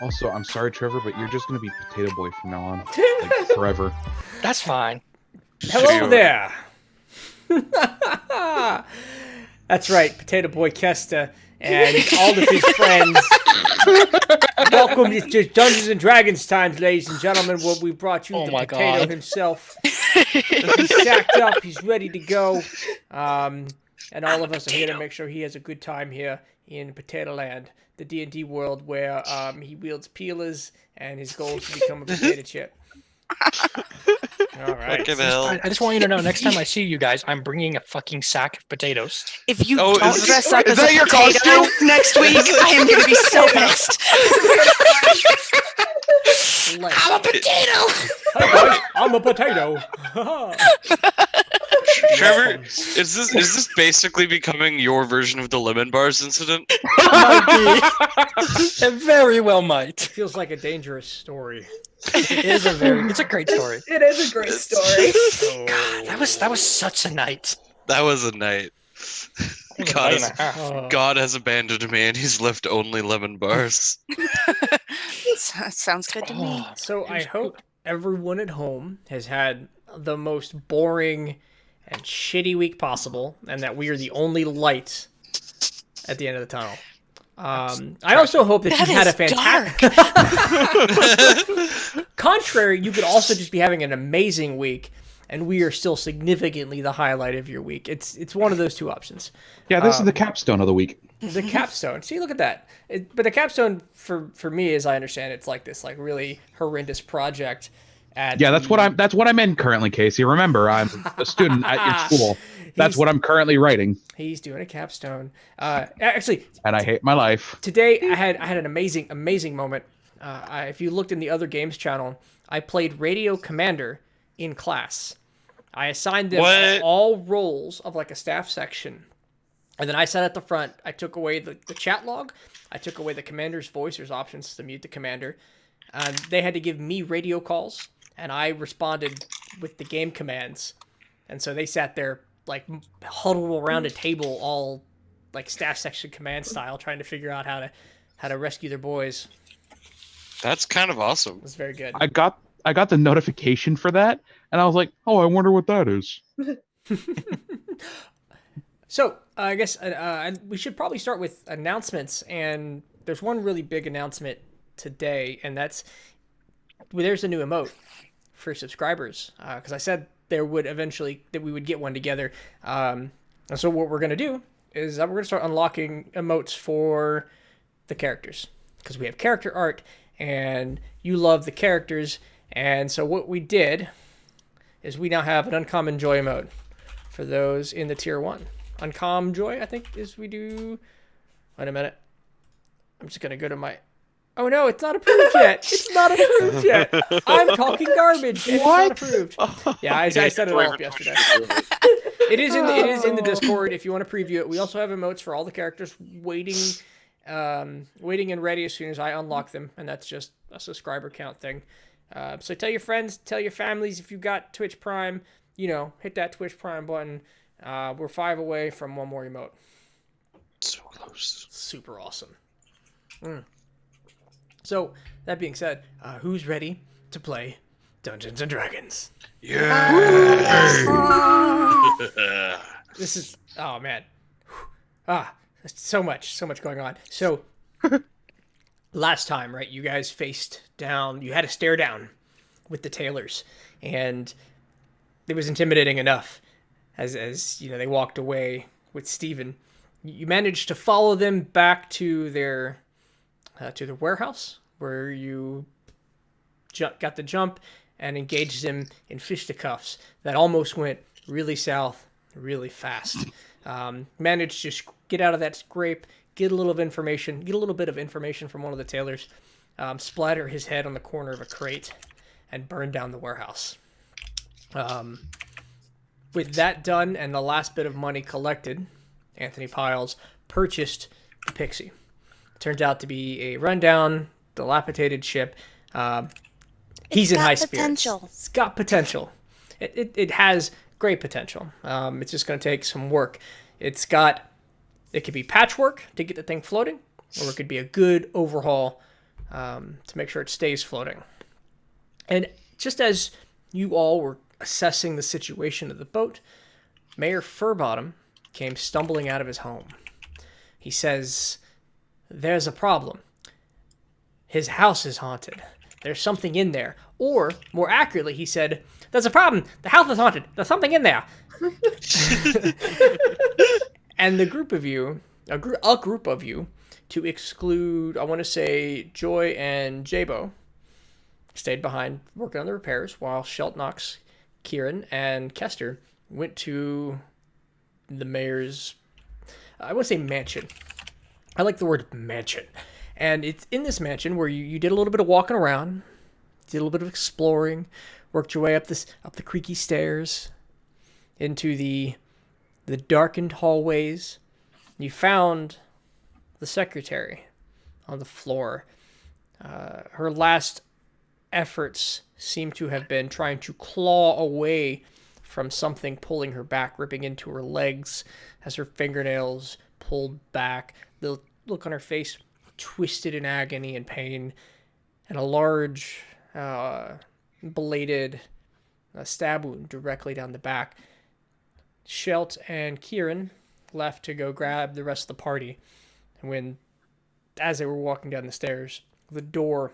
Also, I'm sorry, Trevor, but you're just gonna be Potato Boy from now on, like forever. That's fine. Hello there. That's right, Potato Boy Kesta and all of his friends. Welcome to Dungeons and Dragons times, ladies and gentlemen, where we brought you Oh the my potato God. himself. He's sacked up, he's ready to go. And all of us are here to make sure he has a good time here in Potato Land, the D&D world where he wields peelers and his goal is to become a potato chip. All right. Fucking hell. I just want you to know, next time I see you guys, I'm bringing a fucking sack of potatoes. If you Oh, don't is dress up is as that a your potato costume? next week, I am going to be so pissed. I'm a potato. Hey guys, I'm a potato. Trevor, is this basically becoming your version of the lemon bars incident? It very well might. Feels like a dangerous story. It's a great story. It is a great story. God, that was such a night. That was a night. God, Night and a half. God has abandoned me, and he's left only lemon bars. Sounds good to me. Oh, So I hope everyone at home has had the most boring and shitty week possible, and that we are the only light at the end of the tunnel. I also hope that That you had a is fantastic. Contrary, you could also just be having an amazing week, and we are still significantly the highlight of your week. It's one of those two options. Yeah, this is the capstone of the week. The capstone. See, look at that. But the capstone, for me, as I understand, it's like this really horrendous project. Yeah, that's what I'm in currently, Casey. Remember, I'm a student at your school. That's what I'm currently writing, He's doing a capstone. Actually, and I hate my life. today I had an amazing moment. If you looked in the other games channel, I played Radio Commander in class. I assigned them What? all roles of like a staff section. And then I sat at the front. I took away the chat log. I took away the commander's voice. There's options to mute the commander. They had to give me radio calls, and I responded with the game commands. And so they sat there like huddled around a table, all like staff section command style, trying to figure out how to rescue their boys. That's kind of awesome. It was very good. I got the notification for that, and I was like, oh, I wonder what that is. So I guess we should probably start with announcements, and there's one really big announcement today, and there's a new emote for subscribers, because I said there would eventually that we would get one together, and so what we're gonna do is we're gonna start unlocking emotes for the characters, because we have character art, and you love the characters, and so what we did is we now have an uncommon joy emote for those in the tier 1. Uncommon joy, I think, is we do. Wait a minute. I'm just gonna go to my. Oh no, it's not approved yet. It's not approved yet. I'm talking garbage. And What? It's not approved. Yeah, I set it all up yesterday. It is in the Discord if you want to preview it. We also have emotes for all the characters waiting and ready as soon as I unlock them, and that's just a subscriber count thing. So tell your friends, tell your families if you got Twitch Prime. Hit that Twitch Prime button. We're 5 away from one more emote. So close. Super awesome. So, that being said, who's ready to play Dungeons and Dragons? Yeah. This is, oh man. So much going on. So, last time, right, you guys faced down, you had to stare down with the Taylors, and it was intimidating enough as they walked away with Steven. You managed to follow them back to their warehouse, where you got the jump and engaged them in fisticuffs that almost went really south really fast. Managed to get out of that scrape, get a little bit of information from one of the Taylors, splatter his head on the corner of a crate, and burn down the warehouse. With that done and the last bit of money collected, Anthony Piles purchased the Pixie. It turns out to be a rundown, dilapidated ship. He's in high spirits. It's got potential. It has great potential. It's just going to take some work. It could be patchwork to get the thing floating, or it could be a good overhaul to make sure it stays floating. And just as you all were assessing the situation of the boat, Mayor Furbottom came stumbling out of his home. He says, "There's a problem. His house is haunted. There's something in there." Or, more accurately, he said, "There's a problem. The house is haunted. There's something in there." And the group of you, a group of you, to exclude, I want to say, Joy and Jabo, stayed behind working on the repairs, while Sheltnox, Kieran, and Kester went to the mayor's, I want to say mansion. I like the word mansion. And it's in this mansion where you did a little bit of walking around, did a little bit of exploring, worked your way up the creaky stairs into the darkened hallways. You found the secretary on the floor. Her last efforts seem to have been trying to claw away from something pulling her back, ripping into her legs as her fingernails pulled back. The look on her face twisted in agony and pain, and a large bladed stab wound directly down the back. Shelt and Kieran left to go grab the rest of the party, and as they were walking down the stairs, the door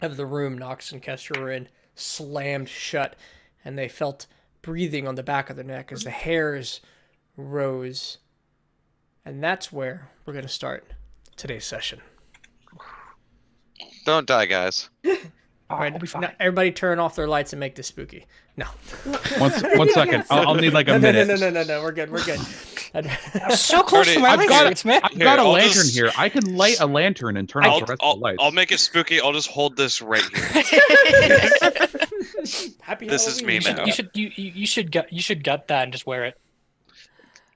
of the room Nox and Kester were in slammed shut, and they felt breathing on the back of their neck as the hairs rose. And that's where we're going to start today's session. Don't die, guys. All right, we'll be fine. now everybody turn off their lights and make this spooky. No. One second. I'll need like a minute. No. We're good. So close to my I've got lights, man. I've got a I'll lantern just- here. I can light a lantern and turn off the rest of the lights. I'll make it spooky. I'll just hold this right here. Happy This is me Halloween. now. You should gut that and just wear it.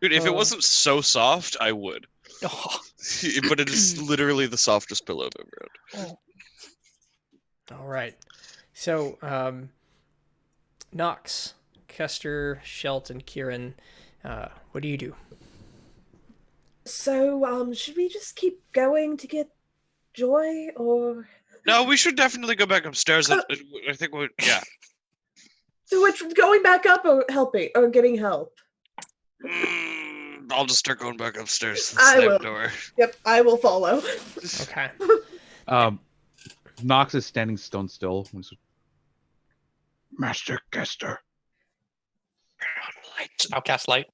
Dude, if it wasn't so soft, I would. Oh, But it is literally the softest pillow I've ever owned. All right. So, Nox, Kester, Shelt, and Kieran, what do you do? So, should we just keep going to get Joy, or No, we should definitely go back upstairs. I think yeah. so which going back up or helping or getting help? I'll just start going back upstairs to the I slam will. door. Yep, I will follow. Okay. Nox is standing stone still. Master Kester. light. I'll cast light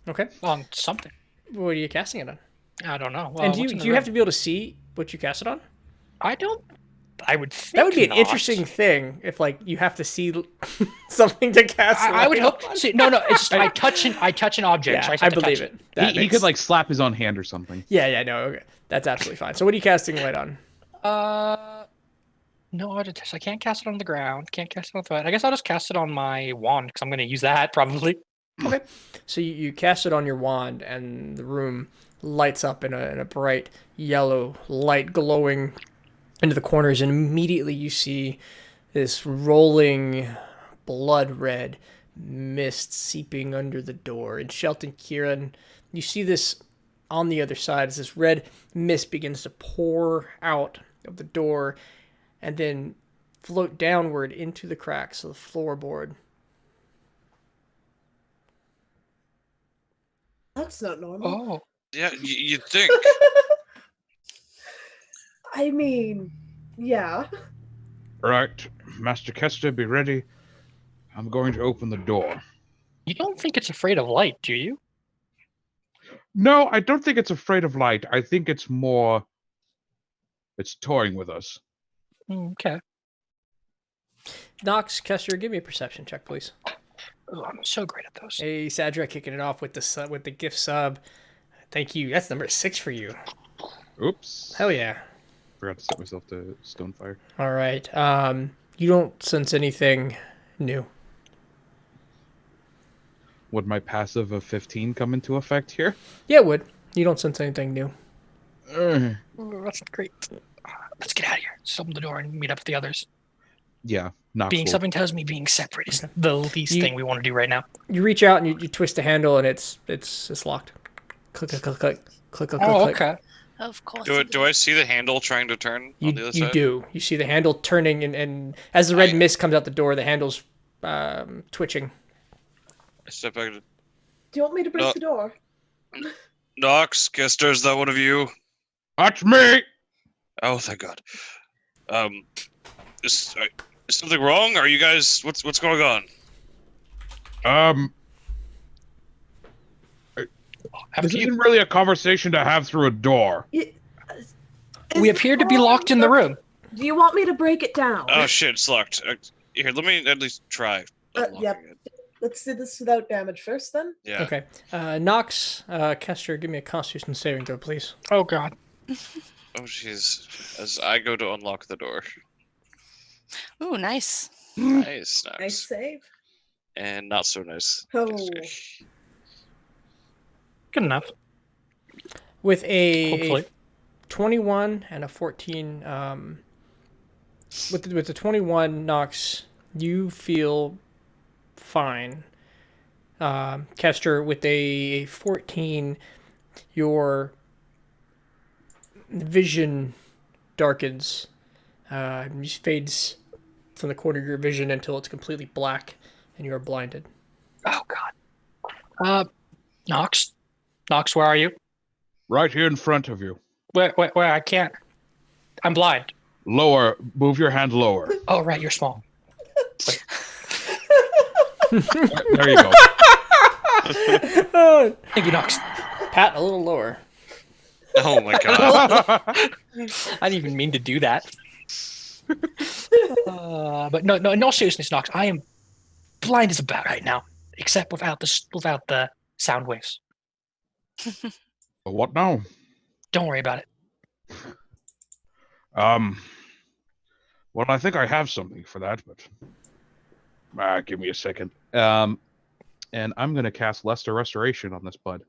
Okay. on something. What are you casting it on? I don't know. And do you have to be able to see what you cast it on? I don't. I would think That would be an not. interesting thing if, like, you have to see something to cast. I would light hope. on. See, no. It's just I touch an object. Yeah, so I, just I have to believe touch it. That He makes- could like slap his own hand or something. Yeah. No. Okay. That's absolutely fine. So, what are you casting light on? No auto test. I can't cast it on the ground. Can't cast it on the foot. I guess I'll just cast it on my wand because I'm going to use that probably. Okay. So you cast it on your wand, and the room lights up in a bright yellow light glowing into the corners, and immediately you see this rolling blood red mist seeping under the door. And Shelton, Kieran, you see this on the other side as this red mist begins to pour out of the door and then float downward into the cracks of the floorboard. That's not normal. Oh, Yeah, you'd think. I mean, yeah. Right, Master Kester, be ready. I'm going to open the door. you don't think it's afraid of light, do you? No, I don't think it's afraid of light. I think it's more. It's toying with us. Okay. Nox, Kester, give me a perception check, please. Oh, I'm so great at those. Hey, Sadra, kicking it off with the gift sub. Thank you. That's number 6 for you. Oops. Hell yeah. Forgot to set myself to Stonefire. All right. You don't sense anything new. Would my passive of 15 come into effect here? Yeah, it would. You don't sense anything new. Oh, that's great. Let's get out of here. Just open the door and meet up with the others. Yeah, not Being cool. something tells me being separate is the least You- thing we want to do right now. You reach out and you twist the handle, and it's locked. Click, click, click, click, click, click, Oh, click. okay. Of course. Do I see the handle trying to turn on the other You side? do. You see the handle turning, and as the red mist comes out the door, the handle's twitching. I step back. Do you want me to break No. the door? Nox, Kester, is that one of you? That's me. Oh, thank God. Is something wrong? Are you guys? What's going on? This isn't really a conversation to have through a door. We appear to be locked in the room. Do you want me to break it down? Oh shit, it's locked. Here, let me at least try. unlocking Yep. it. Let's do this without damage first, then. Yeah. Okay. Nox, Kester, give me a Constitution saving throw, please. Oh god. Oh jeez. As I go to unlock the door. Ooh, nice. Nice, Nice nice. save. And not so nice. Oh. Good enough. With a Hopefully. 21 and a 14, with the 21, Nox, you feel fine. Kester, with a 14, your vision darkens. Just fades from the corner of your vision until it's completely black and you are blinded. Oh god. Nox? Nox, where are you? Right here in front of you. Where? I can't. I'm blind. Lower. Move your hand lower. Oh, right, you're small. There you go. Thank you, Nox. Pat, a little lower. Oh my God. I didn't even mean to do that. But no, in all seriousness, Nox, I am blind as a bat right now, except without the sound waves. What now? Don't worry about it. Well, I think I have something for that, but give me a second. And I'm gonna cast Lesser Restoration on this bud.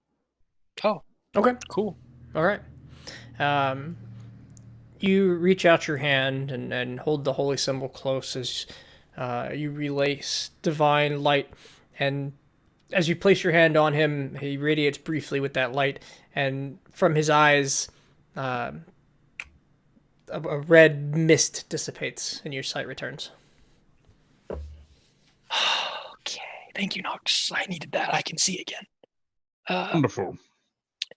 Oh, Okay. cool. All right. You reach out your hand and hold the holy symbol close as you release divine light. And as you place your hand on him, he radiates briefly with that light. And from his eyes, a red mist dissipates and your sight returns. Okay, thank you, Nox. I needed that. I can see again. Wonderful.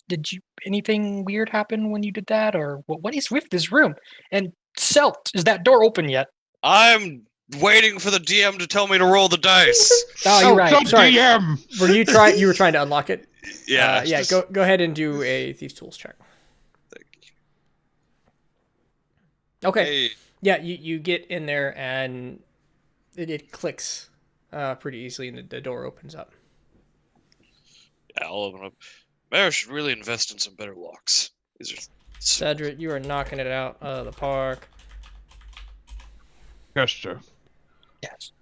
Did anything weird happen when you did that, or what is with this room? And Selt, is that door open yet? I'm waiting for the DM to tell me to roll the dice. Oh, you're right. Some Sorry. DM! You were trying to unlock it? Yeah. Yeah, go ahead and do a Thieves' Tools check. Okay. Hey, Yeah, you get in there and it clicks pretty easily and the door opens up. yeah, I'll open up. Mayor should really invest in some better locks. These are Cedric, you are knocking it out of the park. Kester. Yes.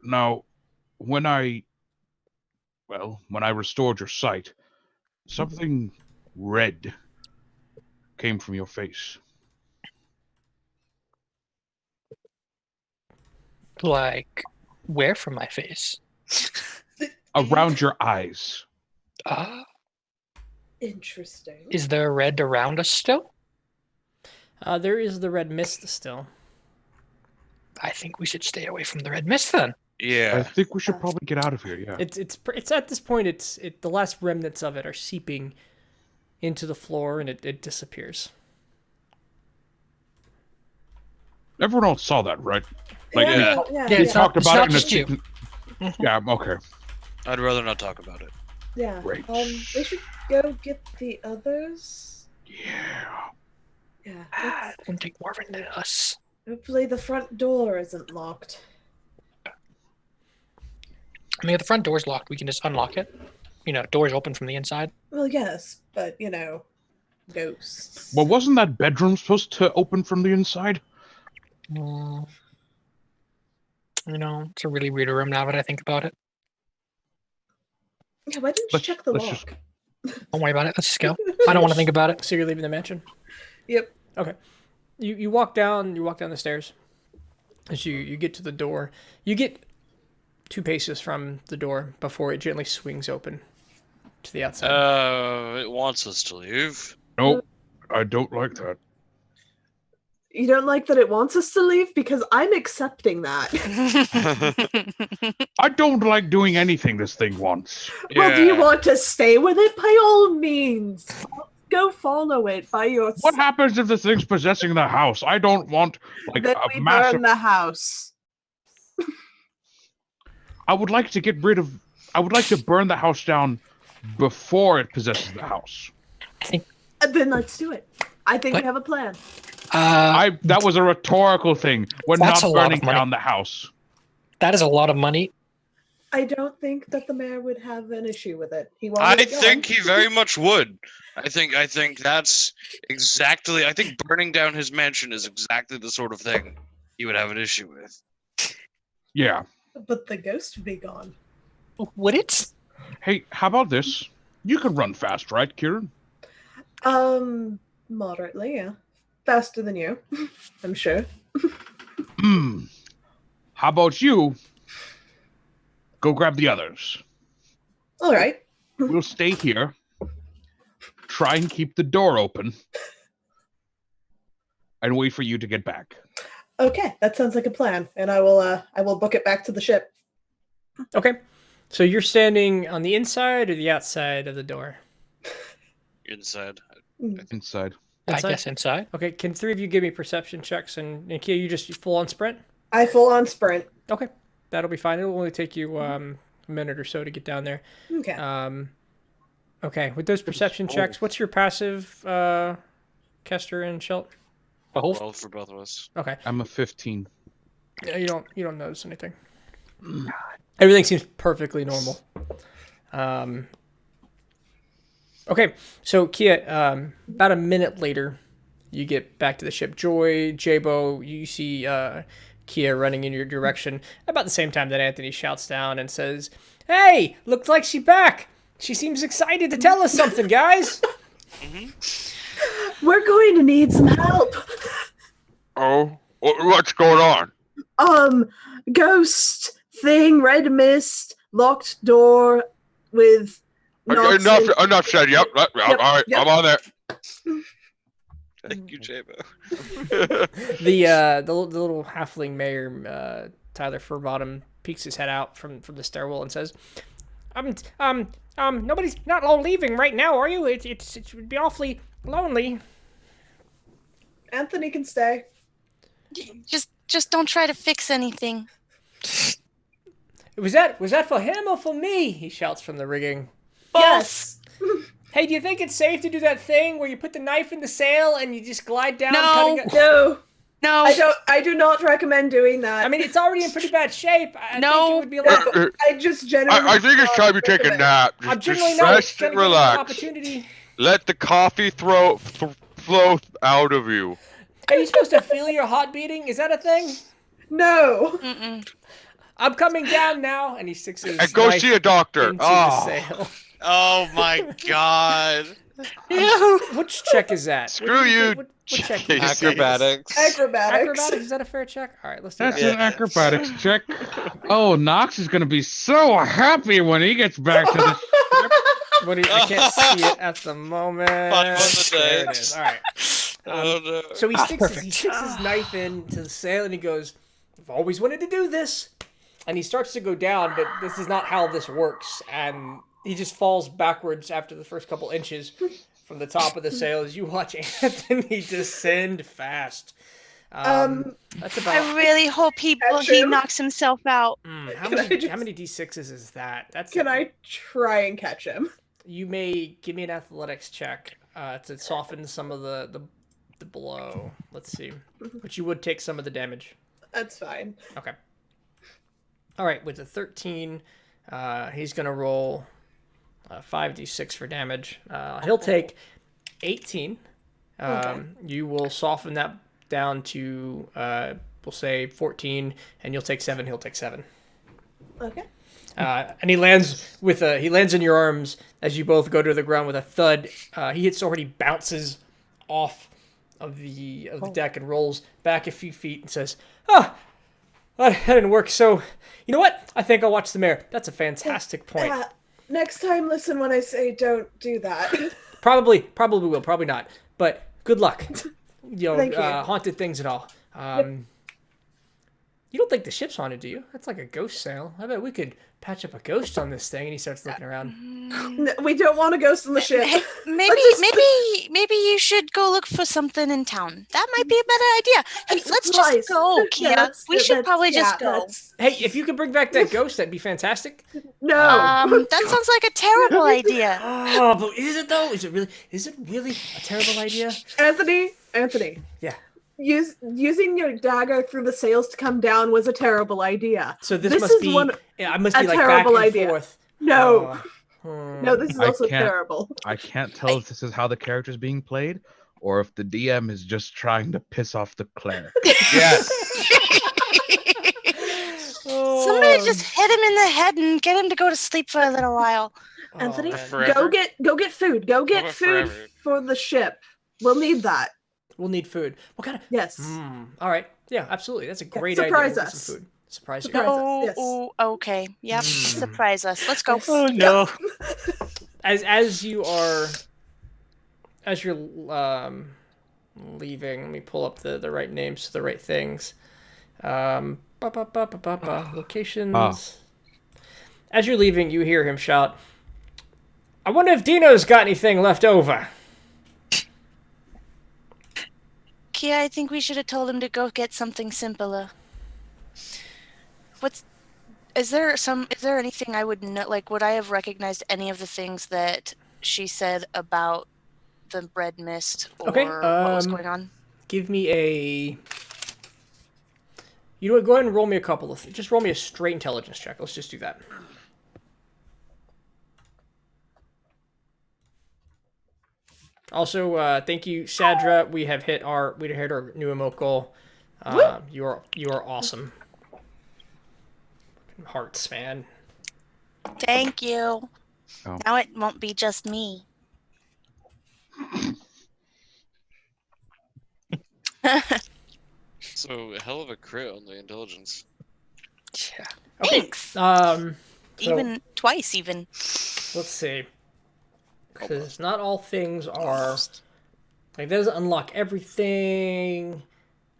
Now, when I restored your sight, something red came from your face. Like, where from my face? Around your eyes. Interesting. Is there red around us still? There is the red mist still. I think we should stay away from the red mist then. I yeah. think we should probably get out of here, yeah. It's at this point the last remnants of it are seeping into the floor and it disappears. Everyone else saw that, right? Like, yeah, we yeah, Yeah, we it's talked not about it just you. Yeah, okay. I'd rather not talk about it. yeah. Great. We should go get the others. Yeah. Yeah. It wouldn't take more than us. Hopefully the front door isn't locked. I mean, if the front door's locked, we can just unlock it. Doors open from the inside. Well, yes, but ghosts. Well, wasn't that bedroom supposed to open from the inside? It's a really weird room now that I think about it. Yeah, why didn't you Let's- check the let's lock? just- Don't worry about it. Let's just go. I don't want to think about it. So you're leaving the mansion? Yep. Okay. You walk down the stairs. As you get to the door, you get 2 paces from the door before it gently swings open to the outside. It wants us to leave. Nope. I don't like that. You don't like that it wants us to leave? Because I'm accepting that. I don't like doing anything this thing wants. Well, do you Yeah. want to stay with it? By all means. Go follow it by yourself. What happens if the thing's possessing the house? I don't want like Then a we massive. burn the house. I would like to get rid of. I would like to burn the house down before it possesses the house. Then let's do it. I think What? we have a plan. That was a rhetorical thing. We're That's not a lot burning of money. down the house. That is a lot of money. I don't think that the mayor would have an issue with it. He wanted I it gone. think he very much would. I think that's exactly. I think burning down his mansion is exactly the sort of thing he would have an issue with. Yeah. But the ghost would be gone. Would it? Hey, how about this? You can run fast, right, Kieran? Moderately, yeah. Faster than you, I'm sure. How about you? Go grab the others. All right. We'll stay here. Try and keep the door open. And wait for you to get back. Okay, that sounds like a plan. And I will book it back to the ship. Okay. So you're standing on the inside or the outside of the door? Inside. Inside. I Inside? guess inside. Okay, can 3 of you give me perception checks? And Kia, you just full on sprint? I full on sprint. Okay, that'll be fine. It'll only take you a minute or so to get down there. Okay. Okay, with those perception checks, what's your passive, Kester and Shelt? Oh, 12 for both of us. Okay, I'm a 15. yeah, you don't notice anything. Everything seems perfectly normal. Okay, so Kia, about a minute later, you get back to the ship. Joy, Jabo, you see Kia running in your direction about the same time that Anthony shouts down and says, "Hey, looks like she's back. She seems excited to tell us something, guys." We're going to need some help. Oh, what's going on? Ghost thing, red mist, locked door with Enough said. Yep. All right. Yep. I'm on there. Thank you, Jabo. The little halfling mayor, Tyler Furbottom, peeks his head out from the stairwell and says, nobody's not all leaving right now, are you? It would be awfully lonely." Anthony can stay. Just don't try to fix anything. Was that for him or for me? He shouts from the rigging. Yes. Hey, do you think it's safe to do that thing where you put the knife in the sail and you just glide down? No. cutting it? No. No. I do not recommend doing that. I mean, it's already in pretty bad shape. I No. think it would be a lot. I just generally. I think it's time you take a recommend- nap. I'm Just generally not rest gonna and give you an relax. opportunity. Let the coffee flow out of you. Are you supposed to feel your heart beating? Is that a thing? No. Mm-mm. I'm coming down now, and he sticks his And go knife see a doctor. into the Oh, sail. Oh my god. Which check is that? Screw What do you, What check? Jesus. Is that? Acrobatics. Acrobatics. Acrobatics? Is that a fair check? All right, let's do That's that. an acrobatics check. Oh, Knox is going to be so happy when he gets back to the. What do you, I can't see it at the moment. Fun on the There it dice. is. All right. Oh no. So he sticks his perfect. knife into the sail and he goes, "I've always wanted to do this." And he starts to go down, but this is not how this works. And he just falls backwards after the first couple inches from the top of the sail as you watch Anthony descend fast. That's about. I really hope he Catch him. knocks himself out. How Can I many just- how many d6s is that? That's Can I try and catch him? You may give me an athletics check to soften some of the blow. Let's see. But you would take some of the damage. That's fine. Okay. All right, with the 13, he's going to roll 5d6 for damage. He'll take 18. Okay. You will soften that down to, we'll say 14, and you'll take 7. He'll take 7. Okay. And he lands in your arms as you both go to the ground with a thud. He already bounces off of the deck and rolls back a few feet and says, "Ah, that didn't work. So, you know what? I think I'll watch the mayor. That's a fantastic point. Next time, listen when I say don't do that. Probably will. Probably not. But Good luck. You know, Thank you. haunted things and all. You don't think the ship's haunted, do you? That's like a ghost sail. I bet we could patch up a ghost on this thing. And he starts looking around. We don't want a ghost on the ship. Maybe, just- maybe you should go look for something in town. That might be a better idea. Hey, let's Supplies. just go, Kia. Yeah, We should probably just go. that's- Hey, if you could bring back that ghost, that'd be fantastic. No. That sounds like a terrible idea. Oh, but is it though? Is it really a terrible idea? Anthony. Yeah. Using your dagger through the sails to come down was a terrible idea. So this This must is be. one- I must a be like back terrible and idea. forth. No. Oh. No, this is I also can't- terrible. I can't tell if this is how the character's being played, or if the DM is just trying to piss off the Claire. Yes. Somebody just hit him in the head and get him to go to sleep for a little while. Oh, Anthony, man. Forever? go get food. Go get about food forever? for the ship. We'll need that. We'll need food. What kind of? Yes. All right. Yeah, absolutely. That's a great surprise idea. We'll get us. some food. Surprise you. Surprise us, Oh, yes. oh, okay. Yep. Mm. Surprise us. Let's go. Oh no. As you're leaving, let me pull up the right names to the right things. Locations. Ah. As you're leaving, you hear him shout, "I wonder if Dino's got anything left over." Kia, I think we should have told him to go get something simpler. Is there anything I would know? Like, would I have recognized any of the things that she said about the bread mist or Okay, what was going on? Give me a. You know what? Go ahead and roll me a couple of. Just roll me a straight intelligence check. Let's just do that. Also, thank you, Sadra. We hit our new emote goal. You are awesome. Hearts, man. Thank you. Oh. Now it won't be just me. So hell of a crit on the intelligence. Yeah. Okay. Thanks. So, Even twice, even. let's see. Because not all things are like, that doesn't unlock everything.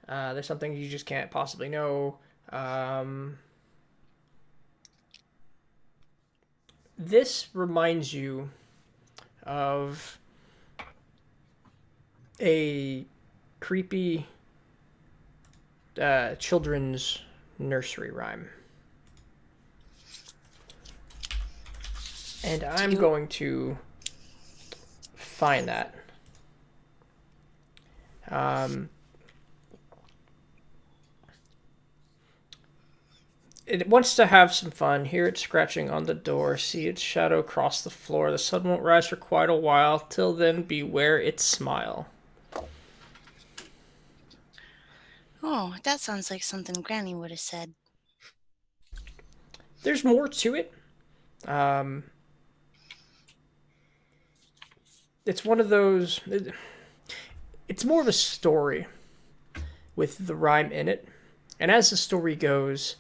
There's some things you just can't possibly know. This reminds you of a creepy children's nursery rhyme. And I'm going to find that. It wants to have some fun. Hear it scratching on the door. See its shadow cross the floor. The sun won't rise for quite a while. Till then, beware its smile. Oh, that sounds like something Granny would have said. There's more to it. It's one of those. It's more of a story with the rhyme in it. And as the story goes,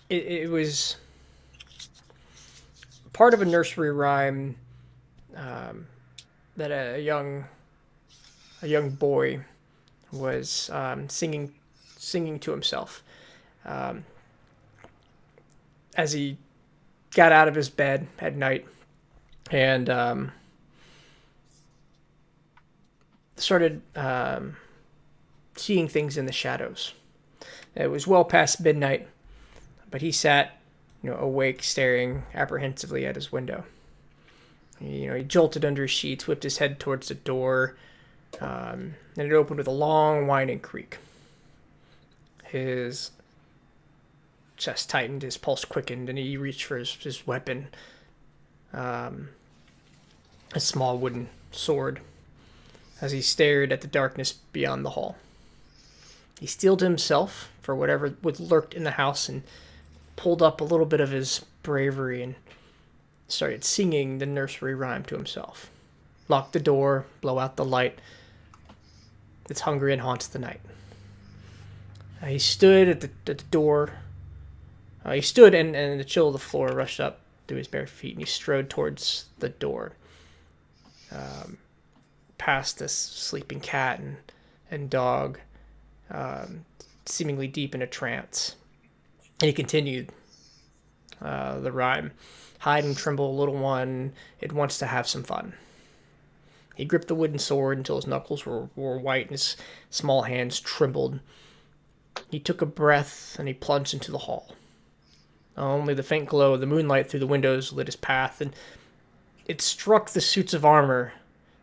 it was part of a nursery rhyme that a young boy was singing to himself as he got out of his bed at night and started seeing things in the shadows. It was well past midnight, but he sat, awake, staring apprehensively at his window. He jolted under his sheets, whipped his head towards the door, and it opened with a long, whining creak. His chest tightened, his pulse quickened, and he reached for his weapon, a small wooden sword, as he stared at the darkness beyond the hall. He steeled himself for whatever would lurked in the house and pulled up a little bit of his bravery and started singing the nursery rhyme to himself. Lock the door, blow out the light. It's hungry and haunts the night. He stood at the door. He stood and the chill of the floor rushed up to his bare feet, and he strode towards the door, past this sleeping cat and dog, seemingly deep in a trance. And he continued the rhyme. Hide and tremble, little one, it wants to have some fun. He gripped the wooden sword until his knuckles were white and his small hands trembled. He took a breath and he plunged into the hall. Only the faint glow of the moonlight through the windows lit his path, and it struck the suits of armor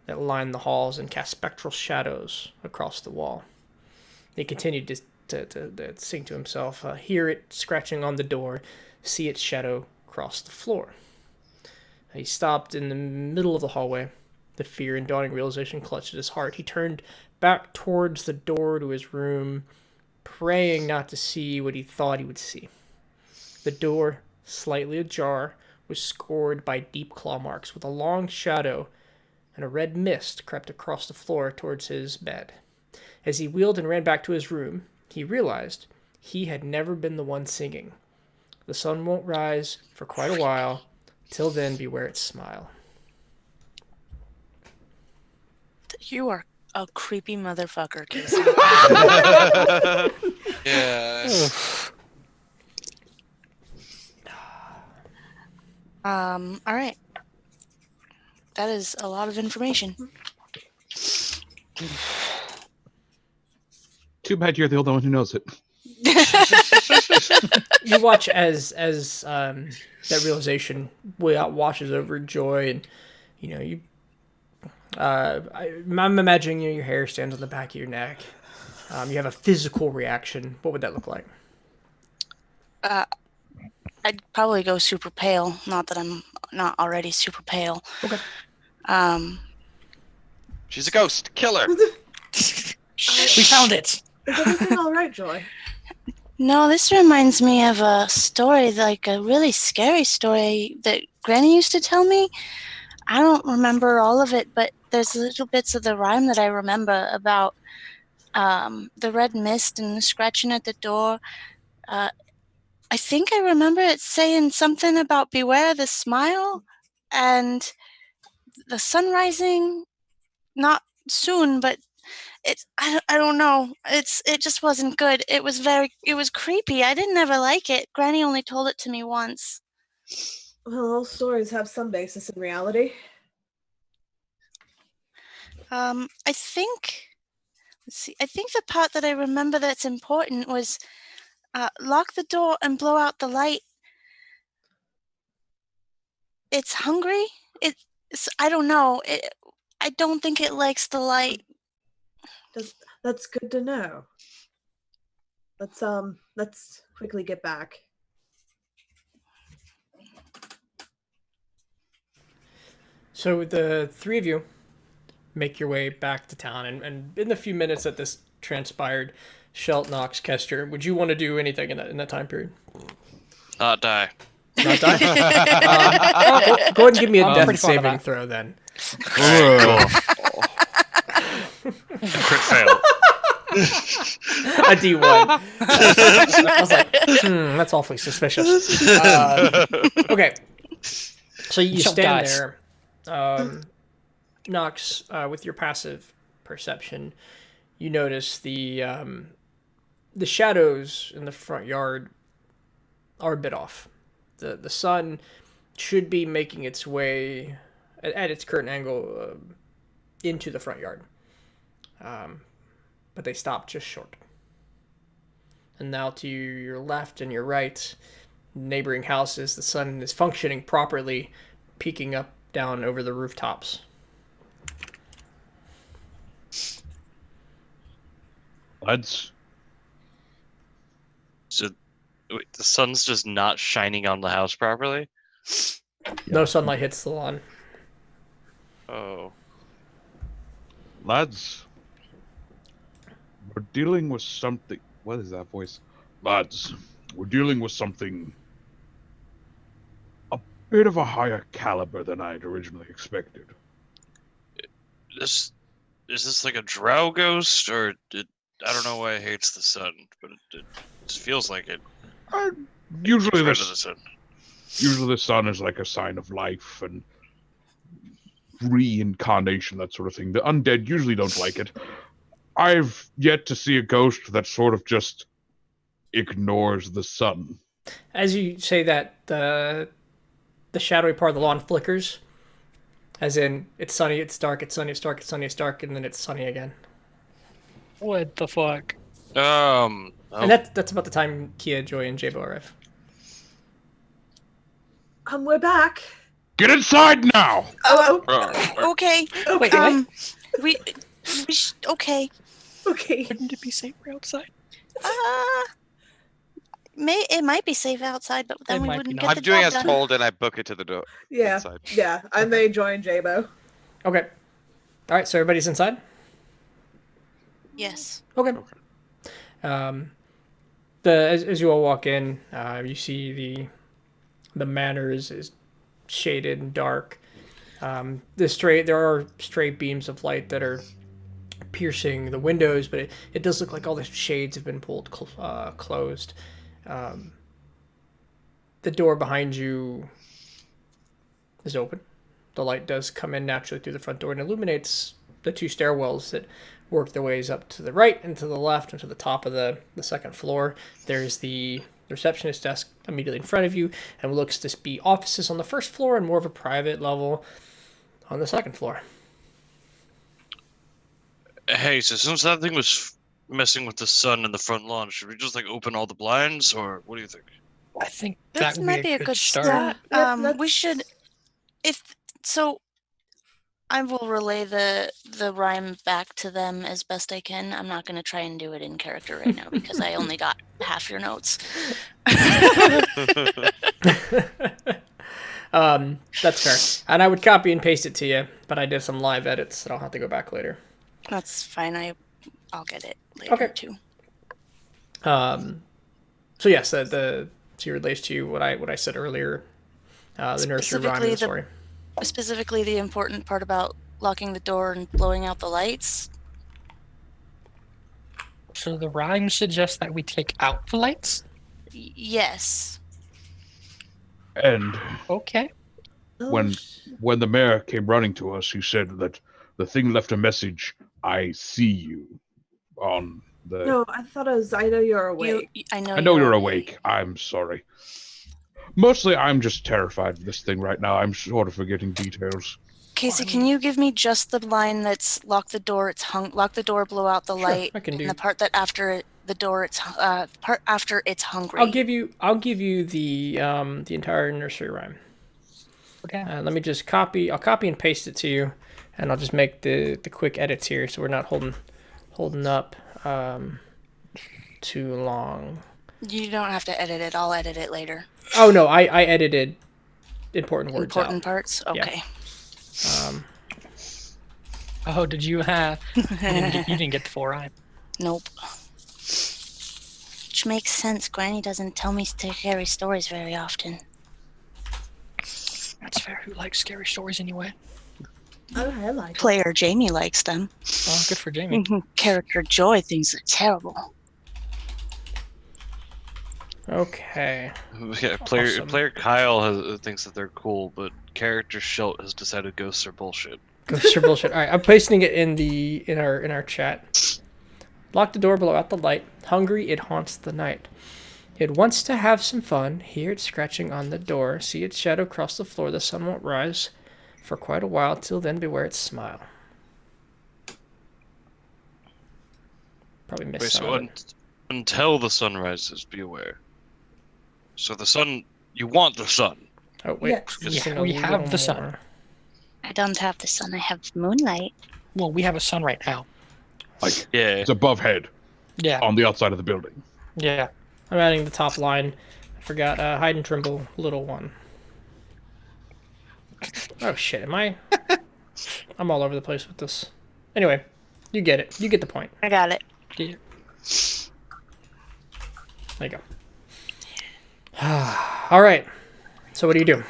that lined the halls and cast spectral shadows across the wall. He continued to sing to himself, hear it scratching on the door, see its shadow cross the floor. He stopped in the middle of the hallway. The fear and dawning realization clutched at his heart. He turned back towards the door to his room, praying not to see what he thought he would see. The door, slightly ajar, was scored by deep claw marks, with a long shadow and a red mist crept across the floor towards his bed. As he wheeled and ran back to his room, he realized he had never been the one singing. The sun won't rise for quite a while. Till then, beware its smile. You are a creepy motherfucker, Casey. Yeah. All right. That is a lot of information. Too bad you're the only one who knows it. You watch as that realization washes over Joy, and you. I'm imagining your hair stands on the back of your neck. You have a physical reaction. What would that look like? I'd probably go super pale. Not that I'm not already super pale. Okay. She's a ghost. Kill her. We found it. Is everything all right, Joy? No, this reminds me of a story, like a really scary story that Granny used to tell me. I don't remember all of it, but there's little bits of the rhyme that I remember about the red mist and the scratching at the door. I think I remember it saying something about beware the smile and the sun rising, not soon, but I don't know. It just wasn't good. It was creepy. I didn't ever like it. Granny only told it to me once. Well, all stories have some basis in reality. I think, let's see, I think the part that I remember that's important was lock the door and blow out the light. It's hungry. I don't know. I don't think it likes the light. That's good to know. Let's quickly get back. So the three of you make your way back to town, and in the few minutes that this transpired, Shelt, Knox, Kester, would you want to do anything in that time period? Not die. Not die? Go ahead and give me a I'm death pretty fond of saving that. throw then. Crit fail. A D1. I was like, that's awfully suspicious. Okay. So you Shelt stand dies. there. Knox, with your passive perception, you notice the shadows in the front yard are a bit off. The sun should be making its way at its current angle into the front yard, but they stopped just short. And now to your left and your right, neighboring houses, the sun is functioning properly, peeking up down over the rooftops. Lads, So, wait, the sun's just not shining on the house properly? No sunlight hits the lawn. Oh. lads, we're dealing with something. What is that voice? Lads, we're dealing with something a bit of a higher caliber than I'd originally expected. Is this like a drow ghost, or I don't know why it hates the sun, but it feels like it. Usually Rid of the this sun. Usually the sun is like a sign of life and reincarnation, that sort of thing. The undead usually don't like it. I've yet to see a ghost that sort of just ignores the sun. As you say that, the shadowy part of the lawn flickers, as in it's sunny, it's dark, it's sunny, it's dark, it's sunny, it's dark, and then it's sunny again. What the fuck? And that's about the time Kia, Joy, and Jabo arrive. We're back. Get inside now! Okay. Okay. Okay. Okay. Wouldn't it be safer outside? It might be safe outside, but then It we might wouldn't be get not. the I'm doing job as done. told, and I book it to the door. Yeah. Inside. Yeah. I may join Jabo. Okay. All right, so everybody's inside? Yes. Okay. As you all walk in, you see the manor is shaded and dark. There are stray beams of light that are piercing the windows, but it does look like all the shades have been pulled closed. The door behind you is open. The light does come in naturally through the front door and illuminates the two stairwells that work their ways up to the right and to the left and to the top of the second floor. There's the receptionist desk immediately in front of you, and what looks to be offices on the first floor and more of a private level on the second floor. Hey, so since that thing was messing with the sun in the front lawn, should we just like open all the blinds, or what do you think? I think That that would might be a good start. start. Yeah, We should, I will relay the rhyme back to them as best I can. I'm not going to try and do it in character right now because I only got half your notes. That's fair. And I would copy and paste it to you, but I did some live edits that I'll have to go back later. That's fine. I'll get it later Okay. too. So yes, she relates to you what I said earlier. The nursery rhyme of the story. Specifically, the important part about locking the door and blowing out the lights. So the rhyme suggests that we take out the lights? Yes. And Okay. when the mayor came running to us, he said that the thing left a message, "I see you," on the... No, I thought it was, I know you're awake. I know. I know you're awake. I'm sorry. Mostly, I'm just terrified of this thing right now. I'm sort of forgetting details. Casey, can you give me just the line that's lock the door, lock the door, blow out the Sure, light, I can do. and the part that after the door, part after it's hungry. I'll give you the entire nursery rhyme. Okay. Let me just copy. I'll copy and paste it to you, and I'll just make the quick edits here, so we're not holding up too long. You don't have to edit it. I'll edit it later. Oh no, I edited important words Important out. parts. Okay. Oh, did you have? You didn't get the full rhyme. Nope. Which makes sense. Granny doesn't tell me scary stories very often. That's fair. Who likes scary stories anyway? Oh, I like it. Player Jamie likes them. Oh, good for Jamie. Character Joy thinks they're terrible. Okay. Yeah, player Awesome. player Kyle thinks that they're cool, but character Schult has decided ghosts are bullshit. Ghosts are bullshit. All right, I'm pasting it in our chat. Lock the door, blow out the light. Hungry, it haunts the night. It wants to have some fun. Hear it scratching on the door. See its shadow cross the floor. The sun won't rise for quite a while. Till then, beware its smile. Probably missed Wait, some so of it. until the sun rises, be aware. So the sun, you want the sun. Oh wait, Yeah. just Yeah, a we have little the sun. more. I don't have the sun. I have moonlight. Well, we have a sun right now. Like, Yeah. it's above head Yeah. on the outside of the building. Yeah. I'm adding the top line. I forgot hide and tremble, little one. Oh shit, am I? I'm all over the place with this. Anyway, you get it. You get the point. I got it. Yeah. There you go. All right. So what do you do?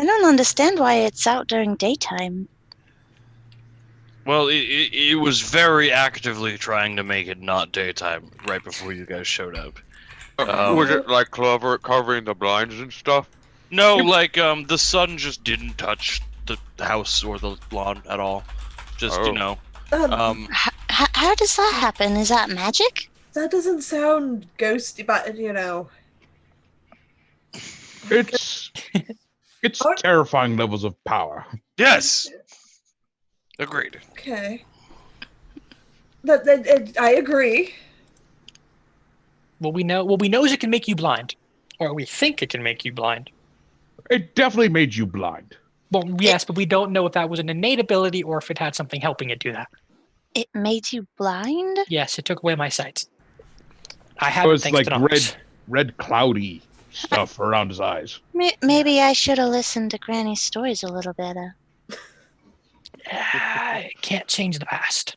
I don't understand why it's out during daytime. Well, it was very actively trying to make it not daytime right before you guys showed up. Was it like covering the blinds and stuff? No, like the sun just didn't touch the house or the lawn at all. Just you know, How does that happen? Is that magic? That doesn't sound ghosty, but you know. It's terrifying levels of power. yes, agreed. Okay. I agree. What we know is it can make you blind, or we think it can make you blind. It definitely made you blind. Well, yes, but we don't know if that was an innate ability or if it had something helping it do that. It made you blind? Yes, it took away my sight. I had It was thanks like to numbers. red cloudy stuff around his eyes. Maybe I should have listened to Granny's stories a little better. I can't change the past.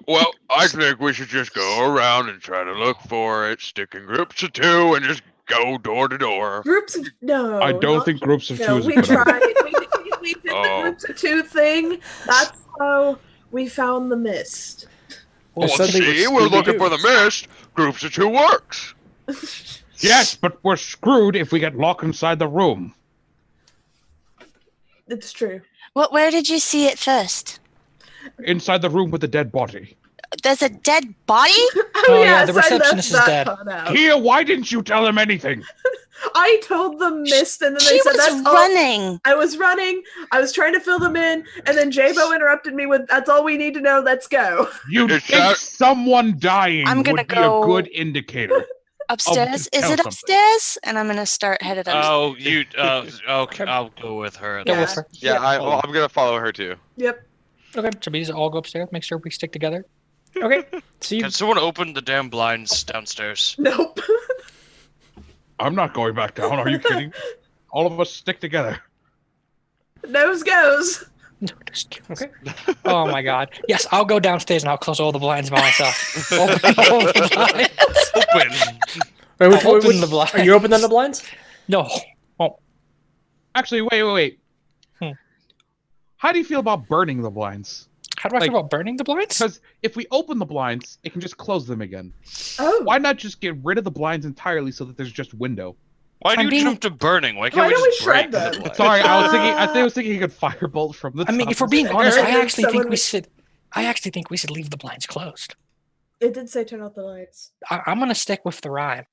Well, I think we should just go around and try to look for it, stick in groups of 2, and just go door to door. Groups of no. I don't not- think groups of 2 No, is a we good idea. tried. We did the groups of 2 thing. That's how we found the mist. Well, suddenly see, we're we're looking for the Scooby-Doos. mist. Groups of 2 works. Yes, but we're screwed if we get locked inside the room. It's true. Where did you see it first? Inside the room with the dead body. There's a dead body? Oh, yeah, the yes, I left receptionist is that dead. part out. Kia, why didn't you tell him anything? I told them mist, and then She they said was that's all. running. I was running. I was trying to fill them in, and then Jabo interrupted me with, "That's all we need to know. Let's go." You'd It's think not- someone dying I'm gonna would be go- a good indicator. Upstairs? just Is tell it something. upstairs? And I'm gonna start headed upstairs. Oh, you. Okay, I'll go with her. Go Yeah. with her. Yeah, I'm gonna follow her too. Yep. Okay, should we just all go upstairs? Make sure we stick together. Okay. So you Can someone open the damn blinds downstairs? Nope. I'm not going back down. Are you kidding? All of us stick together. Nose goes. No, just kidding. okay? Oh my god. Yes, I'll go downstairs and I'll close all the blinds by myself. Open all the blinds. Open. Wait, I'll open the blinds. Are you opening the blinds? No. Actually, wait. Hmm. How do you feel about burning the blinds? How do I Like- feel about burning the blinds? Because if we open the blinds, it can just close them again. Oh. Why not just get rid of the blinds entirely so that there's just window? Why do I'm you being- jump to burning? Why Why can't don't we we just break shred the them? blinds? Sorry, I was thinking you could firebolt from the I mean, top if we're of being the honest, air. I actually think Someone- we should. I actually think we should leave the blinds closed. It did say turn off the lights. I'm gonna stick with the rhyme.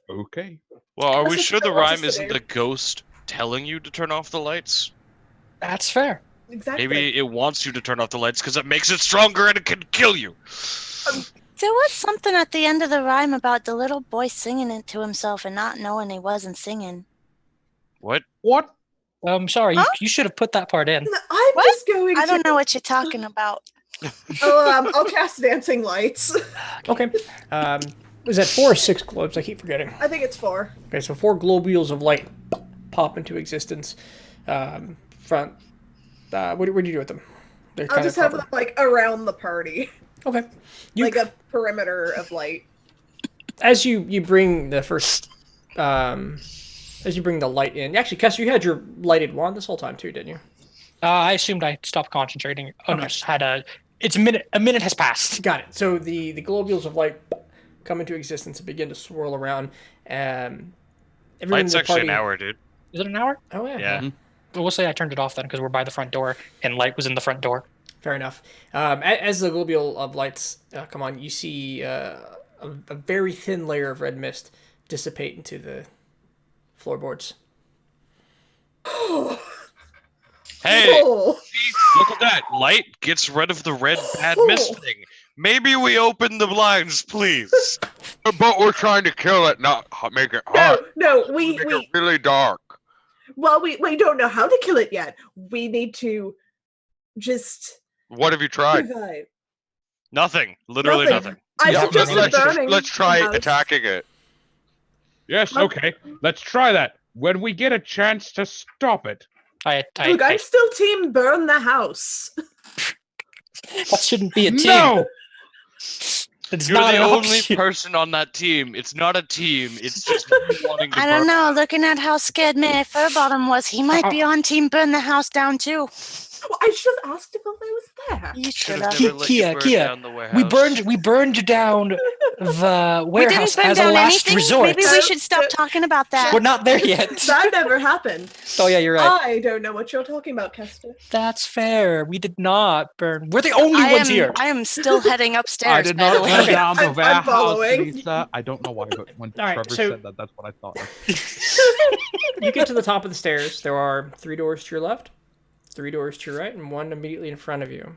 Okay. Well, are That's we what sure she the wants us rhyme to isn't do. the ghost telling you to turn off the lights? That's fair. Exactly. Maybe it wants you to turn off the lights because it makes it stronger and it can kill you. There was something at the end of the rhyme about the little boy singing it to himself and not knowing he wasn't singing. What? What? Sorry, Huh? you should have put that part in. I'm What? just going I to. don't know what you're talking about. I'll cast dancing lights. Okay. Is that 4 or 6 globes? I keep forgetting. I think it's 4. Okay, so 4 globules of light pop into existence. What do you do with them? They're I'll kind just of have covered. them like around the party, Okay. You, like a perimeter of light. as you bring the first, as you bring the light in. Actually, Kester, you had your lighted wand this whole time too, didn't you? I assumed I stopped concentrating. Oh no, I just had a. It's a minute. A minute has passed. Got it. So the globules of light come into existence and begin to swirl around. Everyone in Light's the actually party... an hour, dude. Is it an hour? Oh yeah. Yeah. Well, we'll say I turned it off then because we're by the front door and light was in the front door. Fair enough. As the globule of lights come on, you see a very thin layer of red mist dissipate into the floorboards. Hey, Oh, look at that. Light gets rid of the red bad mist thing. Maybe we open the blinds, please. But we're trying to kill it, not make it no, hot. no, Make it really dark. we don't know how to kill it yet. We need to just What have you tried? survive. Nothing. Literally Nothing. nothing. I Yeah, suggest burning. Let's try the house. attacking it. Yes, Oh. okay. Let's try that. When we get a chance to stop it. Look, I'm still team burn the house. That shouldn't be a team. No! It's You're not the an only option. person on that team. It's not a team. It's just you wanting to I don't burn. know. Looking at how scared Mayor Furbottom was, he might be on Team Burn the House Down too. Well, I should have asked if I was there. You Should should have have. never let you Kia, burn Kia, down the warehouse. we burned down the We didn't warehouse burn as a down last anything. resort. Maybe we should stop talking about that. We're not there yet. That never happened. Oh yeah, you're right. I don't know what you're talking about, Kester. That's fair. We did not burn. We're the only ones here. I am still heading I upstairs. did by the not way. burn Okay, down the I'm warehouse, following. Lisa. I don't know why, but when All right, Trevor so- said that, that's what I thought of. You get to the top of the stairs. There are 3 doors to your left, 3 doors to your right, and 1 immediately in front of you.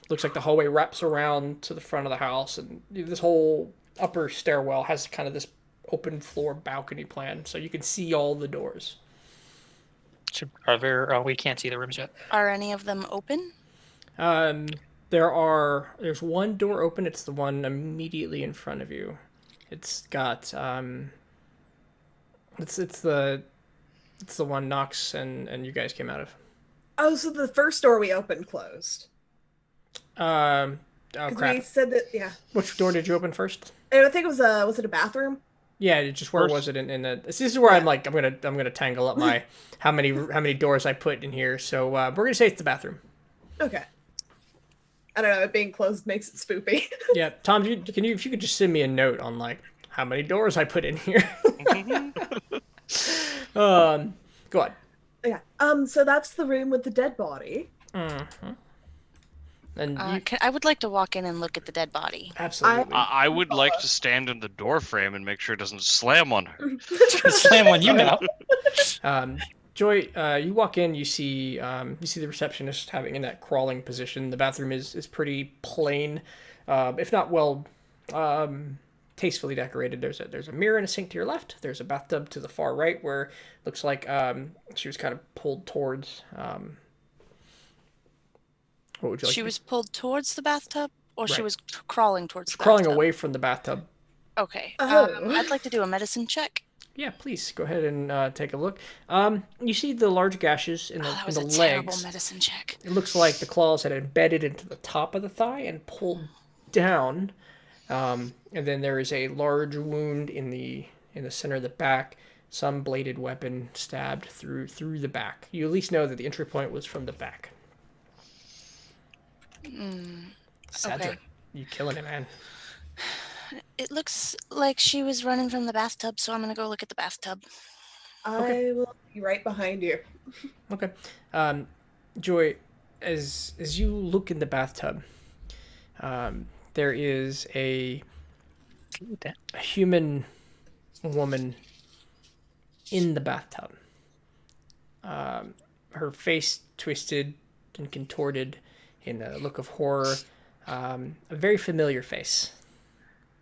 Looks like the hallway wraps around to the front of the house, and this whole upper stairwell has kind of this open floor balcony plan, so you can see all the doors. Are there? Oh, we can't see the rooms yet. Are any of them open? There's 1 door open. It's the one immediately in front of you. It's got it's the one Nox and you guys came out of. Oh, so the first door we opened closed. Oh 'Cause crap! we said that, yeah. Which door did you open first? And I think it was it a bathroom? Yeah, just where First- was it in the? This is where I'm like I'm gonna tangle up my how many doors I put in here. So we're gonna say it's the bathroom. Okay. I don't know, it being closed makes it spoopy. Yeah, Tom, if you could just send me a note on like how many doors I put in here. Go on. Yeah. So that's the room with the dead body. Mm-hmm. And you, I would like to walk in and look at the dead body. absolutely. I would like to stand in the door frame and make sure it doesn't slam on her. Slam on you now. Joy, you walk in, you see the receptionist having in that crawling position. The bathroom is pretty plain, if not well, tastefully decorated. There's a mirror and a sink to your left. There's a bathtub to the far right where it looks like she was kind of pulled towards. What would you like? She was pulled towards the bathtub, or she Right. was crawling towards the crawling bathtub? away from the bathtub. Okay. Oh. I'd like to do a medicine check. Yeah, please go ahead and take a look. You see the large gashes in the Oh, that in was the a terrible legs. medicine check. It looks like the claws had embedded into the top of the thigh and pulled down. And then there is a large wound in the center of the back. Some bladed weapon stabbed through the back. You at least know that the entry point was from the back. Cedric, okay. you killing it, man. It looks like she was running from the bathtub, so I'm gonna go look at the bathtub. I will be right behind you. Okay. Joy, as you look in the bathtub, there is a human woman in the bathtub. Her face twisted and contorted in a look of horror. A very familiar face.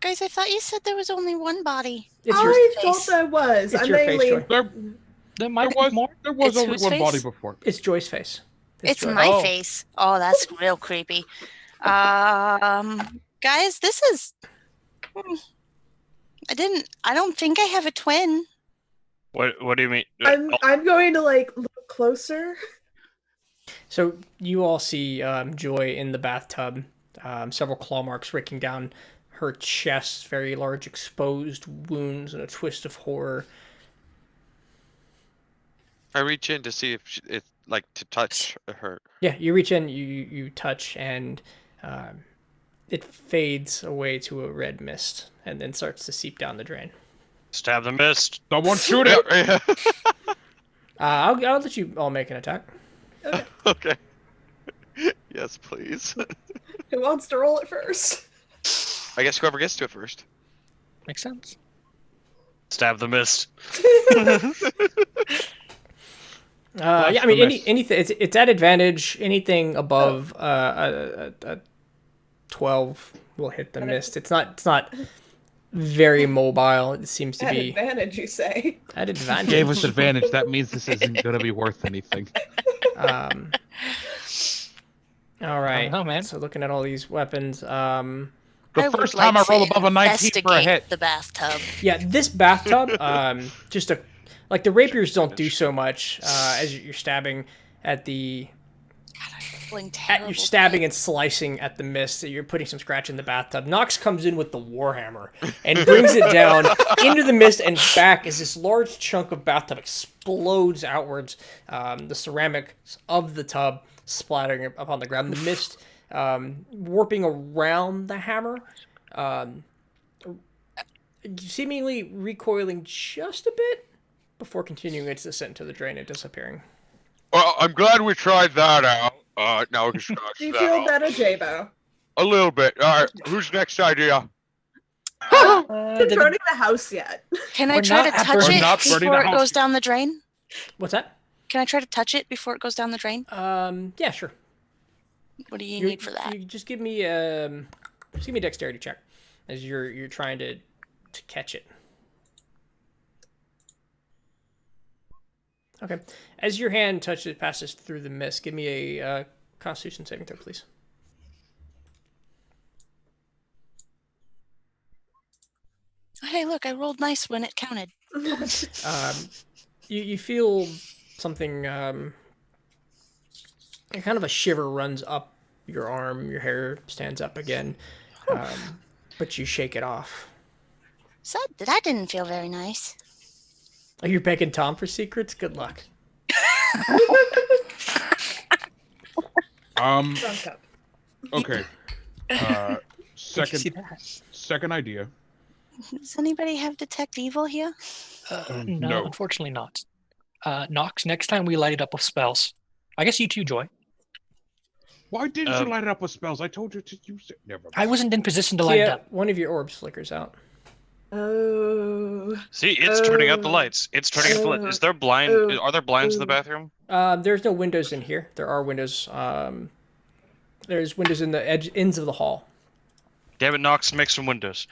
Guys, I thought you said there was only one body. It's your I face. thought there was. It's I your face, mainly Joy. There There might was be more. there was It's only whose one face? body before. It's Joy's face. It's Joy. my Oh. face. Oh, that's real creepy. Guys, this is. I don't think I have a twin. What do you mean? I'm going to look closer. So you all see Joy in the bathtub, several claw marks raking down her chest, very large exposed wounds and a twist of horror. I reach in to see if it's like to touch her. Yeah, you reach in, you touch, and it fades away to a red mist, and then starts to seep down the drain. Stab the mist. Someone shoot it! I'll let you all make an attack. Okay. Yes, please. Who wants to roll it first? I guess whoever gets to it first. Makes sense. Stab the mist. Yeah, I mean, anything. It's at advantage. Anything above a 12 will hit the mist. It's not very mobile. It seems to At be advantage, you say? at advantage. Gave us advantage. That means this isn't going to be worth anything. All right. know, man. So looking at all these weapons, The I would first like time I to roll above a 19 for a investigate hit. the bathtub. yeah, this bathtub, like the rapiers don't do so much as you're stabbing at the Sparkling terrible. You're stabbing and slicing at the mist. You're putting some scratch in the bathtub. Nox comes in with the warhammer and brings it down into the mist and back as this large chunk of bathtub explodes outwards. The ceramics of the tub splattering upon the ground. The mist warping around the hammer, seemingly recoiling just a bit before continuing its descent to the drain and disappearing. Well, I'm glad we tried that out. Now we can scratch Do you that feel off. better, Jabo? A little bit. All right, who's next idea? Been burning the house yet? Can I We're try to not- touch we're it not burning the before it house. goes down the drain? What's that? Can I try to touch it before it goes down the drain? Yeah, sure. What do you need for that? You just give me a dexterity check as you're trying to catch it. Okay. As your hand passes through the mist, give me a Constitution saving throw, please. Hey, look, I rolled nice when it counted. You feel something. Kind of a shiver runs up your arm. Your hair stands up again, but you shake it off. So that didn't feel very nice. Are you begging Tom for secrets? Good luck. Drunk up. Okay. Did you see Second that? second idea. Does anybody have detect evil here? No, no. unfortunately not. Nox, next time we light it up with spells. I guess you too, Joy. Why didn't you light it up with spells? I told you to use it. Never mind. I wasn't in position to light it Yeah, up. one of your orbs flickers out. Oh. See, it's turning out the lights. It's turning out the lights. Is there blind? Are there blinds in the bathroom? There's no windows in here. There are windows. There's windows in the ends of the hall. Damn it, Nox, make some windows.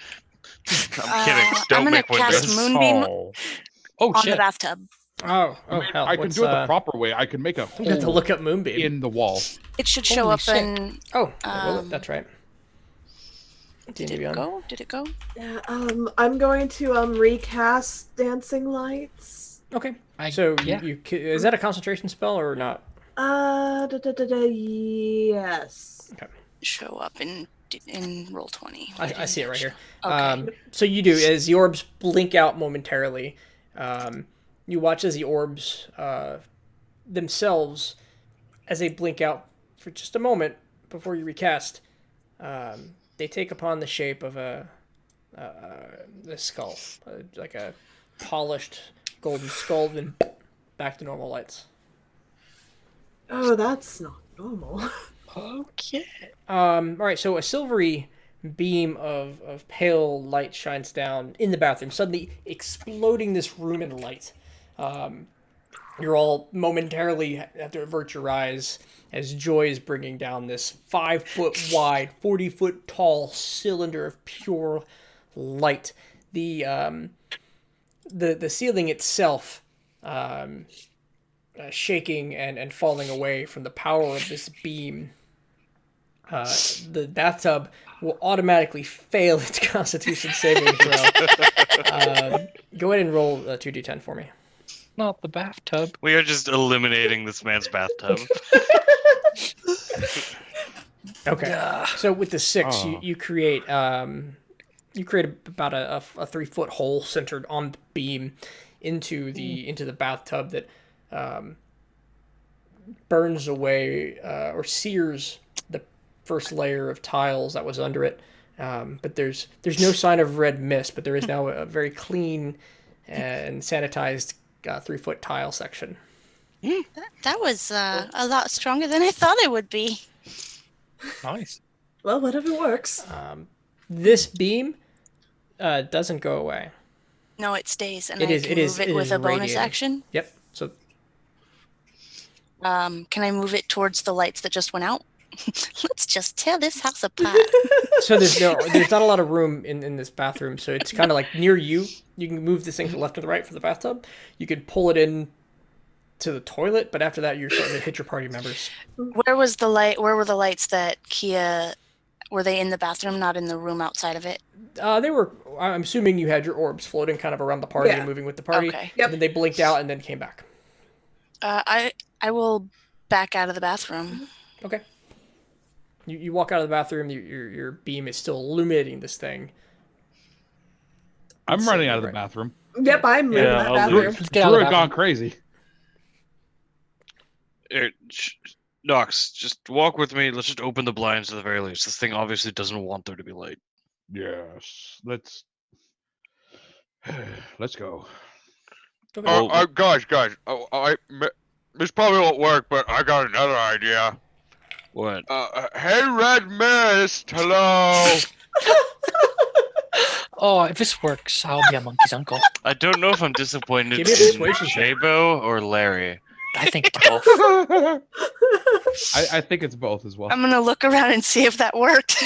I'm kidding. I'm Don't gonna make cast windows. Moonbeam Oh. Oh on the shit! bathtub. Oh, I mean, hell! I can do it the proper way. I can make a You have to hole look up Moonbeam. in the wall. It should show Holy up shit. in. Oh, well, that's right. Did D&D it Beyond. go? Did it go? Yeah, I'm going to recast Dancing Lights. Okay. I- So yeah. is that a concentration spell or not? Yes. Show up in roll 20. I see it right here. Okay. So you do, as the orbs blink out momentarily, you watch as the orbs themselves, as they blink out for just a moment before you recast, they take upon the shape of a skull, like a polished golden skull, then back to normal lights. Oh, that's not normal. Okay. All right, so a silvery beam of pale light shines down in the bathroom, suddenly exploding this room in light. You're all momentarily have to avert your eyes as Joy is bringing down this 5-foot wide, 40-foot tall cylinder of pure light. The ceiling itself shaking and falling away from the power of this beam. The bathtub will automatically fail its Constitution saving throw. Go ahead and roll 2d10 for me. Not the bathtub. We are just eliminating this man's bathtub. Okay. So with the 6, Oh. you create about a 3-foot hole centered on the beam into the bathtub that burns away or sears the first layer of tiles that was under it. But there's no sign of red mist, but there is now a very clean and sanitized 3-foot tile section. That was a lot stronger than I thought it would be. Nice. Well, whatever works. This beam doesn't go away. No, it stays, and It I is- can it is- move it it with is a bonus radiating. action. Yep. So Can I move it towards the lights that just went out? Let's just tear this house apart. there's not a lot of room in this bathroom, so it's kind of like near you. You can move this thing to the left or the right for the bathtub. You could pull it in to the toilet, but after that, you're starting to hit your party members. Where was the light? Where were the lights that Kia? Were they in the bathroom, not in the room outside of it? They were. I'm assuming you had your orbs floating kind of around the party Yeah. and moving with the party. Okay. Yep. And then they blinked out and then came back. I will back out of the bathroom. Okay. You walk out of the bathroom. Your beam is still illuminating this thing. I'm It's running sitting out of the right- bathroom. Yep, I'm leaving Yeah, that I'll bathroom. leave. Let's get out of Drew the had gone bathroom. crazy. Nox, just walk with me. Let's just open the blinds at the very least. This thing obviously doesn't want there to be light. Yes. Let's go. Okay. Well, Guys, this probably won't work, but I got another idea. what? Hey, Red Mist, hello. Oh, if this works, I'll be a monkey's uncle. I don't know if I'm disappointed Give me a in persuasion check. Jabo or Larry. I think it's both. I think it's both as well. I'm gonna look around and see if that worked.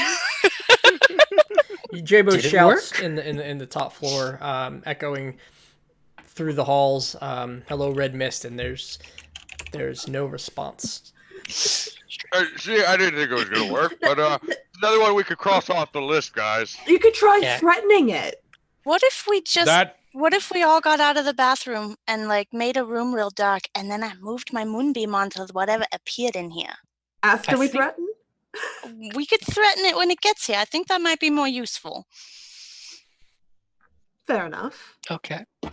Jabo Did it shouts work? in the top floor, echoing through the halls. Hello, Red Mist, and there's no response. See, I didn't think it was gonna work, but another one we could cross off the list, guys. You could try Yeah. threatening it. What if we just That what if we all got out of the bathroom and like made a room real dark and then I moved my moonbeam onto whatever appeared in here? After I we think- threaten? We could threaten it when it gets here. I think that might be more useful. Fair enough. Okay. Is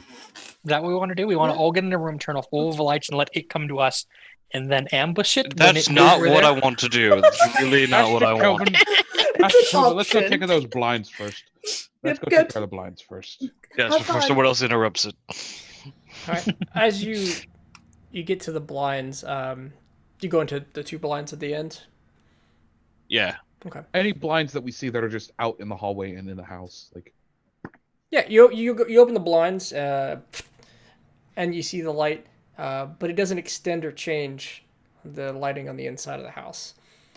that what we want to do? We want to Yeah. all get in a room, turn off all of the lights, and let it come to us, and then ambush it. when That's it not knows we're what there? I want to do. That's really not what I want. It's an Let's go take option. care of those blinds first. Let's Yep, go good. take care of the blinds first. Yes, Have before fun. someone else interrupts it. All right. As you get to the blinds, you go into the two blinds at the end. Yeah. Okay. Any blinds that we see that are just out in the hallway and in the house, like Yeah, you open the blinds, and you see the light, but it doesn't extend or change the lighting on the inside of the house.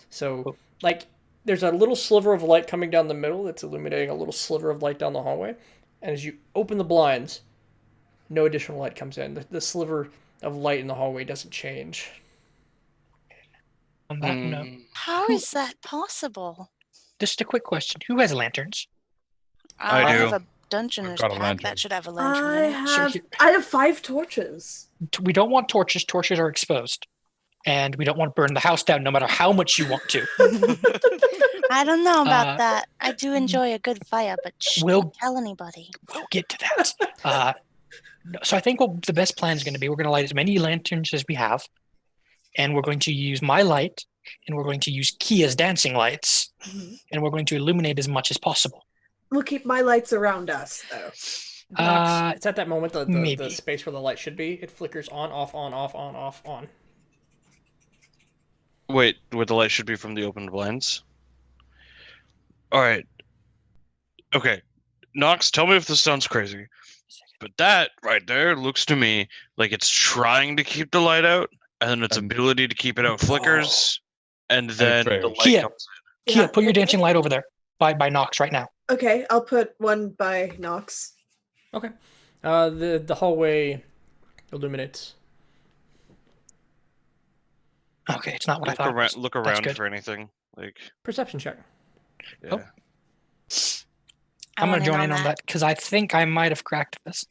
So, like, there's a little sliver of light coming down the middle that's illuminating a little sliver of light down the hallway, and as you open the blinds, no additional light comes in. The sliver of light in the hallway doesn't change. On that note, Mm, How is that possible? just a quick question: who has lanterns? I I do. have a dungeoner's got a pack lantern. that should have a lantern I in it. have 5 torches. We don't want torches. Torches are exposed, and we don't want to burn the house down, no matter how much you want to. I don't know about Uh, that. I do enjoy a good fire, but shh, We'll- don't tell anybody. We'll get to that. So I think what the best plan is going to be, we're going to light as many lanterns as we have, and we're going to use my light, and we're going to use Kia's dancing lights, Mhm. and we're going to illuminate as much as possible. We'll keep my lights around us, though. Nox, it's at that moment the maybe. space where the light should be. It flickers on, off, on, off, on, off, on. Wait, where the light should be from the opened blinds? Alright. Okay. Nox, tell me if this sounds crazy. But that right there looks to me like it's trying to keep the light out, and then its And- ability to keep it out flickers, and then the fails. light Kia. comes Kia, Yeah. put your dancing light over there by Nox right now. Okay, I'll put one by Nox. Okay. The hallway illuminates. Okay, it's not what I Look thought. it around, was. look That's around good. for anything. Like, Perception check. yeah. Oh. I I'm going want to join in on that because I think I might have cracked this,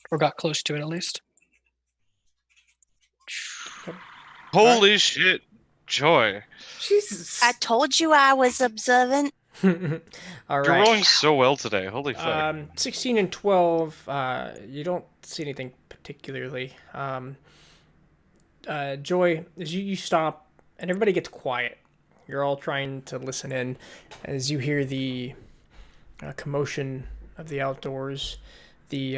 or got close to it at least. Holy shit, Joy. Jesus. I told you I was observant. All You're right. rolling so well today. Holy fuck. 16 and 12, you don't see anything particularly. Joy, as you stop and everybody gets quiet, you're all trying to listen in as you hear the commotion of the outdoors, the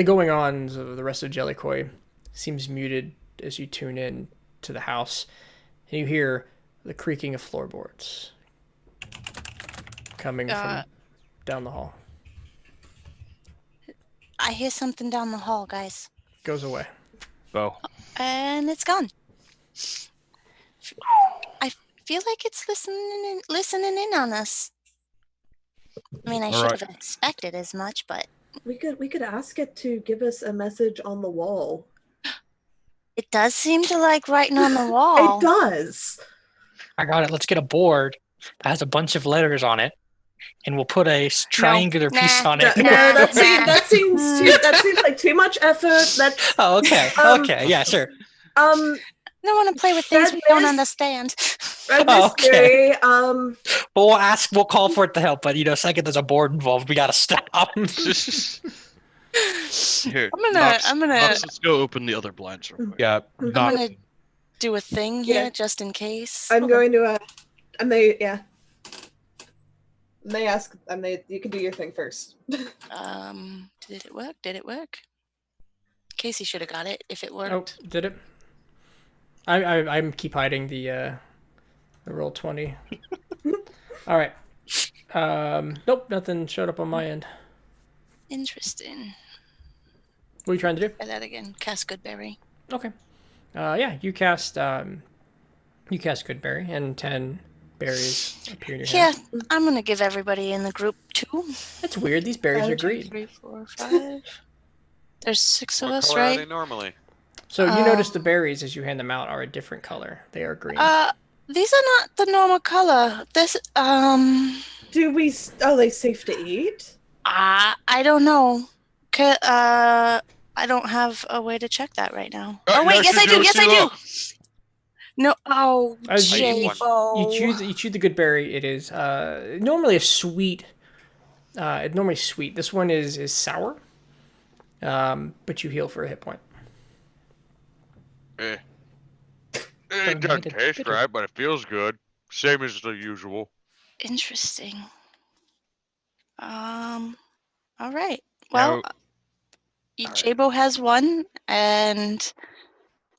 going-ons of the rest of Jellicoy seems muted as you tune in to the house, and you hear the creaking of floorboards coming from down the hall. I hear something down the hall, guys. Goes away. Bo. And it's gone. I feel like it's listening in on us. I mean, I All should right. have expected as much, but We could ask it to give us a message on the wall. it does seem to like writing on the wall. It does. I got it. Let's get a board that has a bunch of letters on it, and we'll put a triangular piece Nah. on No, it. that seems like too much effort. That's Oh, okay. Um, Okay. Yeah, sure. I don't want to play with things we don't Red understand. Red Oh, okay. Mystery, But we'll call for it to help. But second there's a board involved, we gotta stop. Here, I'm gonna- Knox, let's go open the other blinds real quick. Yeah, I'm not. gonna do a thing here Yeah. just in case. I'm going to, and they, yeah. And they ask, and you can do your thing first. Did it work? Did it work? Casey should have got it if it Oh, worked. did it? I'm keep hiding the roll 20. All right. Nope, nothing showed up on my end. Interesting. What are you trying to do? Try that again. Cast Goodberry. Okay. Yeah, you cast Goodberry, and 10 berries appear in your Yeah, hand. I'm gonna give everybody in the group 2. That's weird. These berries are 1, 2, green. 3, 4, 5. There's 6 of What us, color are they right? normally? So you notice the berries as you hand them out are a different color. They are green. These are not the normal color. This Do we, are they safe to eat? I don't know. I don't have a way to check that right now. Oh wait, yes I do. Yes I do. No, oh, As you- Jabo. You chew the good berry. It is normally a sweet. Normally sweet. This one is sour. But you heal for a hit point. It doesn't taste right, but it feels good. Same as the usual. Interesting. All right. Well, each Jabo has one, and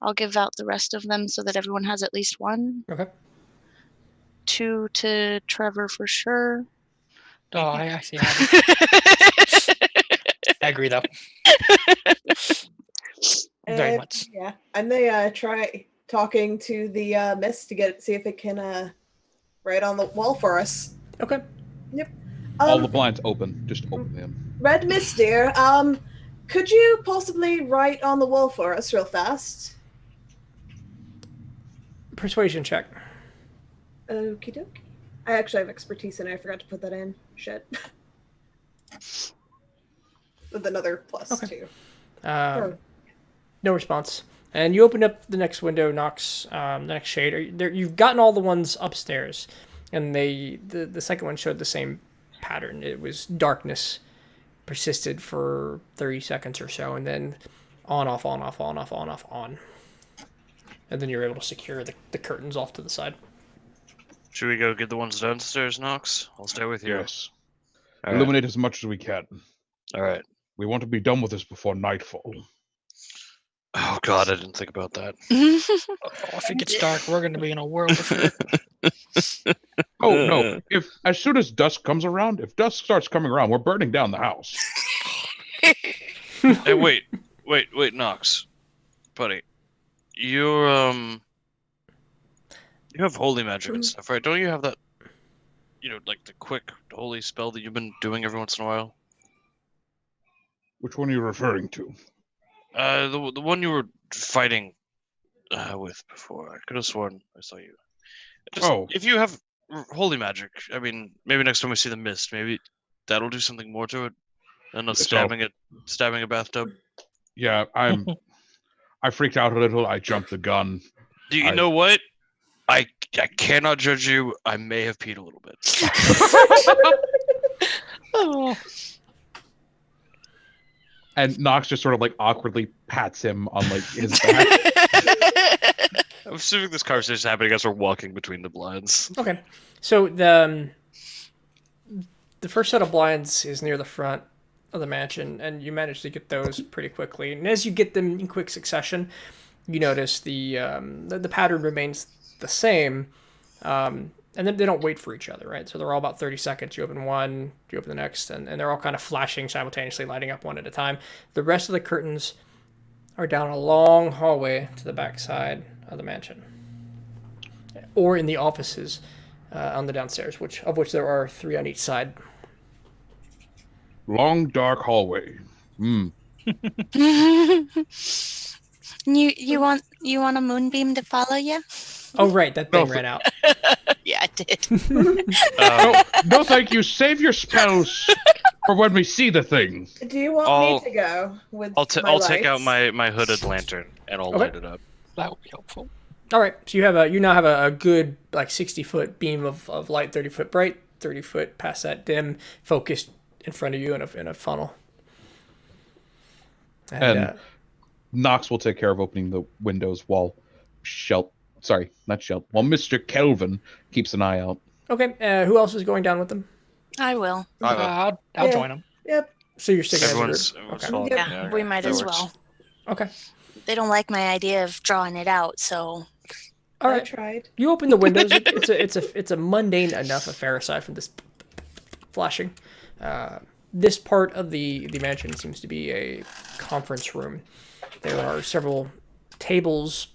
I'll give out the rest of them so that everyone has at least one. Okay. 2 to Trevor for sure. Oh, I actually have it. I agree, though. Very much. Yeah, and they try talking to the mist to see if it can write on the wall for us. Okay. Yep. All the blinds open. Just open them. Red Mist, dear, could you possibly write on the wall for us real fast? Persuasion check. Okie dokie. I actually have expertise and I forgot to put that in. Shit. With another plus Okay. 2. No response. And you open up the next window, Knox, the next shade. You've gotten all the ones upstairs, and the second one showed the same pattern. It was darkness, persisted for 30 seconds or so, and then on, off, on, off, on, off, on, off, on. And then you're able to secure the curtains off to the side. Should we go get the ones downstairs, Knox? I'll stay with you. Yes. All right. Illuminate as much as we can. All right. We want to be done with this before nightfall. Oh God, I didn't think about that. If it gets dark, we're going to be in a world of hurt. Oh no! If as soon as dusk comes around, if dusk starts coming around, we're burning down the house. Hey, wait, Knox, buddy, you have holy magic and stuff, right? Don't you have that? Like the quick holy spell that you've been doing every once in a while. Which one are you referring to? The one you were fighting with before. I could have sworn I saw you. If you have holy magic, I mean, maybe next time we see the mist, maybe that'll do something more to it than not stabbing a bathtub. Yeah, I freaked out a little. I jumped the gun. Do you know what? I cannot judge you. I may have peed a little bit. Oh. And Knox just sort of like awkwardly pats him on like his back. I'm assuming this conversation is happening as we're walking between the blinds. Okay. So the first set of blinds is near the front of the mansion, and you manage to get those pretty quickly. And as you get them in quick succession, you notice the pattern remains the same, and then they don't wait for each other, right? So they're all about 30 seconds. You open one, you open the next, and they're all kind of flashing simultaneously, lighting up one at a time. The rest of the curtains are down a long hallway to the back side of the mansion, or in the offices on the downstairs, of which there are 3 on each side. Long dark hallway. You want a moonbeam to follow you? Oh right, that thing ran out. Yeah, I did. No, thank you. Save your spells for when we see the thing. Do you want me to go with I'll take out my hooded lantern and I'll light it up. That would be helpful. All right, so you now have a good like 60-foot beam of light, 30-foot bright, 30-foot past that dim, focused in front of you in a funnel. And Knox will take care of opening the windows while while Mr. Kelvin keeps an eye out. Okay, who else is going down with them? I will. I'll Yeah. join them. Yep. So you're sticking Everyone's as a group. following. Yeah, Yeah, okay, we might that as works. well. Okay. They don't like my idea of drawing it out, so All I right. tried. You open the windows. It's a mundane enough affair aside from this flashing. This part of the mansion seems to be a conference room. There are several tables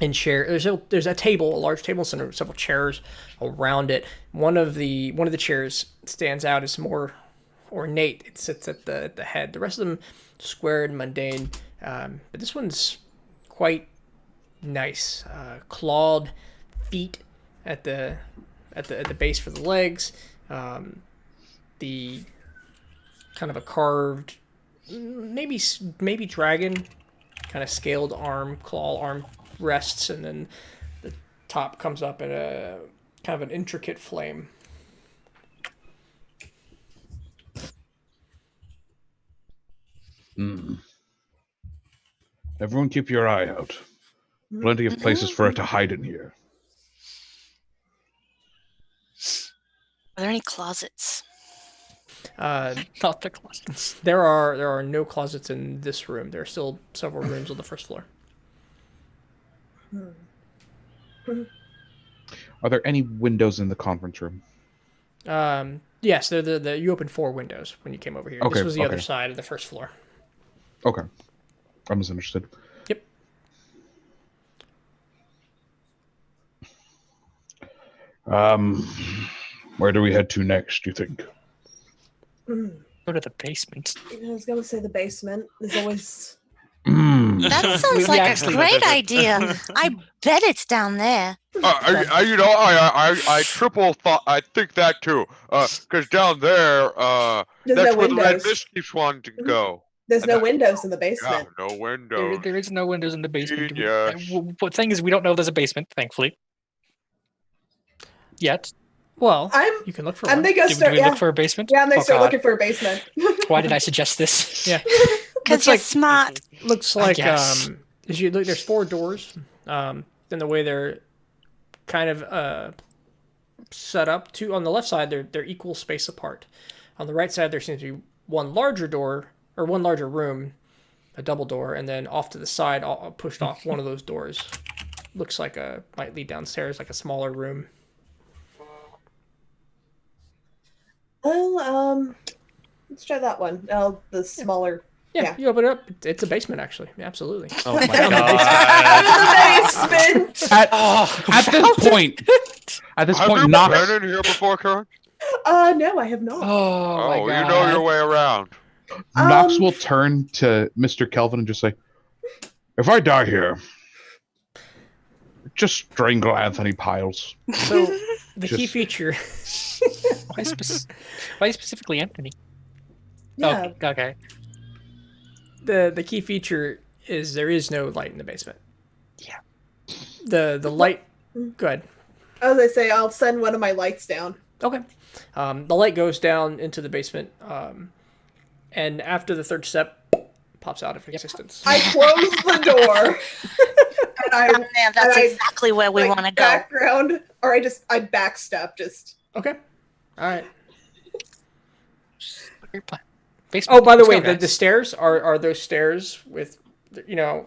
and chairs. There's a table, a large table, and several chairs around it. One of the chairs stands out as more ornate. It sits at the head. The rest of them square and mundane. But this one's quite nice. Clawed feet at the base for the legs. The kind of a carved, maybe dragon, kind of scaled claw arm rests, and then the top comes up in a kind of an intricate flame. Everyone keep your eye out. Plenty of places for it to hide in here. are there any closets? Not the closets. There are no closets in this room. There are still several rooms on the first floor. Are there any windows in the conference room? Yes, you opened 4 windows when you came over here. Okay, This was the other okay. side of the first floor. Okay. I misunderstood. Yep. Where do we head to next, do you think? Go to the basement. I was gonna say the basement. There's always. That sounds We like a actually- great idea. I bet it's down there. I triple thought. I think that too. Because down there, There's that's no where the red windows. mist keeps wanting to go. There's no windows in the Yeah, basement. no windows. There is no windows in the basement. Genius. The thing is, we don't know there's a basement, thankfully. Yet. Well, I'm you can look for I'm one. they go Do start. we Yeah, look for a basement? yeah. And they Oh, start God. looking for a basement. Why did I suggest this? Yeah. Because Looks you're like- smart. Looks I like guess. as you look, there's 4 doors. And the way they're kind of set up, two on the left side, they're equal space apart. On the right side, there seems to be one larger door or one larger room, a double door, and then off to the side, pushed off one of those doors. Looks like might lead downstairs, like a smaller room. Well, let's try that one. The smaller. Yeah, Yeah. you open it up. It's a basement, actually. Yeah, absolutely. Oh my Found god. the basement. At this point, Have you Knox, been in here before, Karen? No, I have not. Oh, my Oh, God. you know your way around. Knox will turn to Mr. Kelvin and just say, "If I die here, just strangle Anthony Piles." So the key Just- feature. Why specifically Anthony? Yeah. Oh, okay. The key feature is there is no light in the basement. Yeah. The light. Go ahead. As I say, I'll send one of my lights down. Okay. The light goes down into the basement, and after the 3rd step, pops out of existence. I close the door. And I Yeah, that's I- exactly where we like, want to go. background, or I backstep just. Okay. All right. Great plan. Basement. Oh, by the Let's way, go, the guys. stairs are those stairs with, you know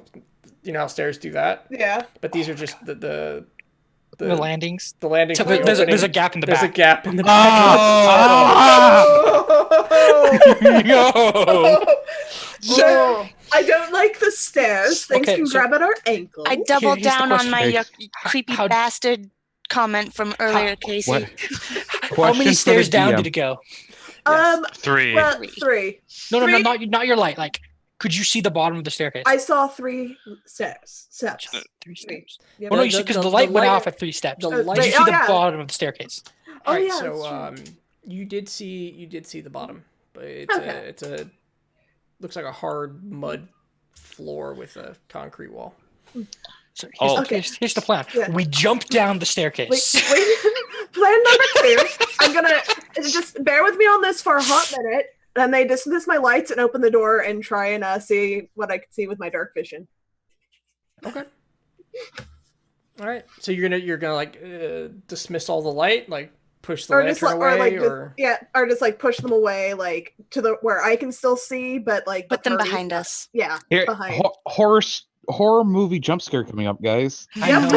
how stairs do that, Yeah. but these are just the the landings. the landing. So for the there's a opening. gap in the There's a back. gap in the back. Yo! I don't like the stairs. Things Okay, can so- grab at our ankles. I double here's the down on question. my Hey, creepy how- bastard comment from earlier, Casey. What? How Question many for stairs the down DM. did it go? 3. Well, Three. 3. No, Three? not your light. Like, could you see the bottom of the staircase? I saw 3 steps. Three steps. Yeah, Oh no, the- because the- the light the went light- off at 3 steps. the Did light- you see Oh, the yeah. bottom of the staircase? Oh, Alright, yeah, so that's true. you did see the bottom, but it's Okay. looks like a hard mud floor with a concrete wall. So Oh. here's the plan. Yeah. We jump down the staircase. Wait. Plan number 2. I'm gonna just bear with me on this for a hot minute. And they dismiss my lights and open the door and try and see what I can see with my dark vision. Okay. All right. So you're gonna like dismiss all the light, like push the lantern away, or just like push them away, like to the where I can still see, but like Put them party's behind not- us. Yeah, Here, behind. horror movie jump scare coming up, guys. I know.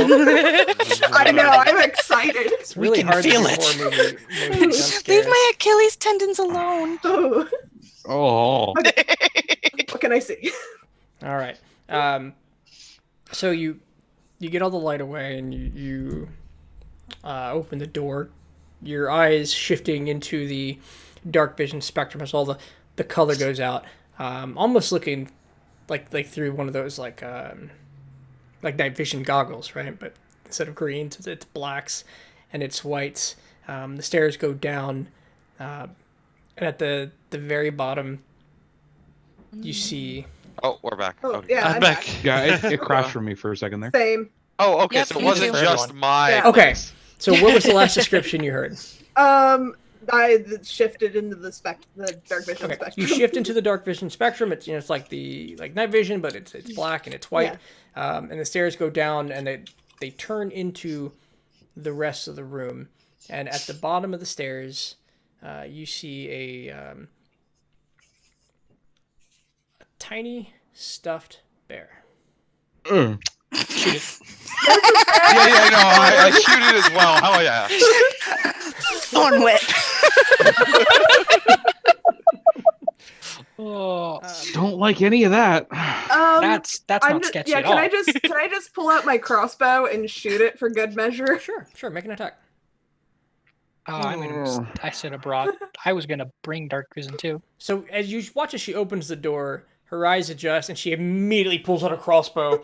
I know. I'm excited. it's really can hard to feel do it. horror movie jump Leave scares. my Achilles tendons alone. Oh, Oh, what can I see? All right. So you get all the light away and you open the door. Your eyes shifting into the dark vision spectrum as all the color goes out. Almost looking like through one of those like night vision goggles, right? But instead of greens, it's blacks and it's whites. The stairs go down, and at the very bottom, you see. Oh, we're back. Oh, Okay. yeah, I'm I'm back. yeah, it crashed for me for a second there. Same. Oh, okay. Yep, So it me wasn't too. just my. Yeah. Okay, so what was the last description you heard? I shifted into the dark vision Okay, spectrum. you shift into the dark vision spectrum. It's it's like night vision, but it's black and it's white. And the stairs go down and they turn into the rest of the room. And at the bottom of the stairs, you see a tiny stuffed bear. Shoot it. Yeah, no, I shoot it as well. Oh yeah. Thorn whip. Oh, Don't like any of that. that's I'm not just, sketchy yeah. at Can all. I just pull out my crossbow and shoot it for good measure? Sure, make an attack. I said abroad. I was gonna bring dark vision too. So as you watch as she opens the door, her eyes adjust and she immediately pulls out a crossbow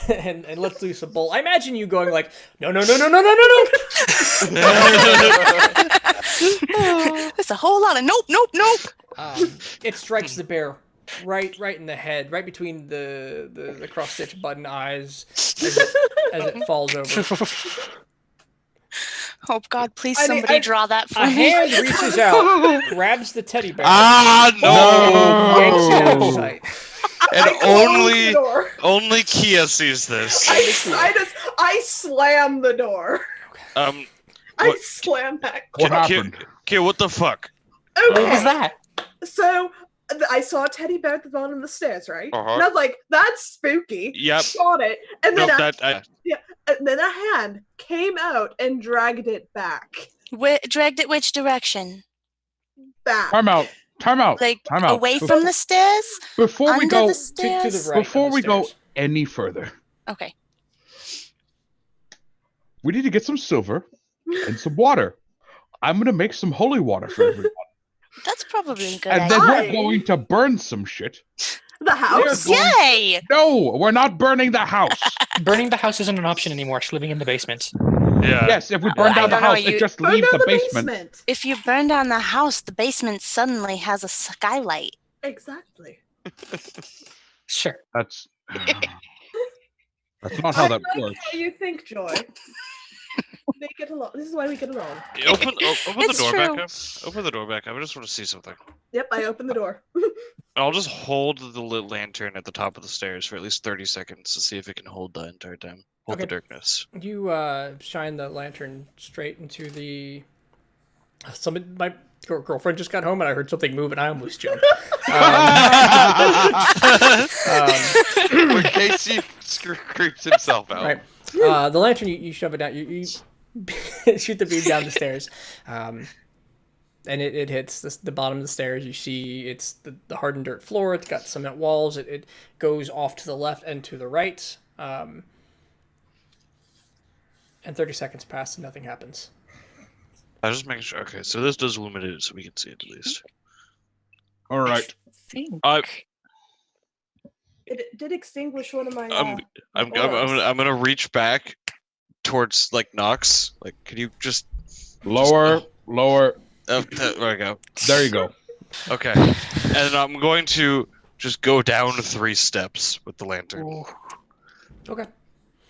and lets loose a bolt. I imagine you going like, no. There's a whole lot of nope. It strikes the bear right in the head, right between the cross stitch button eyes as it falls over. Oh God, please I mean, somebody draw that for A me. hand reaches out, grabs the teddy bear, Ah, no! yanks it out of sight. And I close the door. only Kia sees this. I slam the door. Um, I What- slam that. What Kia, happened? Kia, what the fuck? What was Okay, that? so I saw a teddy bear at the bottom of the stairs, right? Uh-huh. And I was like, "That's spooky." Yep. Shot it, and No, then that a hand came out and dragged it back. Dragged it which direction? Back. Time out. Like Time out. away from the stairs? Before we Under go the To stairs? the right. before of the we go stairs. any further, Okay. we need to get some silver and some water. I'm gonna make some holy water for everyone, That's probably a good and then idea. we're going to burn some shit. The house. Yay! No, we're not burning the house. Burning the house isn't an option anymore. It's living in the basement. Yeah. Yes, if we burn I down the don't know, house, you- it just Burn leaves down the basement. If you burn down the house, the basement suddenly has a skylight. Exactly. Sure. That's not how that I like works. how you think, Joy. They get along. This is why we get along. Open the It's door true. back up. Open the door back up. I just want to see something. Yep, I opened the door. I'll just hold the lit lantern at the top of the stairs for at least 30 seconds to see if it can hold the entire time. Hold the Okay. darkness. You shine the lantern straight into the. My girlfriend just got home and I heard something move and I almost jumped. When Casey creeps himself out. Right. The lantern, you shove it down. You shoot the beam down the stairs, and it hits the bottom of the stairs. You see it's the hardened dirt floor. It's got cement walls. It goes off to the left and to the right. And 30 seconds pass and nothing happens. I was just making sure. Okay, so this does illuminate it so we can see it at least. All right. It did extinguish one of my. I'm auras. gonna reach back towards like Nox. Like, could you just Lower. there we go. There you go. Okay, and then I'm going to just go down 3 steps with the lantern. Ooh. Okay.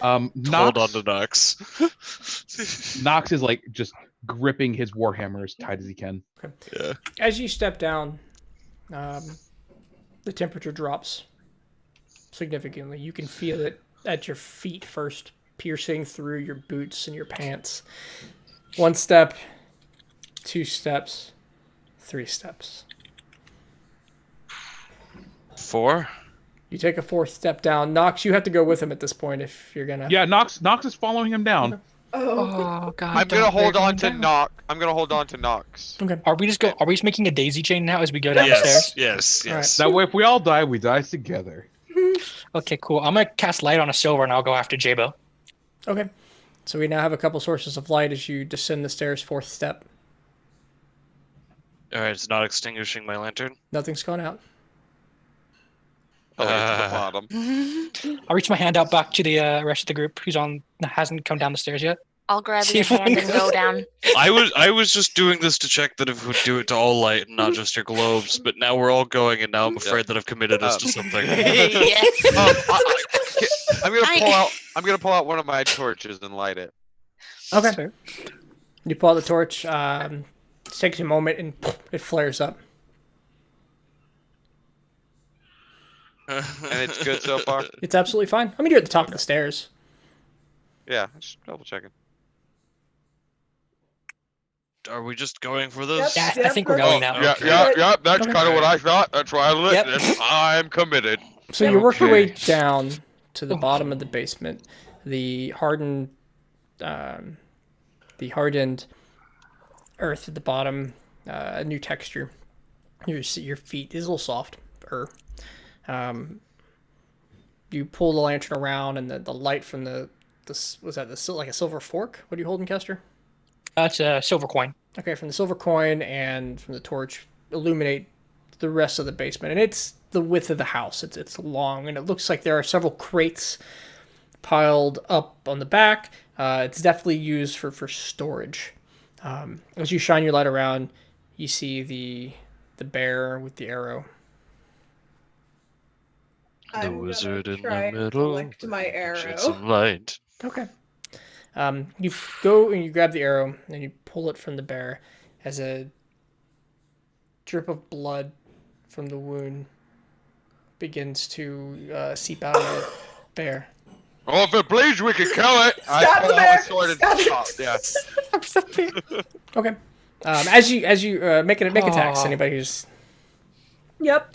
Hold on Nox, to Nox. Nox is like just gripping his warhammer as tight as he can. Yeah. As you step down, the temperature drops significantly. You can feel it at your feet first, piercing through your boots and your pants. 1 step, 2 steps, 3 steps. 4. You take a 4th step down. Nox, you have to go with him at this point if you're gonna. Yeah, Nox is following him down. Oh. God! I'm gonna they're hold on going to down. Nox. I'm gonna hold on to Nox. Okay. Are we just making a daisy chain now as we go down the Yes, stairs? yes. That way, if we all die, we die together. Okay, cool. I'm gonna cast light on a silver and I'll go after Jabo. Okay. So we now have a couple sources of light as you descend the stairs, 4th step. All right, it's not extinguishing my lantern. Nothing's gone out. Oh, wait, it's the Uh, bottom. I'll reach my hand out back to the rest of the group who's hasn't come down the stairs yet. I'll grab See your if one hand and goes. go down. I was just doing this to check that if it would do it to all light and not just your globes, but now we're all going, and now I'm afraid that I've committed us to something. Yes. I'm gonna pull out one of my torches and light it. Okay. Fair. You pull out the torch. It takes a moment and it flares up. And it's good so far? It's absolutely fine. I mean, you're at the top of the stairs. Yeah, just double checking. Are we just going for this? Yeah, I Yep, think we're let's- going now. Yeah, Okay. yeah. That's Okay. kind of what I thought. That's why I lit Yep. this. I'm committed. So you work your way Okay. down to the bottom of the basement. The hardened earth at the bottom, a new texture. Your feet is a little soft. You pull the lantern around, and the light from like a silver fork? What are you holding, Kester? That's a silver coin. Okay, from the silver coin and from the torch, illuminate the rest of the basement, and it's the width of the house. It's long, and it looks like there are several crates piled up on the back. It's definitely used for storage. As you shine your light around, you see the bear with the arrow. The I'm gonna wizard in try the and middle. collect my arrow. Shoot some light. Okay. You go and you grab the arrow and you pull it from the bear as a drip of blood from the wound begins to seep out of the bear. Oh, if it bleeds, we can kill it. I Stab pull the out my bear! sword and Stab the- chop, yeah. Okay. As you make attacks, Aw. anybody who's Yep,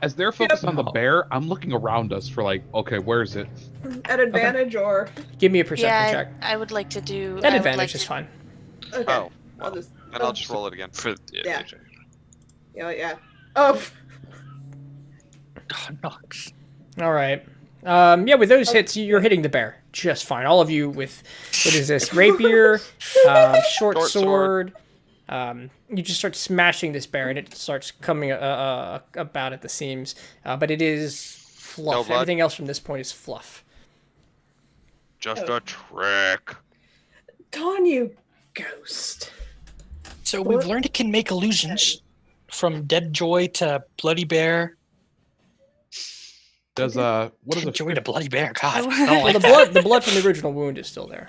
As they're focused on the bear, I'm looking around us for like, okay, where is it? at advantage or give me a perception Yeah, check. I would like to do. At I would advantage like is to- fine. okay. Oh, I'll just and I'll just roll it again. Yeah. yeah. Oh, Oh, Nox. All right. Yeah, with those hits, you're hitting the bear just fine. All of you with what is this rapier, short Short sword. sword. You just start smashing this bear, and it starts coming about at the seams. But it is No fluff. blood? Everything else from this point is fluff. Just a trick. darn you, ghost. So we've learned it can make illusions, from dead joy to bloody bear. Does what is Dead it? joy to bloody bear. God, I don't Well, like the that. blood from the original wound is still there.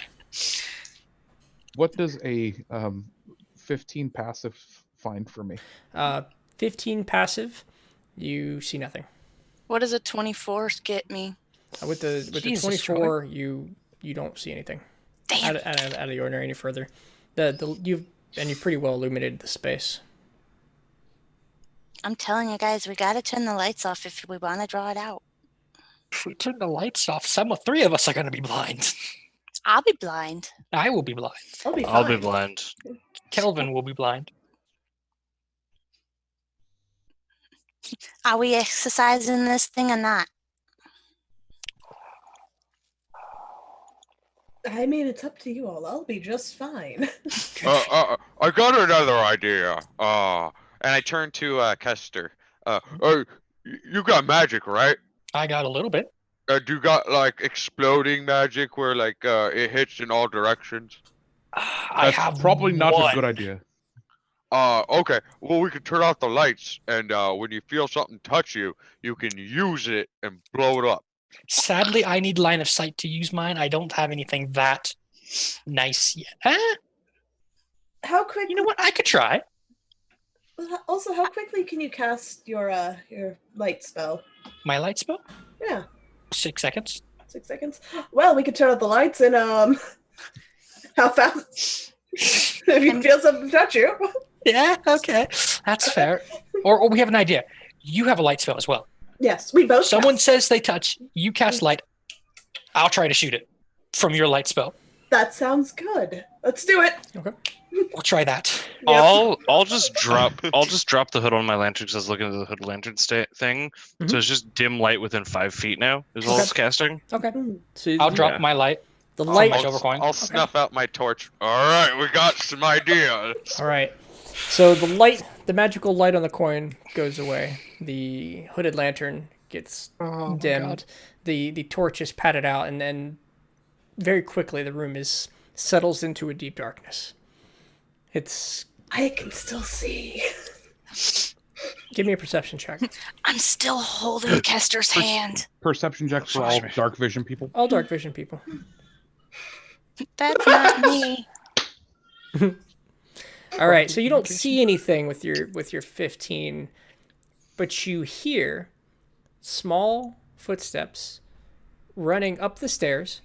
What does a 15 passive find for me? 15 passive, you see nothing. What does a 24 get me? With the Jesus, 24, you don't see anything Damn. out of the ordinary any further. You've pretty well illuminated the space. I'm telling you guys, we gotta turn the lights off if we want to draw it out. If we turn the lights off, three of us are going to be blind. I'll be blind. I will be blind. I'll be fine. I'll be blind. Kelvin will be blind. Are we exercising this thing or not? I mean, it's up to you all. I'll be just fine. I got another idea. And I turn to Kester. You got magic, right? I got a little bit. Do you got like exploding magic where like it hits in all directions? I That's have probably not one. a good idea. Okay. Well, we could turn off the lights, and when you feel something touch you, you can use it and blow it up. Sadly, I need line of sight to use mine. I don't have anything that nice yet. How quick? You know what? I could try. Also, how quickly can you cast your light spell? My light spell? Yeah, 6 seconds. 6 seconds. Well, we could turn out the lights in how fast? If you feel something touch you. Yeah, okay. That's fair. Or we have an idea. You have a light spell as well. Yes, we both. Someone cast. says they touch, you cast light. I'll try to shoot it from your light spell. That sounds good. Let's do it. Okay. We'll try that. Yep. I'll just drop the hood on my lantern because I was looking at the hood lantern thing. Mhm. So it's just dim light within 5 feet now is all Okay. it's casting. Okay. Mm. So I'll drop Yeah. my light. the Oh, light. my silver coin. I'll snuff out my torch. All right, we got some ideas. All right. So the magical light on the coin goes away. The hooded lantern gets Oh, my dimmed. God. The torch is patted out, and then very quickly the room settles into a deep darkness. It's I can still see. give me a perception check. I'm still holding Kester's hand. Perception checks for all dark vision people. All dark vision people. That's not me. All right, so you don't see anything with your 15, but you hear small footsteps running up the stairs,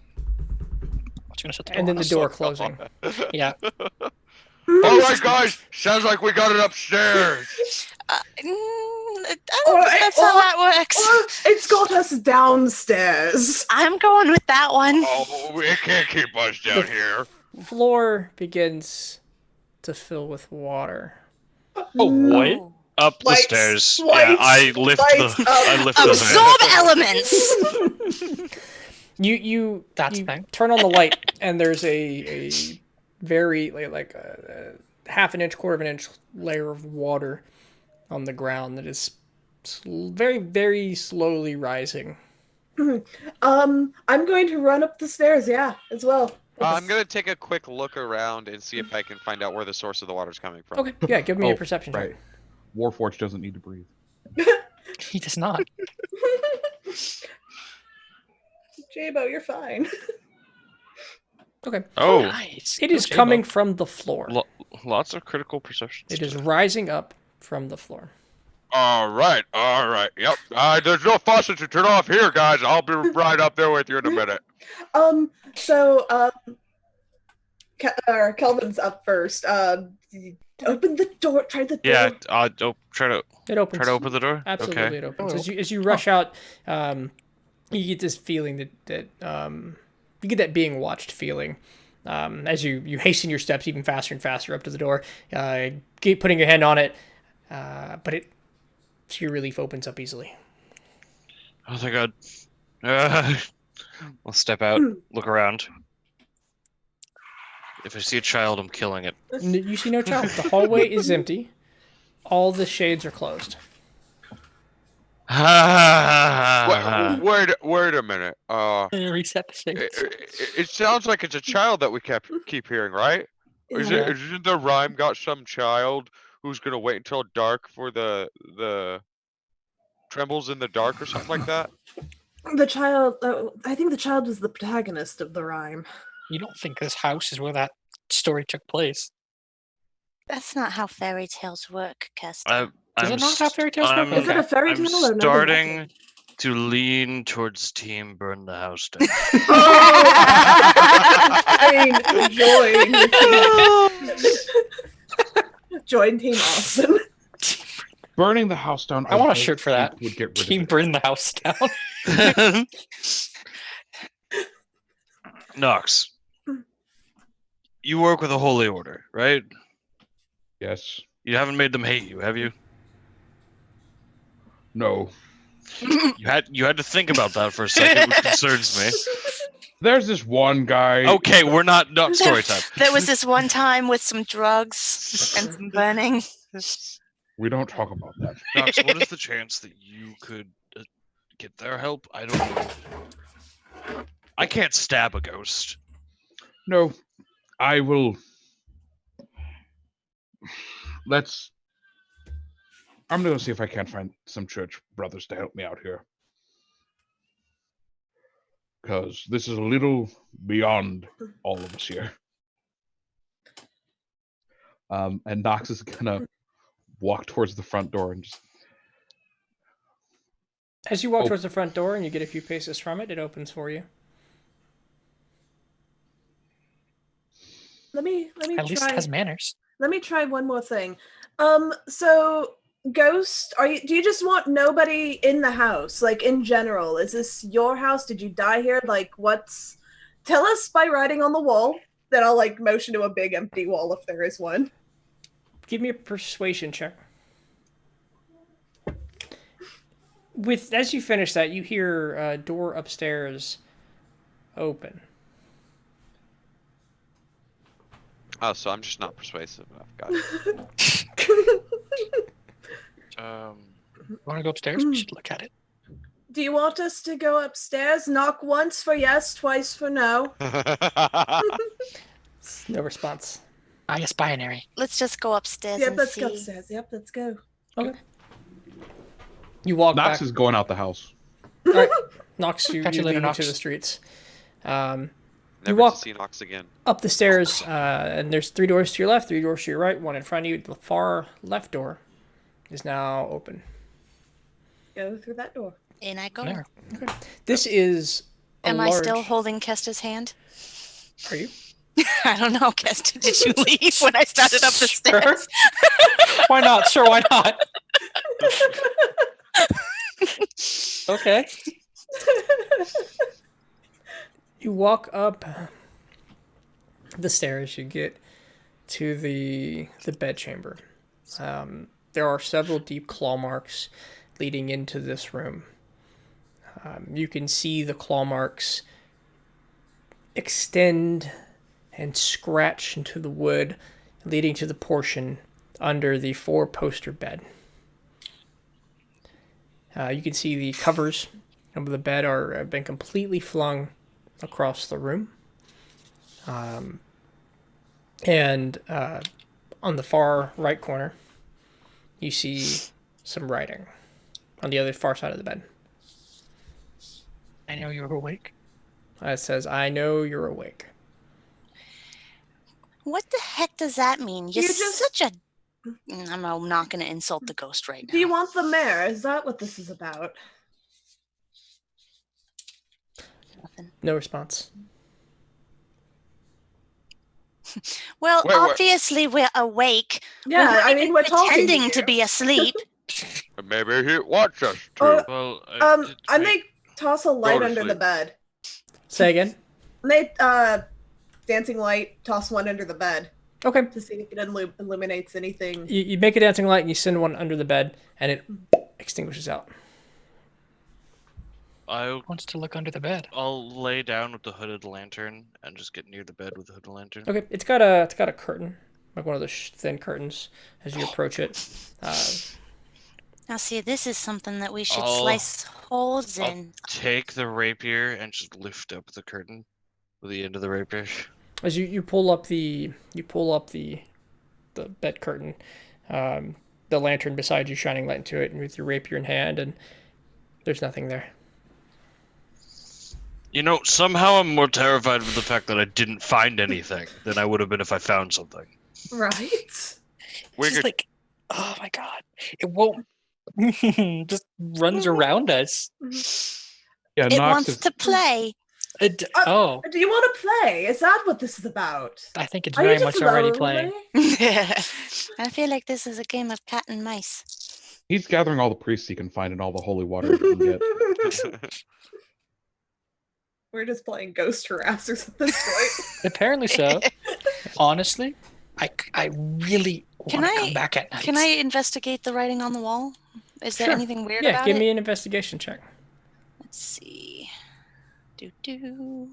What's gonna shut the door? and then the door closing. Yeah. All right, guys. Sounds like we got it upstairs. I don't think that's how that works. Or it's got us downstairs. I'm going with that one. Oh, it can't keep us down here. Floor begins to fill with water. Oh, what? Up the Lights, stairs. lights, yeah, I lift lights the up. I lift the Absorb elements. You That's you the thing. turn on the light, and there's a very like a half an inch, quarter of an inch layer of water on the ground that is very, very slowly rising. I'm going to run up the stairs. Yeah, as well. I'm gonna take a quick look around and see if I can find out where the source of the water's coming from. Okay, yeah, give me a Oh, perception check. Right. Warforged doesn't need to breathe. He does not. Jabo, you're fine. Okay, Oh, Nice. it is Good coming J-Bo. from the floor. lots of critical perceptions. It is today. rising up from the floor. All right. Yep. There's no faucet to turn off here, guys. I'll be right up there with you in a minute. So Kelvin's up first. Open the door. Try the door. Yeah, try to It opens. open the door. Absolutely, Okay. it opens. As you rush out, you get this feeling that you get that being watched feeling. As you hasten your steps even faster and faster up to the door, keep putting your hand on it, but it to your relief opens up easily. Oh thank God. I'll step out, look around. If I see a child, I'm killing it. You see no child. The hallway is empty. All the shades are closed. Wait a minute. Reset the stage. It sounds like it's a child that we keep hearing, right? Yeah. Isn't the rhyme got some child who's gonna wait until dark for the trembles in the dark or something like that? The child. I think the child was the protagonist of the rhyme. You don't think this house is where that story took place? That's not how fairy tales work, Kester. Is I'm it not how fairy tales work? I'm- Is it a fairy I'm tale or another starting legend? to lean towards team burn the house down. Join Team Austin. Burning the house down. I want a don't shirt for think that. Would get rid Team of it. burn the house down. Nox, you work with a holy order, right? Yes. You haven't made them hate you, have you? No. You had to think about that for a second, which concerns me. There's this one guy. Okay, we're not story time. There was this one time with some drugs and some burning. We don't talk about that. Nox, what is the chance that you could get their help? I don't know. I can't stab a ghost. No. I will. I'm gonna see if I can't find some church brothers to help me out here. because this is a little beyond all of us here. And Nox is gonna walk towards the front door and just. As you walk towards the front door and you get a few paces from it, it opens for you. Let me At least it try. has manners. Let me try one more thing. So Ghost, do you just want nobody in the house? Like in general, is this your house? Did you die here? Like tell us by writing on the wall. Then I'll like motion to a big empty wall if there is one. Give me a persuasion check. As you finish that, you hear a door upstairs open. Oh, so I'm just not persuasive enough. Got it. Want to go upstairs? We should look at it. Do you want us to go upstairs? Knock once for yes, twice for no. No response. I guess binary. Let's just go upstairs Yep, and let's see. go upstairs. Yep, let's go. Okay. You walk Nox back. is going out the house. All right. Nox, you Catch you later, leave Nox. into the streets. Never walk- to see Nox again. Up the stairs, and there's 3 doors to your left, 3 doors to your right, one in front of you. The far left door is now open. Go through that door. In I go. There. This is a Am large... I still holding Kestra's hand? Are you? I don't know, Kestra. Did you leave when I started up the stairs? Why not? Sure, why not? Okay. You walk up the stairs, you get to the bedchamber. There are several deep claw marks leading into this room. You can see the claw marks extend and scratch into the wood, leading to the portion under the 4-poster bed. You can see the covers of the bed have been completely flung across the room. And on the far right corner, you see some writing on the other far side of the bed. I know you're awake. It says, "I know you're awake." What the heck does that mean? You're You just- such a... I'm not going to insult the ghost right now. Do you want the mayor? Is that what this is about? Nothing. No response. Well, Wait, what? obviously we're awake. Yeah, We're not I mean, we're talking pretending to to you. be asleep. Maybe he wants us to. Oh, Well, I may toss a light to under the sleep. bed. Say again. May dancing light, toss one under the bed Okay. to see if it illuminates anything. You make a dancing light and you send one under the bed, and it extinguishes out. Wants to look under the bed. I'll lay down with the hooded lantern and just get near the bed with the hooded lantern. Okay, it's got a curtain, like one of those thin curtains, as you approach it. Now, see, this is something that we should Oh. slice holes I'll in. take the rapier and just lift up the curtain with the end of the rapier. As you pull up the bed curtain, the lantern beside you shining light into it, and with your rapier in hand, and there's nothing there. You know, somehow I'm more terrified of the fact that I didn't find anything than I would have been if I found something. Right? We It's could- like, oh my god, it won't. Just runs around us. Yeah, It Nox wants is, to play. Oh, Do you want to play? Is that what this is about? I think it's Are you very just much already lonely? playing. I feel like this is a game of cat and mice. he's gathering all the priests he can find and all the holy water he can get. We're just playing ghost harassers at this point. Apparently so. Honestly, I really Can want to I- come back at night. Can I investigate the writing on the wall? Is there Sure. anything weird Yeah, about give it? me an investigation check. Let's see. Do.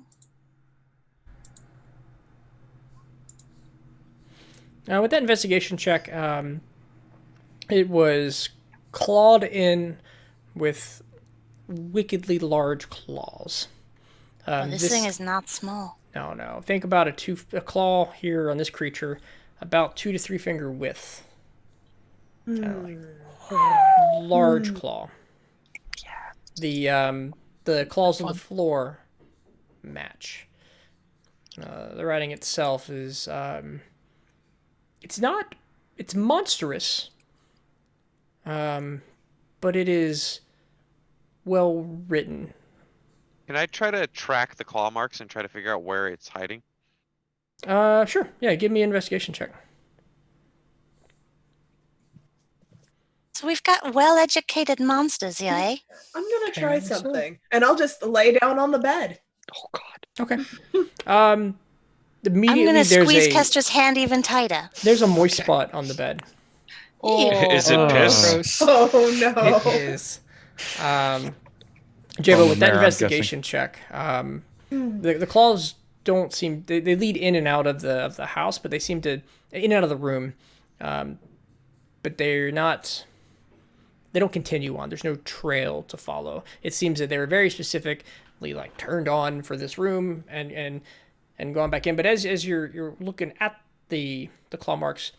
Now, with that investigation check, it was clawed in with wickedly large claws. This thing is not small. No. Think about a claw here on this creature, about 2 to 3 finger width. Large claw. The claws on the floor match. The writing itself is it's monstrous, but it is well written. Can I try to track the claw marks and try to figure out where it's hiding? Sure. Yeah, give me an investigation check. So we've got well-educated monsters here, eh? I'm gonna try Apparently so. something, and I'll just lay down on the bed. Oh God. Okay. I'm Immediately gonna there's squeeze a Kestra's hand even tighter. there's a moist spot on the bed. Is it piss? Gross. Oh no! It is. Jabo, From with that there, I'm investigation check, the claws don't seem they lead in and out of the house, but they seem to in and out of the room, but they're not. They don't continue on. There's no trail to follow. It seems that they were very specifically like turned on for this room and going back in. But as you're looking at the claw marks,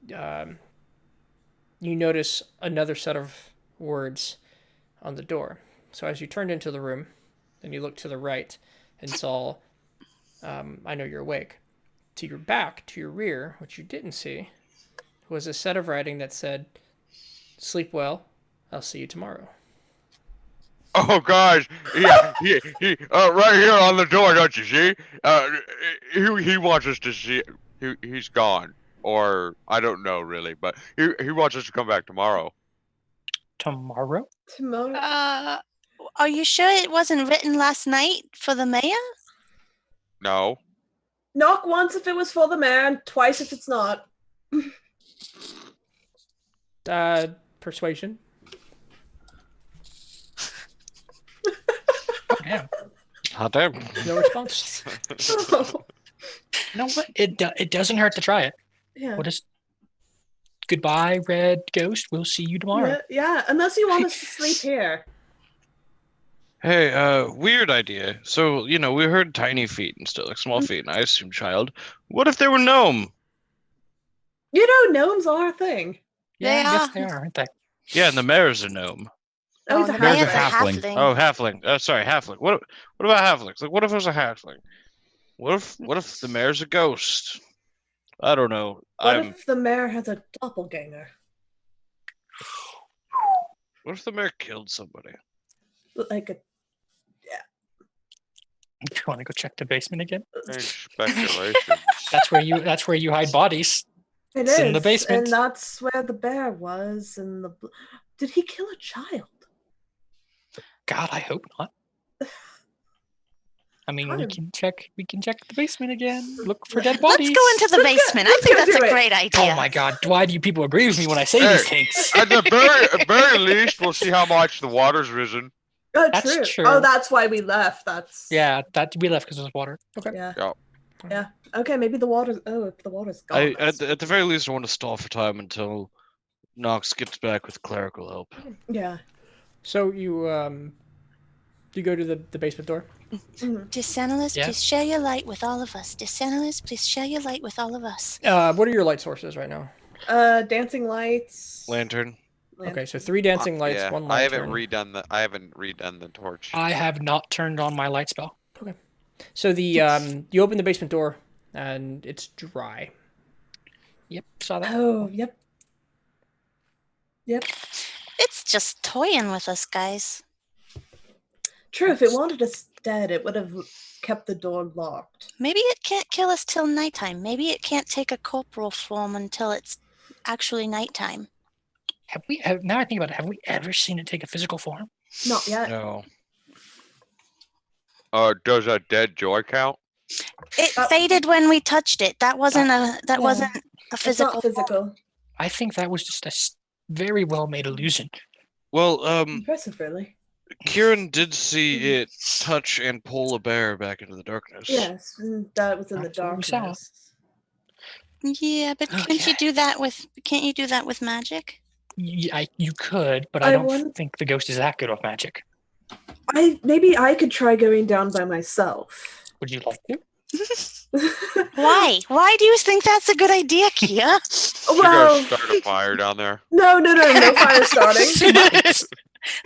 you notice another set of words on the door. So as you turned into the room, and you looked to the right and saw, I know you're awake. To your back, to your rear, what you didn't see, was a set of writing that said, "Sleep well. I'll see you tomorrow." Oh gosh, yeah, he right here on the door, don't you see? He wants us to see. He's gone, or I don't know really, but he wants us to come back tomorrow. Tomorrow? Tomorrow. Are you sure it wasn't written last night for the mayor? No. Knock once if it was for the man, twice if it's not. Persuasion. Oh, damn. Hot damn. No response. Oh, You know what? It doesn't hurt to try it. yeah. We'll just goodbye, red ghost. We'll see you tomorrow. Yeah, unless you want us to sleep here. Hey, weird idea. So, we heard tiny feet and stuff, like small feet, and I assume child. What if they were gnome? You know, gnomes are a thing. Yeah, They I guess are. they are, aren't they? Yeah, and the mayor's a gnome. Oh, he's a the There's a mayor's halfling. halfling. Oh, halfling. Sorry, halfling. What about halflings? Like, what if it was a halfling? What if the mayor's a ghost? I don't know. What if the mayor has a doppelganger? What if the mayor killed somebody? Like a You want to go check the basement again? Strange speculation. That's where you hide bodies. It It's is, in the basement. and that's where the bear was. And did he kill a child? God, I hope not. I mean, we Fine. can check the basement again. Look for dead bodies. Let's go into the basement. I let's think go that's do a it. great idea. Oh my God! Why do you people agree with me when I say these things? At the very least, we'll see how much the water's risen. Oh, That's true. Oh, that's why we left. That's Yeah, that we left because there's water. yeah. Yep. Yeah. Okay, maybe the water. Oh, if the water's gone. At the very least, I want to stall for time until Nox gets back with clerical help. Yeah. So you go to the basement door. Disanilis, Yeah. please share your light with all of us. Disanilis, please share your light with all of us. What are your light sources right now? Dancing lights. Lantern. Okay, so 3 dancing lights, Yeah, 1 I lantern. haven't redone the torch. I have not turned on my light spell. So the you open the basement door and it's dry. Yep, saw that. Oh, yep. Yep. It's just toying with us, guys. True. If it wanted us dead, it would have kept the door locked. Maybe it can't kill us till nighttime. Maybe it can't take a corporal form until it's actually nighttime. Now I think about it, have we ever seen it take a physical form? Not yet. No. Does a dead joy count? It faded when we touched it. That wasn't a wasn't a It's physical. not physical. I think that was just a very well made illusion. Well, Impressive, really. Kieran did see it touch and pull a bear back into the darkness. Yes, that was in the That's what we saw. darkness. Yeah, but can't you do that with? Can't you do that with magic? You could, but I I don't wouldn't- think the ghost is that good with magic. Maybe I could try going down by myself. Would you like to? Why? Why do you think that's a good idea, Kia? You Well, guys start a fire down there. no fire starting.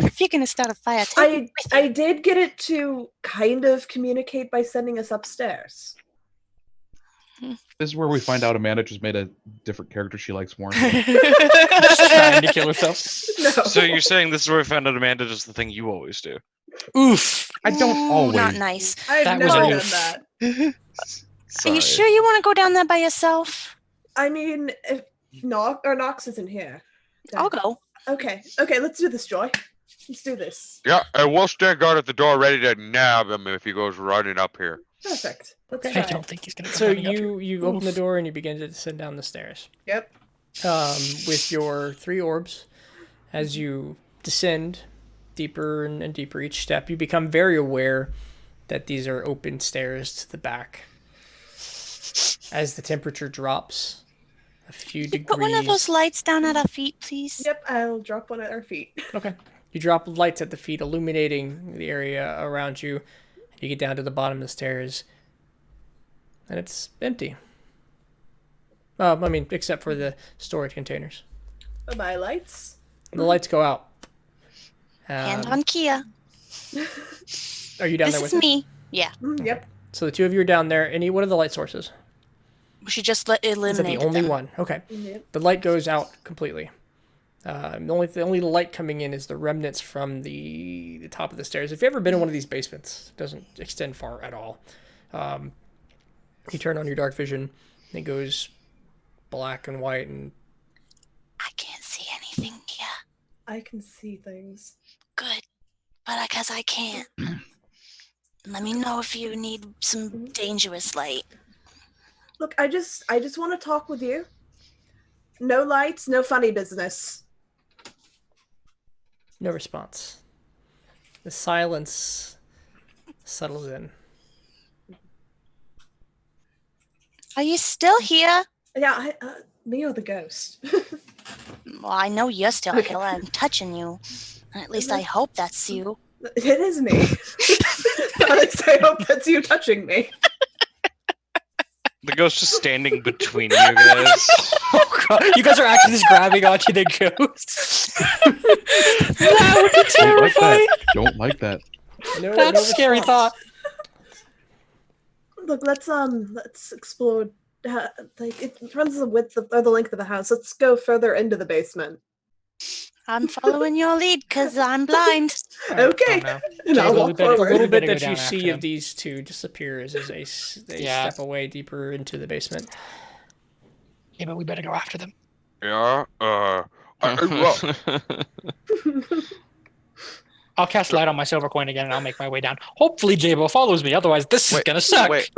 If you're gonna start a fire, take it with you. I did get it to kind of communicate by sending us upstairs. This is where we find out Amanda just made a different character she likes more. Just trying to kill herself. No. So you're saying this is where I found out Amanda does the thing you always do? Oof. I don't Ooh, always. Not nice. I've That never was a done oof. that. Are you sure you want to go down there by yourself? I mean, if Nox isn't here. I'll go. Okay, let's do this, Joy. Let's do this. Yeah, and we'll stand guard at the door ready to nab him if he goes running up here. Perfect. Let's I try. don't think he's gonna come So running up here. you open the door and you begin to descend down the stairs. Yep. With your 3 orbs. As you descend deeper and deeper each step, you become very aware that these are open stairs to the back. As the temperature drops a few You degrees. put one of those lights down at our feet, please. Yep, I'll drop one at our feet. Okay. You drop lights at the feet, illuminating the area around you. You get down to the bottom of the stairs, and it's empty. I mean, except for the storage containers. Bye-bye, lights. The lights go out. Hand on Kia. Are you down This there is with me. Yeah. Yep. So the 2 of you are down there. What are the light sources? She just Is that the eliminated only them. one? Okay. Yep. The light goes out completely. The only light coming in is the remnants from the top of the stairs. If you've ever been in one of these basements, it doesn't extend far at all. You turn on your dark vision, and it goes black and white, and I can't see anything here. I can see things. Good. But because I can't. Let me know if you need some dangerous light. Look, I just want to talk with you. No lights, no funny business. no response. The silence settles in. Are you still here? Yeah, me or the ghost. Well, I know you're still Okay. here. I'm touching you. At least I hope that's you. It is me. At least I hope that's you touching me. The ghost is standing between you guys. Oh, God. You guys are actually just grabbing onto the ghost. That would be Don't like terrifying. that. Don't like that. No, That's no a scary response. Look, let's explore. Like it runs the width or the length of the house. Let's go further into the basement. I'm following your lead because I'm blind. Okay, no. and I'll Jayla, we walk better- The forward. little better bit go that down you after see them. of these two disappears as they Yeah. step away deeper into the basement. Yeah, but we better go after them. Yeah. Well, I'll cast light on my silver coin again, and I'll make my way down. Hopefully, Jabo follows me. Otherwise, this is Wait, gonna suck. Wait,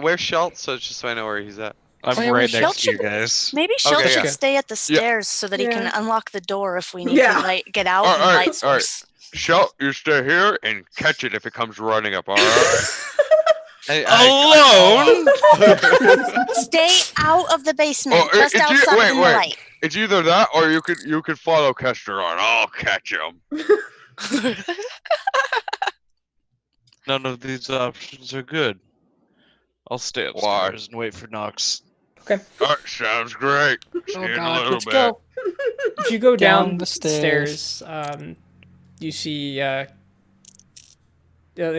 where's Shelt? So just so I know where he's at. I'm Well, right Shel next to you should- guys. Maybe Shel Okay, should yeah. stay at the stairs so that he can Yeah. unlock the door if we need Yeah. to get out All and right, light all right. source. Shelt, you stay here and catch it if it comes running up. All right. Alone? Stay out of the basement, Oh, just it's you- outside wait, in the wait. light. It's either that or you could follow Kester on. I'll catch him. None of these options are good. I'll stay Why? upstairs and wait for Nox. That sounds great. See you in a God, little let's bit. go. If you go down, Down the the stairs, you see it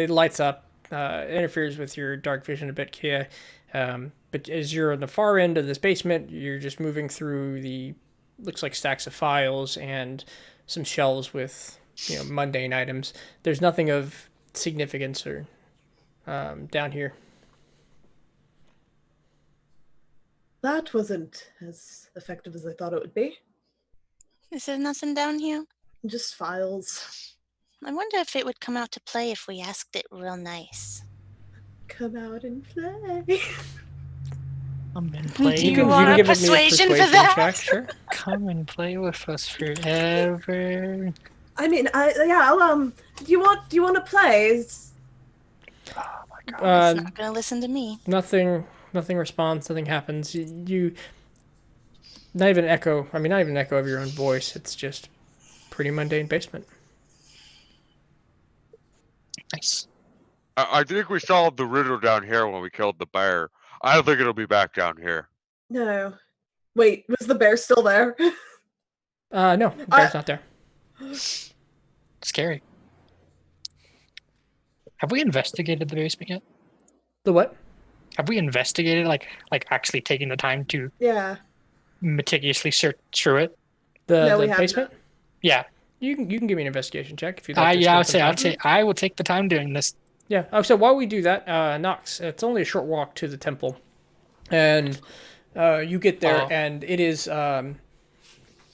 lights up, interferes with your dark vision a bit, Kia. But as you're on the far end of this basement, you're just moving through looks like stacks of files and some shelves with mundane items. There's nothing of significance or down here. That wasn't as effective as I thought it would be. Is there nothing down here? Just files. I wonder if it would come out to play if we asked it real nice. Come out and play. Come and play. Do you want a give me persuasion for that? check, sure. Come and play with us forever. I mean, I'll Do you want to play? It's not gonna listen to me. Nothing responds. Nothing happens. You not even an echo. I mean, not even an echo of your own voice. It's just pretty mundane basement. Nice. I think we solved the riddle down here when we killed the bear. I don't think it'll be back down here. No. Wait, was the bear still there? No, the bear's not there. Scary. Have we investigated the basement yet? The what? Have we investigated, like actually taking the time to Yeah. meticulously search through it? The No, we have basement? Yeah. You can give me an investigation check if you'd like to Yeah, spend some time. I'd say I will take the time doing this. Yeah. Oh, so while we do that, Nox, it's only a short walk to the temple, and you get there, and it is.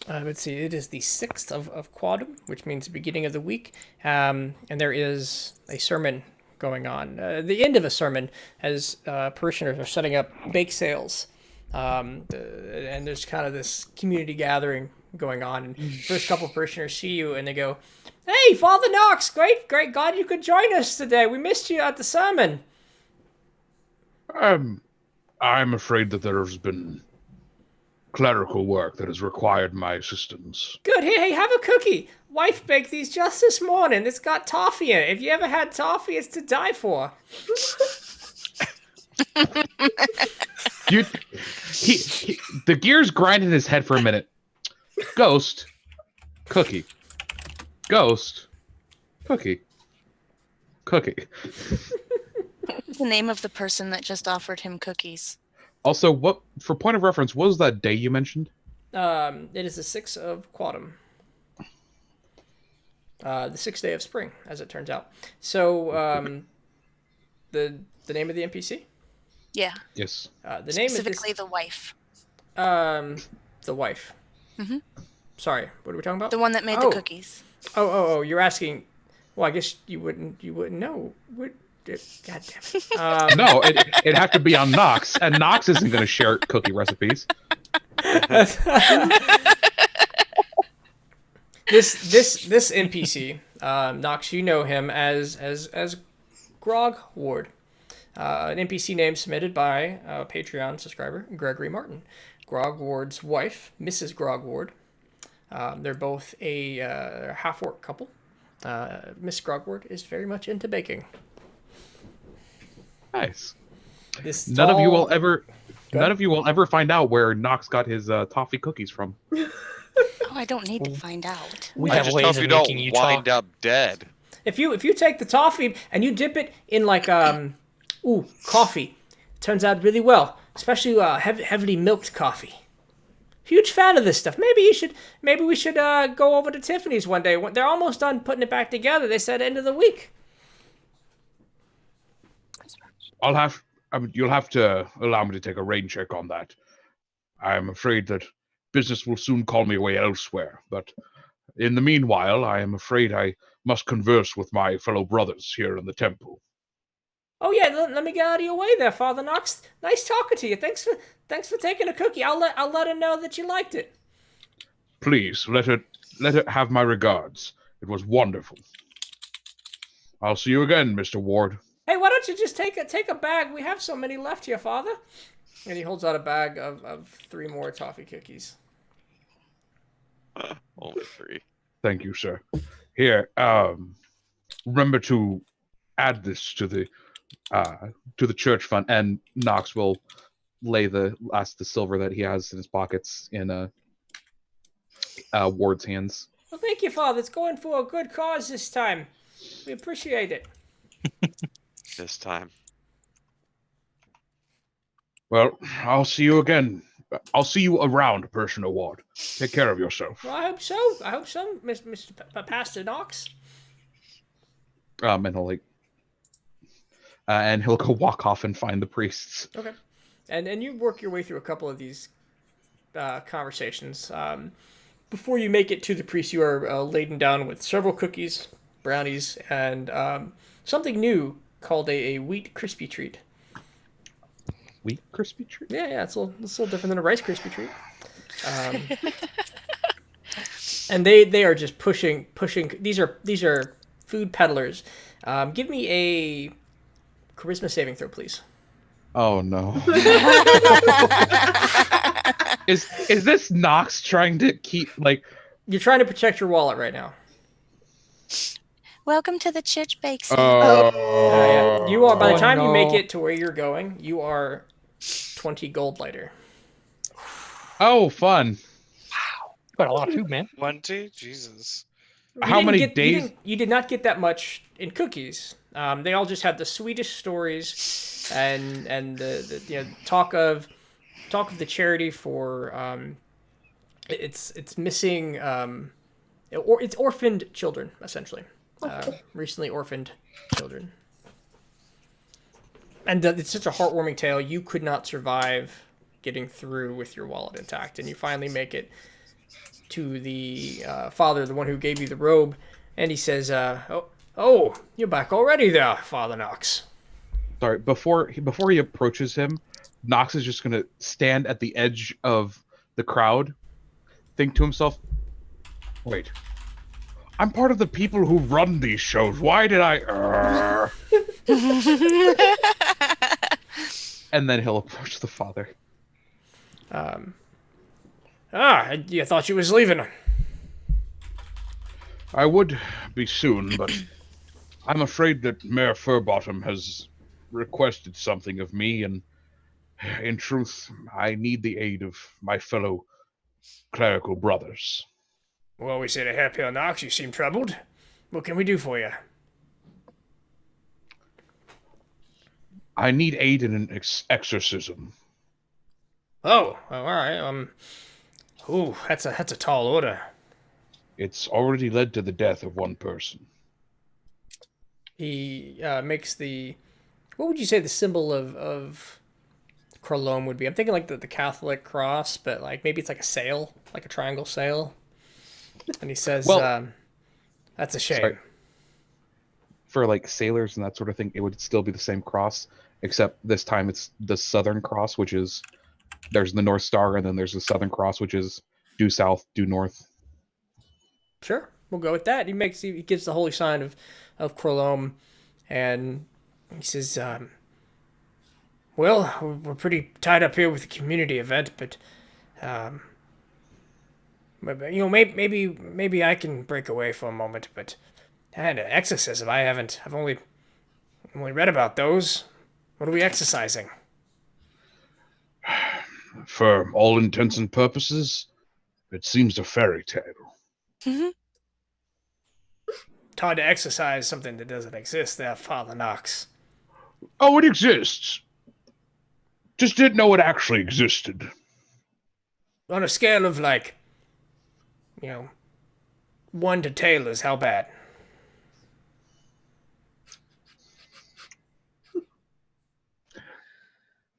Let's see. It is the 6th of Quadam, which means the beginning of the week, and there is a sermon going on. The end of a sermon, as parishioners are setting up bake sales, and there's kind of this community gathering going on. And first couple parishioners see you, and they go, "Hey, Father Knox, great, glad you could join us today. We missed you at the sermon." I'm afraid that there has been clerical work that has required my assistance. Good. Hey, have a cookie. Wife baked these just this morning. It's got toffee in it. If you ever had toffee, it's to die for. The gears grind in his head for a minute. Ghost, cookie. Ghost, cookie. Cookie. The name of the person that just offered him cookies. Also, what, for point of reference, what was that day you mentioned? It is the 6th of Quadam. The 6th day of spring, as it turns out. So, the name of the NPC? Yeah. Yes. The name Specifically the wife. The wife. Mhm. Sorry, what are we talking about? The one that made the cookies. Oh, you're asking. Well, I guess you wouldn't know. God damn it. No, it'd have to be on Nox, and Nox isn't going to share cookie recipes. This NPC, Nox, you know him as Grog Ward, an NPC name submitted by a Patreon subscriber, Gregory Martin. Grog Ward's wife, Mrs. Grog Ward. They're both a half-orc couple. Miss Grog Ward is very much into baking. Nice. None of you will ever find out where Nox got his toffee cookies from. Oh, I don't need to find out. We I have just ways hope of you don't making you wind talk. up dead. If you take the toffee and you dip it in like coffee, it turns out really well, especially heavily milked coffee. Huge fan of this stuff. Maybe we should go over to Tiffany's one day. They're almost done putting it back together. They said end of the week. You'll have to allow me to take a rain check on that. I'm afraid that business will soon call me away elsewhere, but in the meanwhile, I am afraid I must converse with my fellow brothers here in the temple. Oh yeah, let me get out of your way there, Father Knox. Nice talking to you. Thanks for taking a cookie. I'll let her know that you liked it. Please let her have my regards. It was wonderful. I'll see you again, Mr. Ward. Hey, why don't you just take a bag? We have so many left here, Father. And he holds out a bag of 3 more toffee cookies. Only 3. Thank you, sir. Here, remember to add this to the church fund, and Nox will lay the silver that he has in his pockets in Ward's hands. Well, thank you, Father. It's going for a good cause this time. We appreciate it. This time. Well, I'll see you again. I'll see you around, Parishioner Ward. Take care of yourself. Well, I hope so, Mr. Pastor Knox. And he'll go walk off and find the priests. Okay. And you work your way through a couple of these conversations. Before you make it to the priest, you are laden down with several cookies, brownies, and something new called a wheat crispy treat. Wheat crispy treat? Yeah, it's a little different than a Rice Krispie treat. And they are just pushing. These are food peddlers. Give me a charisma saving throw, please. Oh no. Is this Nox trying to keep You're trying to protect your wallet right now. Welcome to the church bake sale. Yeah. You are, by the time you make no. it to where you're going, you are 20 gold lighter. Oh, fun. Got a lot of food, man. 20? Jesus. How many days? You did not get that much in cookies. They all just had the sweetest stories, and the talk of the charity for it's missing it's orphaned children, essentially, recently orphaned children. And it's such a heartwarming tale. You could not survive getting through with your wallet intact, and you finally make it to the father, the one who gave you the robe, and he says, "Oh, you're back already, there, Father Knox." Sorry, before he approaches him, Knox is just gonna stand at the edge of the crowd, think to himself, "Wait, I'm part of the people who run these shows. Why did I?" And then he'll approach the father. You thought you was leaving. I would be soon, but I'm afraid that Mayor Furbottom has requested something of me, and in truth, I need the aid of my fellow clerical brothers. Well, we say to help here, Knox. You seem troubled. What can we do for you? I need aid in an exorcism. Oh, all right. Ooh, that's a tall order. It's already led to the death of one person. He makes the, what would you say the symbol of Chrolome would be? I'm thinking like the Catholic cross, but like maybe it's like a sail, like a triangle sail. And he says, Well, that's a shame. Sorry. For like sailors and that sort of thing, it would still be the same cross, except this time it's the Southern Cross, which is, there's the North Star, and then there's the Southern Cross, which is due south, due north. Sure, we'll go with that. He gives the holy sign of Chrolome, and he says, well, we're pretty tied up here with the community event, but maybe I can break away for a moment. But and exorcism, I've only read about those. What are we exercising? For all intents and purposes, it seems a fairy tale. Mhm. It's hard to exercise something that doesn't exist there, Father Knox. Oh, it exists. Just didn't know it actually existed. On a scale of 1 to tailors, how bad?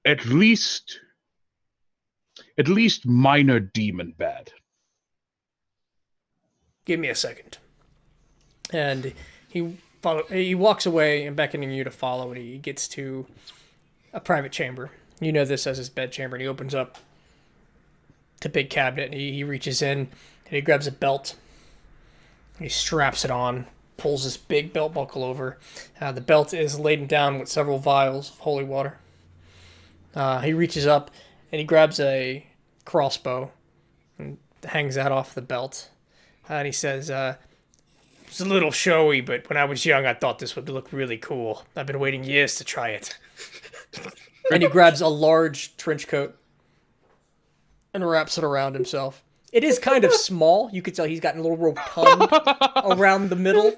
At least minor demon bad. Give me a second. And he walks away and beckoning you to follow, and he gets to a private chamber. You know this as his bedchamber, and he opens up the big cabinet, and he reaches in, and he grabs a belt. He straps it on, pulls this big belt buckle over. The belt is laden down with several vials of holy water. He reaches up, and he grabs a crossbow and hangs that off the belt. And he says, it's a little showy, but when I was young, I thought this would look really cool. I've been waiting years to try it. And he grabs a large trench coat and wraps it around himself. It is kind of small. You could tell he's gotten a little rotund around the middle.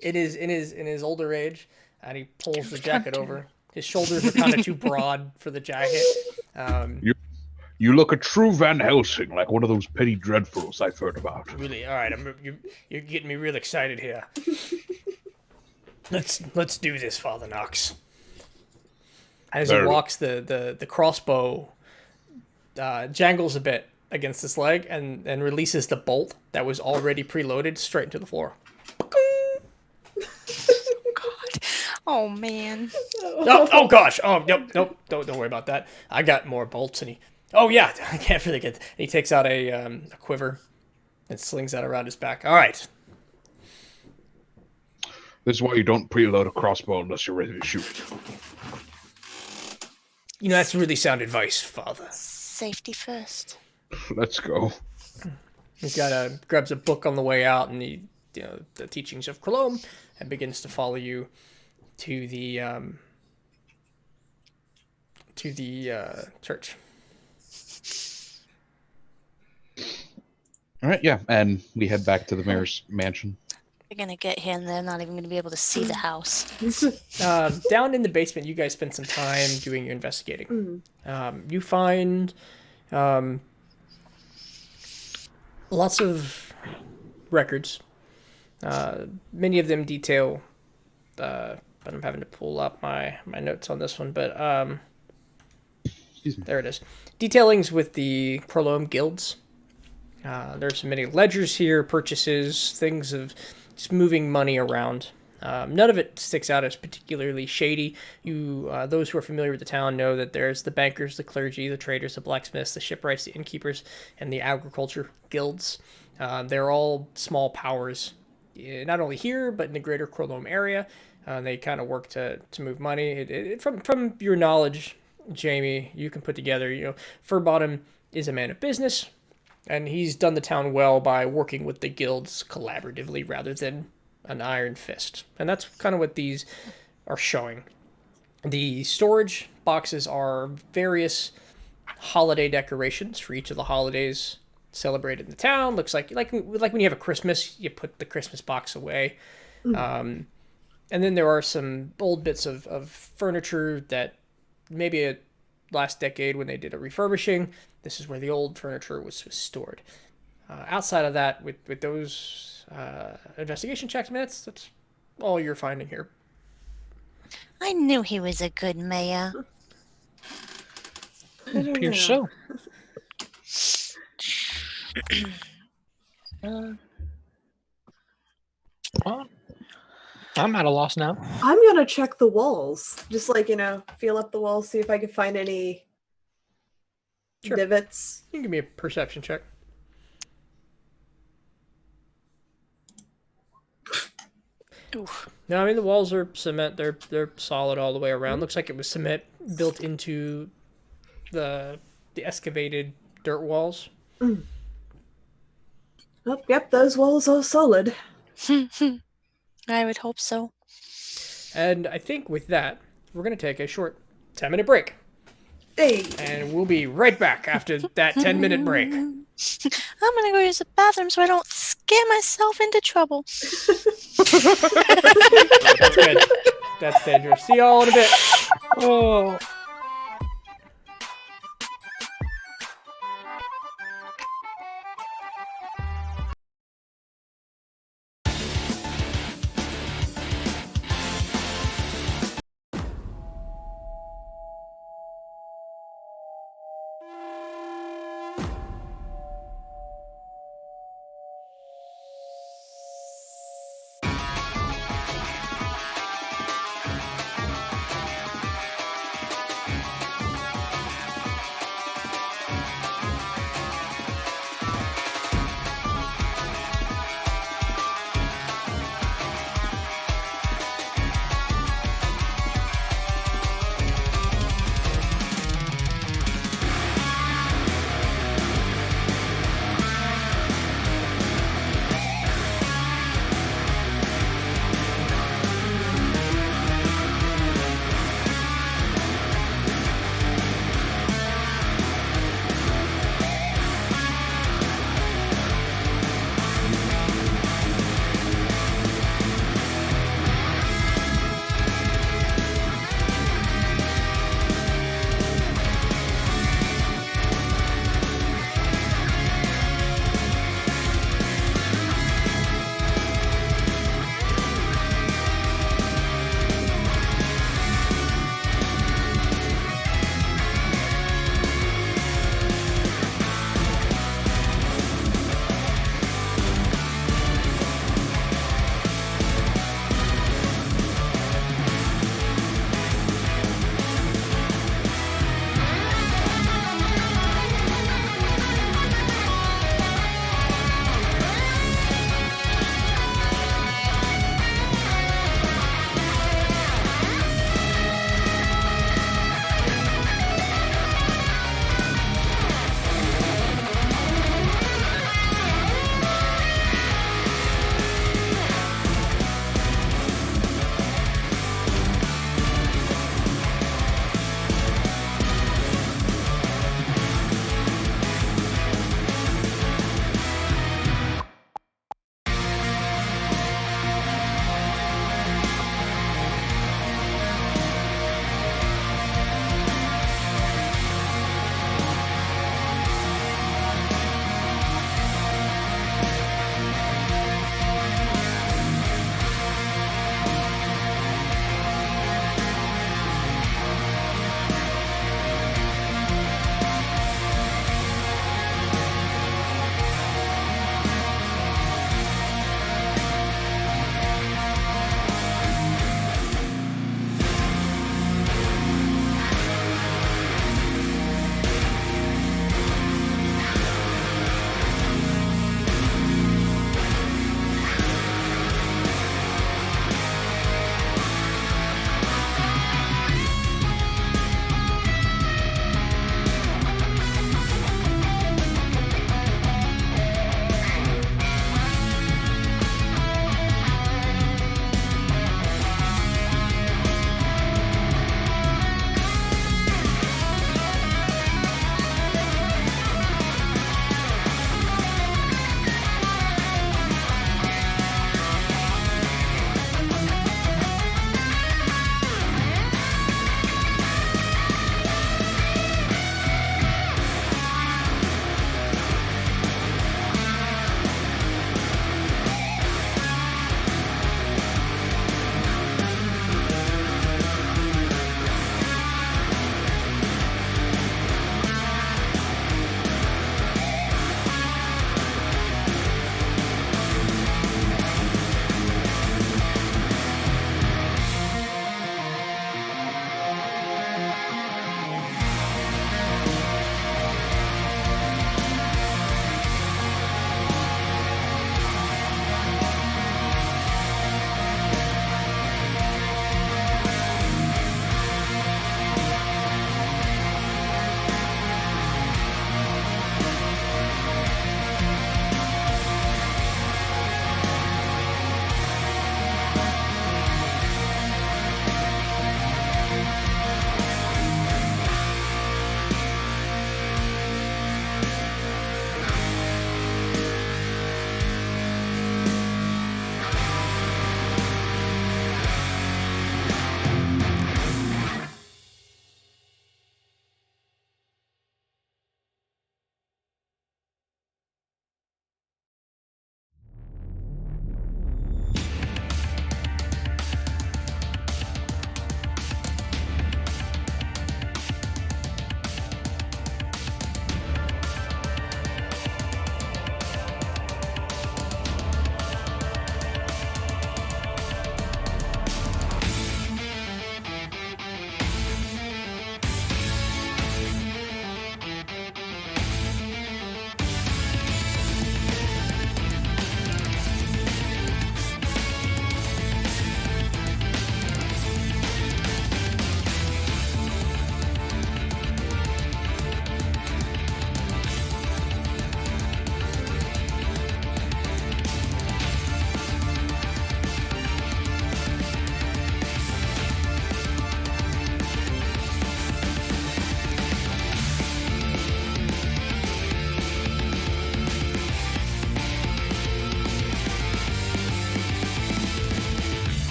It is in his older age, and he pulls the jacket over. His shoulders are kind of too broad for the jacket. You look a true Van Helsing, like one of those petty dreadfuls I've heard about. Really, all right. You're getting me real excited here. Let's do this, Father Knox. As he walks, the crossbow jangles a bit against his leg and releases the bolt that was already preloaded straight into the floor. God. Oh man. Oh gosh. Oh nope. Don't worry about that. I got more bolts, and oh yeah, I can't really get. And he takes out a quiver and slings that around his back. All right. This is why you don't preload a crossbow unless you're ready to shoot. That's really sound advice, Father. Safety first. Let's go. He's grabs a book on the way out, and the teachings of Chrolome, and begins to follow you to the church. All right, yeah, and we head back to the mayor's mansion. They're gonna get here and they're not even gonna be able to see the house. Down in the basement, you guys spend some time doing your investigating. You find lots of records. Many of them detail, but I'm having to pull up my notes on this one. But there it is. Detailings with the Chrolome guilds. There's many ledgers here, purchases, things of just moving money around. None of it sticks out as particularly shady. Those who are familiar with the town know that there's the bankers, the clergy, the traders, the blacksmiths, the shipwrights, the innkeepers, and the agriculture guilds. They're all small powers, not only here, but in the greater Chrolome area. They kind of work to move money. From your knowledge, Jamie, you can put together, Furbottom is a man of business, and he's done the town well by working with the guilds collaboratively rather than an iron fist. And that's kind of what these are showing. The storage boxes are various holiday decorations for each of the holidays celebrated in the town. Looks like when you have a Christmas, you put the Christmas box away. And then there are some old bits of furniture that maybe last decade when they did a refurbishing, this is where the old furniture was stored. Outside of that, with those investigation checks, that's all you're finding here. I knew he was a good mayor. Appears so. Well, I'm at a loss now. I'm gonna check the walls. Just feel up the walls, see if I can find any divots. You can give me a perception check. Oof. No, I mean the walls are cement. They're solid all the way around. Looks like it was cement built into the excavated dirt walls. Oh, yep, those walls are solid. I would hope so. And I think with that, we're gonna take a short 10-minute break. Hey. And we'll be right back after that 10-minute break. I'm gonna go use the bathroom so I don't scare myself into trouble. That's good. That's dangerous. See y'all in a bit. Oh.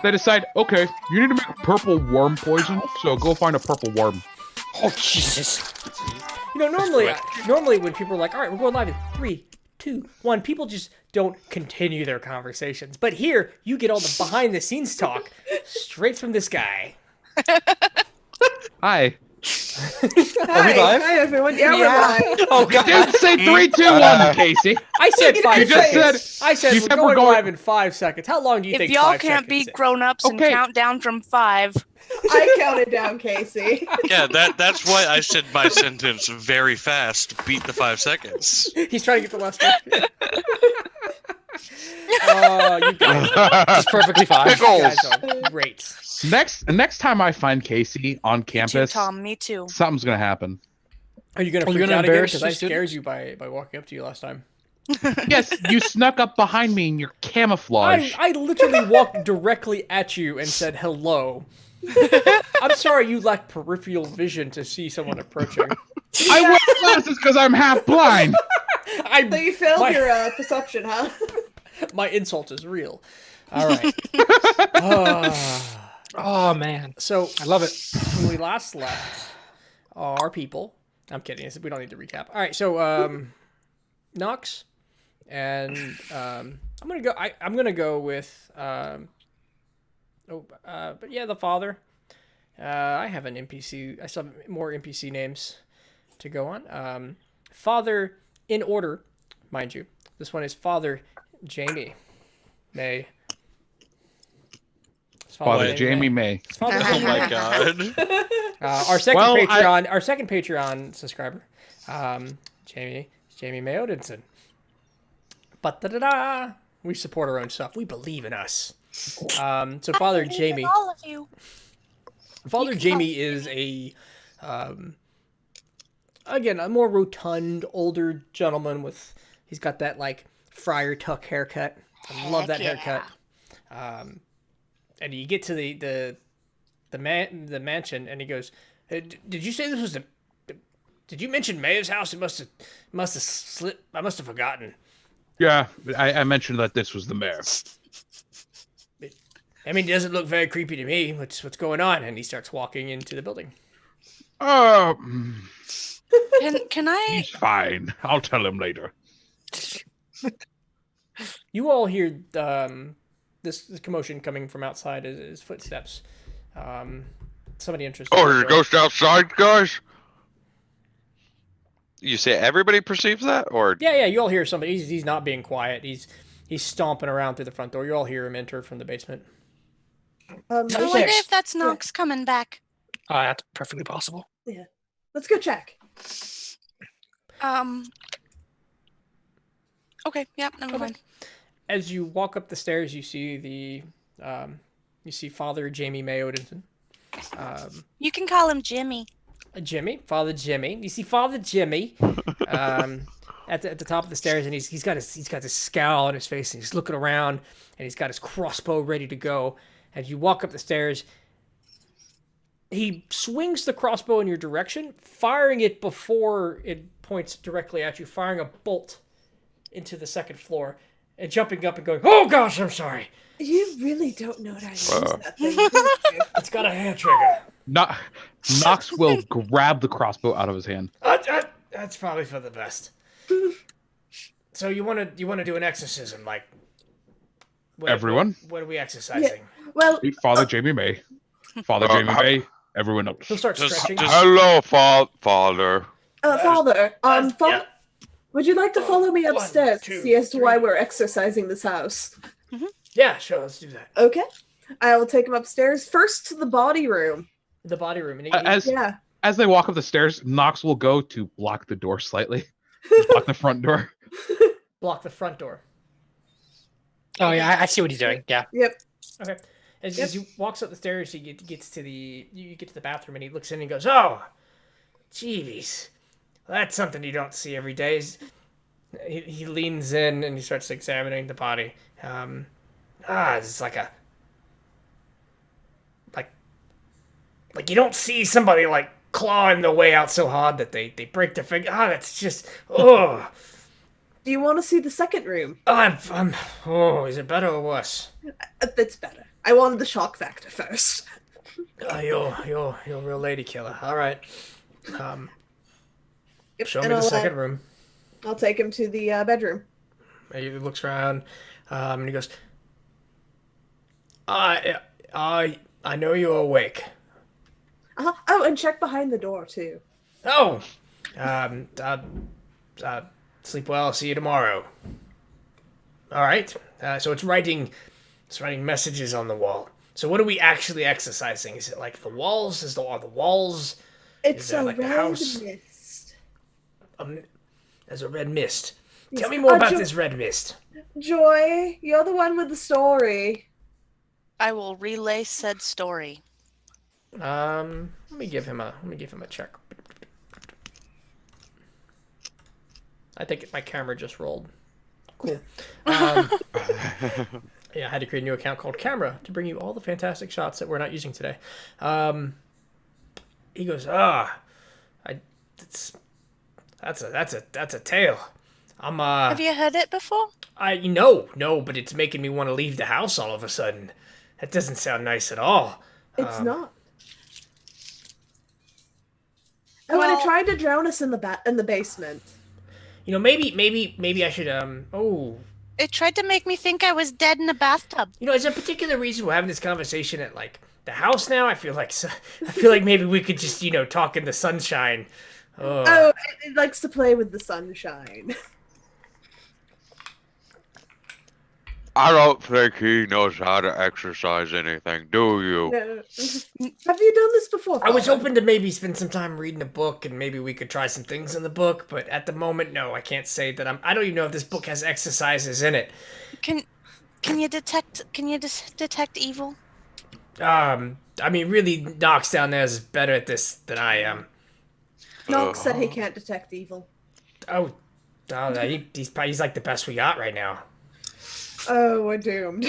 they decide, okay, you need to make purple worm poison, so go find a purple worm. Oh, Jesus. You know, normally when people are like, all right, we're going live in 3, 2, 1, people just don't continue their conversations. But here, you get all the behind the scenes talk straight from this guy. Hi. Are we live? Hi, everyone. Yeah, we're live. Oh, God. Didn't say 3, 2, 1, Casey. I said 5 You just seconds. said- I said you we're said going we're going- live in 5 seconds. How long do you If think y'all 5 can't seconds be is? grown-ups and Okay. count down from 5, I counted down, Casey. Yeah, that's why I said my sentence very fast. Beat the 5 seconds. He's trying to get the last one. Oh, you guys, It's perfectly fine. you guys are great. Next time I find Casey on me too, campus, Tom. Me too. something's gonna happen. Are you gonna Are you freak gonna out again? embarrass Because the I scared students? you by walking up to you last time. Yes, you snuck up behind me in your camouflage. I literally walked directly at you and said hello. I'm sorry you lack peripheral vision to see someone approaching. I wear glasses because I'm half blind. So you failed my, your perception, huh? my insult is real. All right. Oh, man. So I love it. when we last left, our people. I'm kidding. We don't need to recap. All right. So Nox, and I'm gonna go with but yeah, the father. I have an NPC. I still have more NPC names to go on. Father in order, mind you. This one is Father Jamie May. His Father Jamie May. His father Oh Jamie my May. god. Our second Well, Patreon, our second Patreon subscriber, Jamie May Odinson. But da. We support our own stuff. We believe in us. So Father Jamie. All of you. Father Jamie is a, again, a more rotund, older gentleman with, he's got that, like, Friar Tuck haircut. I love that Heck haircut. And you get to the mansion, and he goes, did you say this was did you mention Maya's house? It must have slipped. I must have forgotten. Yeah, I mentioned that this was the mayor. I mean, it doesn't look very creepy to me. What's going on? And he starts walking into the building. Can I? He's fine. I'll tell him later. You all hear this commotion coming from outside as footsteps. Somebody interested. Oh, there's a ghost outside, guys? You say everybody perceives that, or Yeah. You all hear somebody. He's not being quiet. He's stomping around through the front door. You all hear him enter from the basement. I wonder Six. if that's Nox coming back. That's perfectly possible. Let's go check. Okay. Yep. Never mind. As you walk up the stairs, you see Father Jamie May Odinson. You can call him Jimmy. Father Jimmy. You see Father Jimmy at the top of the stairs, and he's got this scowl on his face, and he's looking around, and he's got his crossbow ready to go. As you walk up the stairs, he swings the crossbow in your direction, firing it before it points directly at you, firing a bolt into the second floor, and jumping up and going, "Oh gosh, I'm sorry." You really don't know how to use that thing, do you? It's got a hand trigger. Nox will grab the crossbow out of his hand. That's probably for the best. So you want to do an exorcism, like Everyone? What are we exercising? Well, Father Jamie May. Father Jamie May. Everyone else. He'll start stretching. Hello, Father. Father, yeah. would you like to follow me One, upstairs two, to see as to why three. we're exercising this house? Yeah, sure. Let's do that. Okay. I will take him upstairs. First to the body room. The body room. And As they walk up the stairs, Nox will go to block the door slightly. Block the front door. block the front door. Oh, yeah. I see what he's doing. Yeah. Yep. Okay. As he walks up the stairs, he gets to the bathroom, and he looks in and he goes, "Oh, jeebies, that's something you don't see every day." He leans in and he starts examining the body. It's like like you don't see somebody like clawing their way out so hard that they break their finger. That's just Do you want to see the second room? is it better or worse? It's better. I wanted the shock factor first. You're a real lady killer. All right. Yep, Show me and the I'll, second room. I'll take him to the bedroom. He looks around, and he goes, I know you're awake. Oh, and check behind the door too. Oh, sleep well. See you tomorrow. All right. So it's writing messages on the wall. So what are we actually exercising? Is it like the walls? Are the walls? It's there, a like, the red house? mist. There's a red mist. Yes. Tell me more about Jo- this red mist. Joy, you're the one with the story. I will relay said story. Let me give him a check. I think my camera just rolled. Cool. Yeah, I had to create a new account called Camera to bring you all the fantastic shots that we're not using today. He goes, that's a tale. Have you heard it before? No, but it's making me want to leave the house all of a sudden. That doesn't sound nice at all. It's not. Oh, and Well- it tried to drown us in the basement. Maybe I should It tried to make me think I was dead in a bathtub. is there a particular reason we're having this conversation at like the house now? I feel like maybe we could just talk in the sunshine. Oh, it likes to play with the sunshine. I don't think he knows how to exercise anything, do you? No. Have you done this before? I was Father? hoping to maybe spend some time reading a book and maybe we could try some things in the book, but at the moment, no, I can't say that I don't even know if this book has exercises in it. Can you detect evil? Really, Knox down there is better at this than I am. Nox said he can't detect evil. He's like the best we got right now. Oh, we're doomed.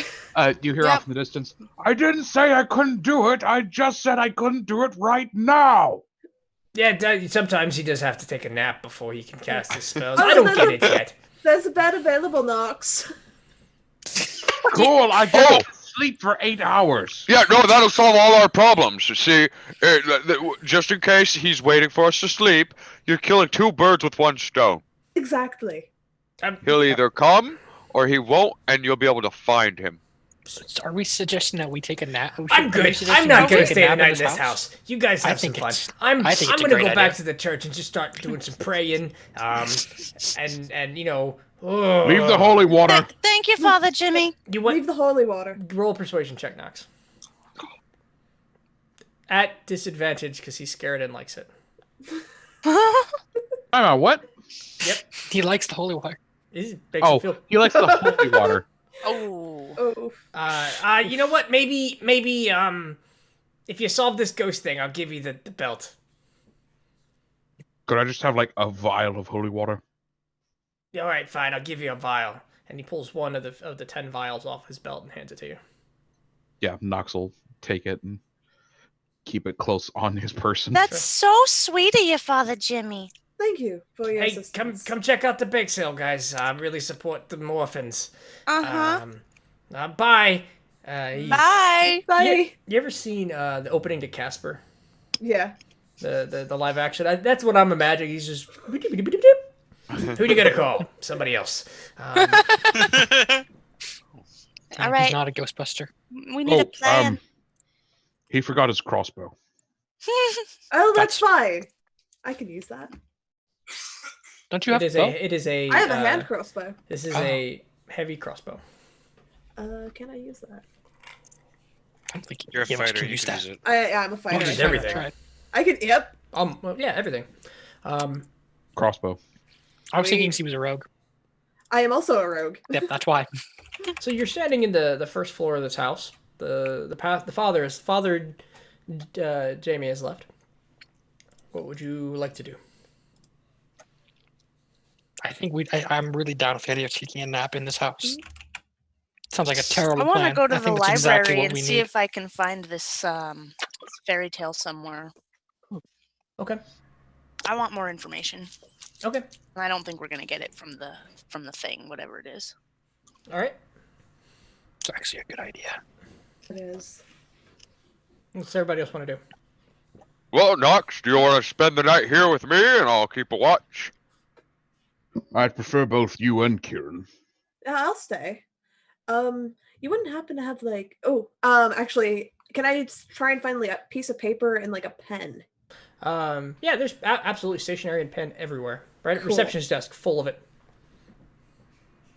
You hear off in the distance. I didn't say I couldn't do it. I just said I couldn't do it right now. Yeah, sometimes he does have to take a nap before he can cast his spells. Oh, I don't there's get a- it yet. There's a bed available, Nox. Cool. I get to sleep for 8 hours. Yeah, no, that'll solve all our problems. You see, just in case he's waiting for us to sleep, you're killing 2 birds with 1 stone. Exactly. He'll either come or he won't, and you'll be able to find him. Are we suggesting that we take a nap? I'm good. I'm not gonna stay the night in this house. You guys have some fun. I'm I think it's a gonna great go back idea. to the church and just start doing some praying. And Leave the holy water. Thank you, Father Jimmy. You want Leave the holy water. roll a persuasion check, Knox. At disadvantage because he's scared and likes it. I'm on what? He likes the holy water. It makes Oh, him feel. he likes the holy water. Oh. Oh. You know what? Maybe, if you solve this ghost thing, I'll give you the belt. Could I just have like a vial of holy water? All right, fine. I'll give you a vial. And he pulls one of the 10 vials off his belt and hands it to you. Yeah, Nox will take it and keep it close on his person. That's so sweet of you, Father Jimmy. Thank you for your Hey, assistance. come check out the bake sale, guys. Really support the orphans. Uh-huh. Bye. Bye. Bye. You ever seen the opening to Casper? Yeah. The live action? That's what I'm imagining. He's just. Who you gonna call? Somebody else. All right. He's not a Ghostbuster. We need a plan. He forgot his crossbow. Oh, that's fine. I can use that. Don't you have It is a. I have a hand crossbow. This is a heavy crossbow. Can I use that? I'm thinking You're a yeah, but you fighter, can you use can that. use it. I'm a You fighter. can use I everything. Try it. I can. Yep. Well, yeah, everything. Crossbow. I was thinking he was a rogue. I am also a rogue. Yep, that's why. So you're standing in the first floor of this house. The father Jamie has left. What would you like to do? I think I'm really down with the idea of taking a nap in this house. Sounds like a terrible I want plan. to go to I the think that's library exactly what and we see need. if I can find this fairy tale somewhere. Okay. I want more information. Okay. I don't think we're gonna get it from the thing, whatever it is. All right. It's actually a good idea. It is. What's everybody else want to do? Well, Nox, do you want to spend the night here with me, and I'll keep a watch? I'd prefer both you and Kieran. I'll stay. You wouldn't happen to have like actually, can I try and find like a piece of paper and like a pen? Yeah, there's absolutely stationery and pen everywhere. Right, Cool. receptionist desk full of it.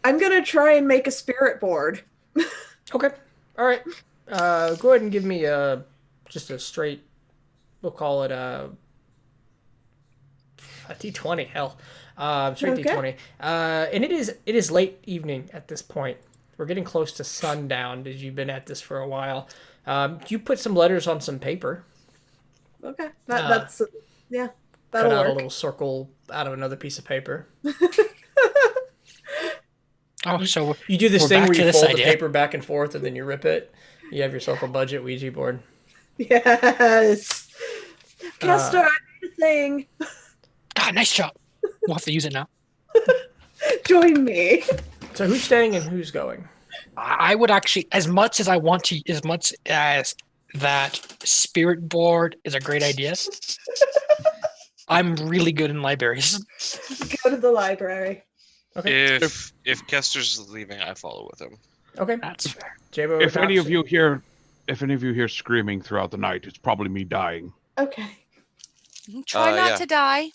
I'm gonna try and make a spirit board. Okay, all right. Go ahead and give me just a straight. We'll call it a D20. Hell, straight Okay. D20. And it is late evening at this point. We're getting close to sundown. As you've been at this for a while. You put some letters on some paper. Okay, that's yeah, that'll Cut out a work. little circle out of another piece of paper. Oh, so You do this We're thing back where to you this fold idea. the paper back and forth and then you rip it. You have yourself a budget Ouija board. Yes, Kester, I need a thing. God, nice job. We'll have to use it now. Join me. So who's staying and who's going? I would actually, as much as I want to, as much as that spirit board is a great idea, I'm really good in libraries. Go to the library. Okay. If Kester's leaving, I follow with him. Okay. That's fair. Jabo, If any of Dox, you hear screaming throughout the night, it's probably me dying. Okay. Try not yeah. to die.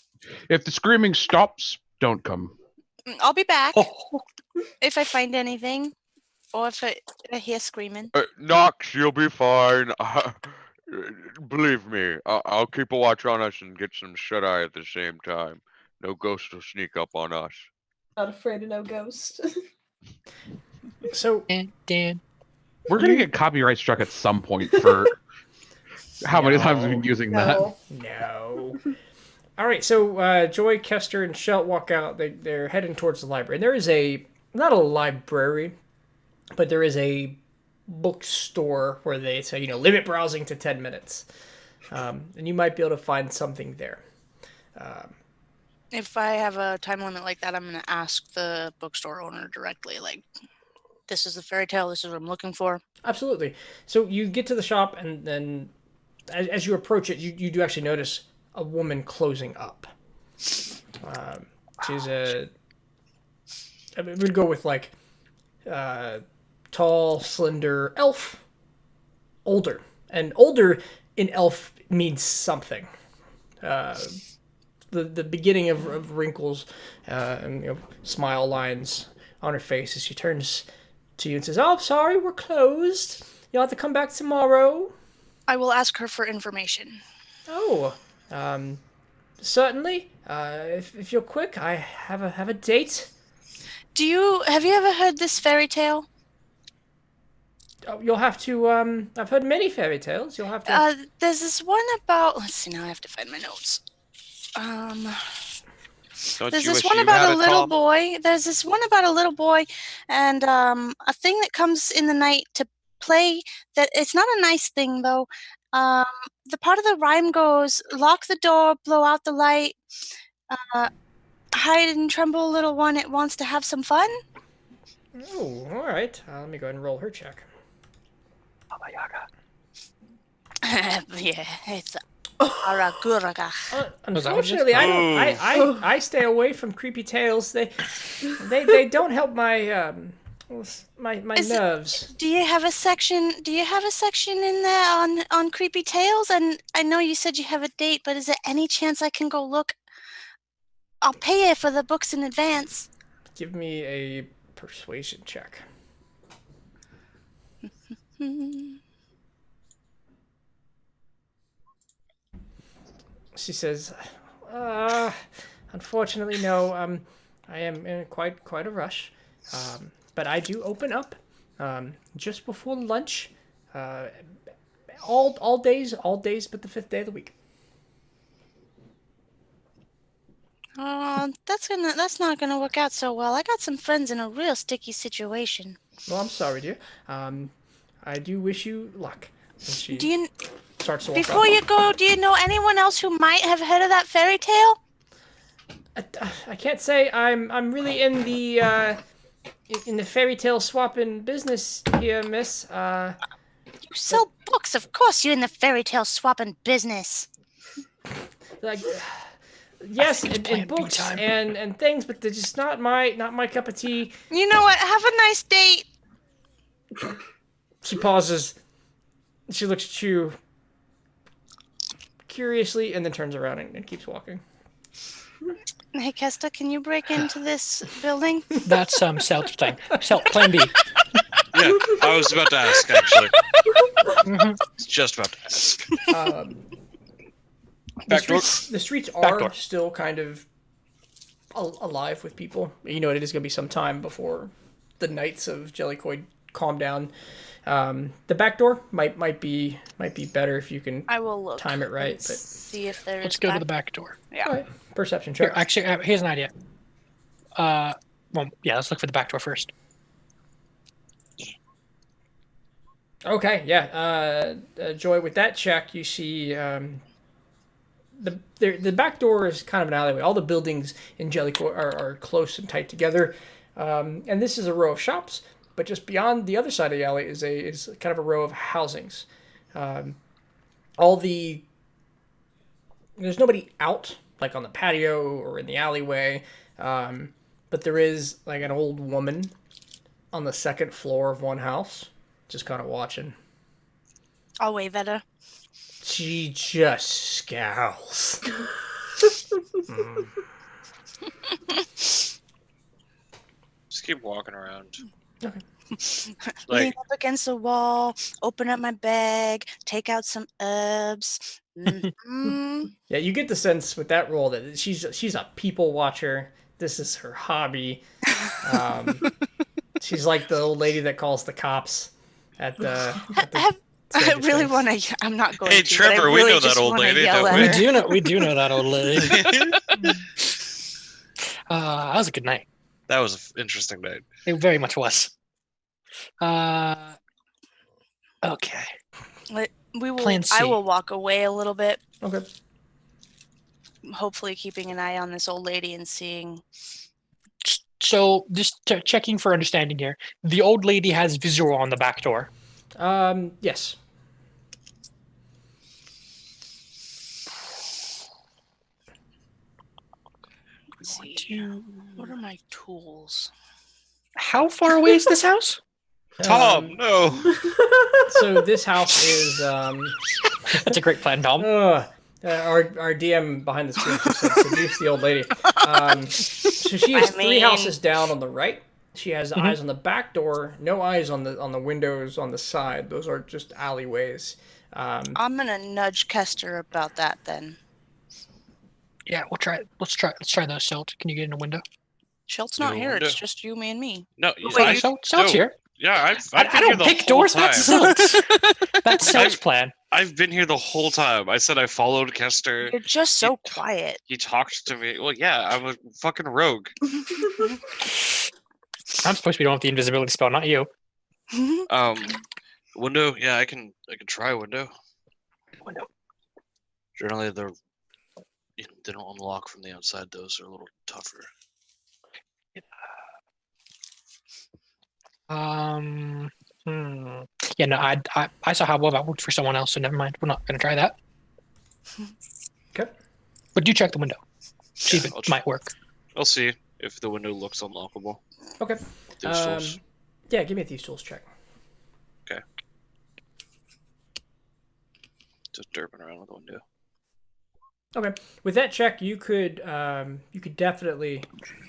If the screaming stops, don't come. I'll be back Oh, if I find anything, or if I hear screaming. Nox, you'll be fine. Believe me, I'll keep a watch on us and get some shut-eye at the same time. No ghost will sneak up on us. Not afraid of no ghost. So Dan. We're gonna get copyright struck at some point for how many times we've been No. using that. No. no. All right. So Joy, Kester, and Shelt walk out. They're heading towards the library. And there is not a library, but there is a bookstore where they say limit browsing to 10 minutes, and you might be able to find something there. If I have a time limit like that, I'm going to ask the bookstore owner directly, like, this is the fairy tale, this is what I'm looking for. Absolutely. So you get to the shop, and then as you approach it, you do actually notice a woman closing up. She's we'd go with like tall, slender elf. Older. And older in elf means something. The beginning of wrinkles and smile lines on her face as she turns to you and says, "Oh, sorry, we're closed. You'll have to come back tomorrow." I will ask her for information. Oh, certainly. If you're quick, I have a date. Have you ever heard this fairy tale? Oh, you'll have to. I've heard many fairy tales. You'll have to. There's this one about, let's see, now I have to find my notes. Don't There's you this wish one you about had a it, little Tom? boy. There's this one about a little boy and a thing that comes in the night to play. That it's not a nice thing though. The part of the rhyme goes, "Lock the door, blow out the light, hide and tremble, little one. It wants to have some fun." Oh, all right. Let me go ahead and roll her check. Baba Yaga. Yeah, it's Araguraga. Unfortunately, I don't. I stay away from creepy tales. They don't help my my Is it- nerves. Do you have a section? Do you have a section in there on creepy tales? And I know you said you have a date, but is there any chance I can go look? I'll pay you for the books in advance. Give me a persuasion check. She says, "Unfortunately, no. I am in quite a rush. But I do open up just before lunch. All days, but the 5th day of the week." That's not gonna work out so well. I got some friends in a real sticky situation. Well, I'm sorry, dear. I do wish you luck. And she Do you, starts to walk before off. you go, do you know anyone else who might have heard of that fairy tale? I can't say I'm really in the fairy tale swapping business here, miss. You sell books, of course. You're in the fairy tale swapping business. Like, yes, think it's and Plan B books time. and things, but they're just not my cup of tea. You know what? Have a nice date. She pauses. She looks at you curiously, and then turns around and keeps walking. Hey, Kesta, can you break into this building? That's Celt's thing. Celt, Plan B. Yeah, I was about to ask, actually. Mhm. Just about to ask. The Back door. streets Back are door. still kind of alive with people. You know, it is going to be some time before the Knights of Jellicoid calm down. The back door might be better if you can I will look. time it right. and But see if there is. Let's go to the back door. Yeah. all right, perception Here, check. actually, here's an idea. Well, yeah, let's look for the back door first. Okay, yeah. Joy, with that check, you see the back door is kind of an alleyway. All the buildings in Jellicoe are close and tight together, and this is a row of shops. But just beyond the other side of the alley is kind of a row of housings. There's nobody out like on the patio or in the alleyway, but there is like an old woman on the second floor of one house, just kind of watching. I'll wave at her. She just scowls. Just keep walking around. Okay. Lean Like, up against the wall, open up my bag, take out some herbs. Yeah, you get the sense with that role that she's a people watcher. This is her hobby. She's like the old lady that calls the cops at the. I really want to. I'm not going Hey, to. but I Trevor, we really know that just old wanna lady, yell don't at her. We do know that old lady. That was a good night. that was an interesting night. It very much was. Okay. We will. Plan I C. will walk away a little bit, Okay. hopefully keeping an eye on this old lady and seeing. So, just checking for understanding here. The old lady has visual on the back door. Yes. Let's see. What are my tools? How far away is this house? Tom, no. So this house is That's a great plan, Tom. our DM behind the screen just said seduce the old lady. So she is I 3 mean- houses down on the right. She has Mhm. eyes on the back door, no eyes on the windows on the side. Those are just alleyways. I'm gonna nudge Kester about that then. Yeah, we'll try. Let's try those. Celt, can you get in a window? Shelt's No not here. window. It's just you, me, and me. No, Wait, Celt's no. here. Yeah, I've I been here don't the pick whole doors. time. That's Celt's. That's Celt's plan. I've been here the whole time. I said I followed Kester. You're just so quiet. He talked to me. Well, yeah, I'm a fucking rogue. I'm supposed to be the one with the invisibility spell, not you. Window. Yeah, I can try window. Window. Generally, they don't unlock from the outside. Those are a little tougher. Yeah, no, I saw how well that worked for someone else, so never mind. We're not gonna try that. Okay. But do check the window. See Yeah, if I'll it might work. I'll see if the window looks unlockable. Okay. With these tools. Yeah, give me a thieves tools check. Just derping around with the window. Okay. With that check, you could definitely,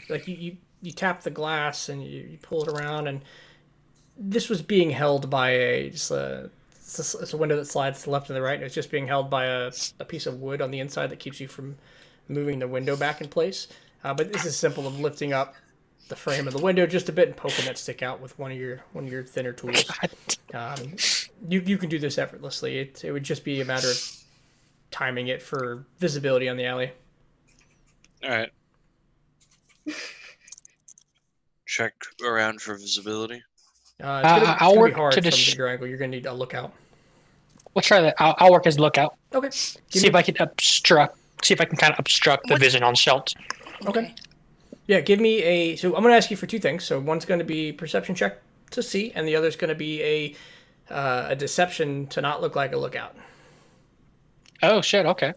like, you tap the glass and you pull it around, and this was being held by it's a window that slides to the left and the right, and it's just being held by a piece of wood on the inside that keeps you from moving the window back in place. But this is simple of lifting up the frame of the window just a bit and poking that stick out with one of your thinner tools. You can do this effortlessly. It would just be a matter of timing it for visibility on the alley. All right. Check around for visibility. It's gonna I'll be work hard to from dis- your angle. You're gonna need a lookout. We'll try that. I'll work as a lookout. Okay. See if I can obstruct. See if I can kind of obstruct the vision on Shelt. Okay. Yeah, give me a. So I'm going to ask you for 2 things. So one's going to be perception check to see, and the other's going to be a a deception to not look like a lookout. Oh shit. Okay.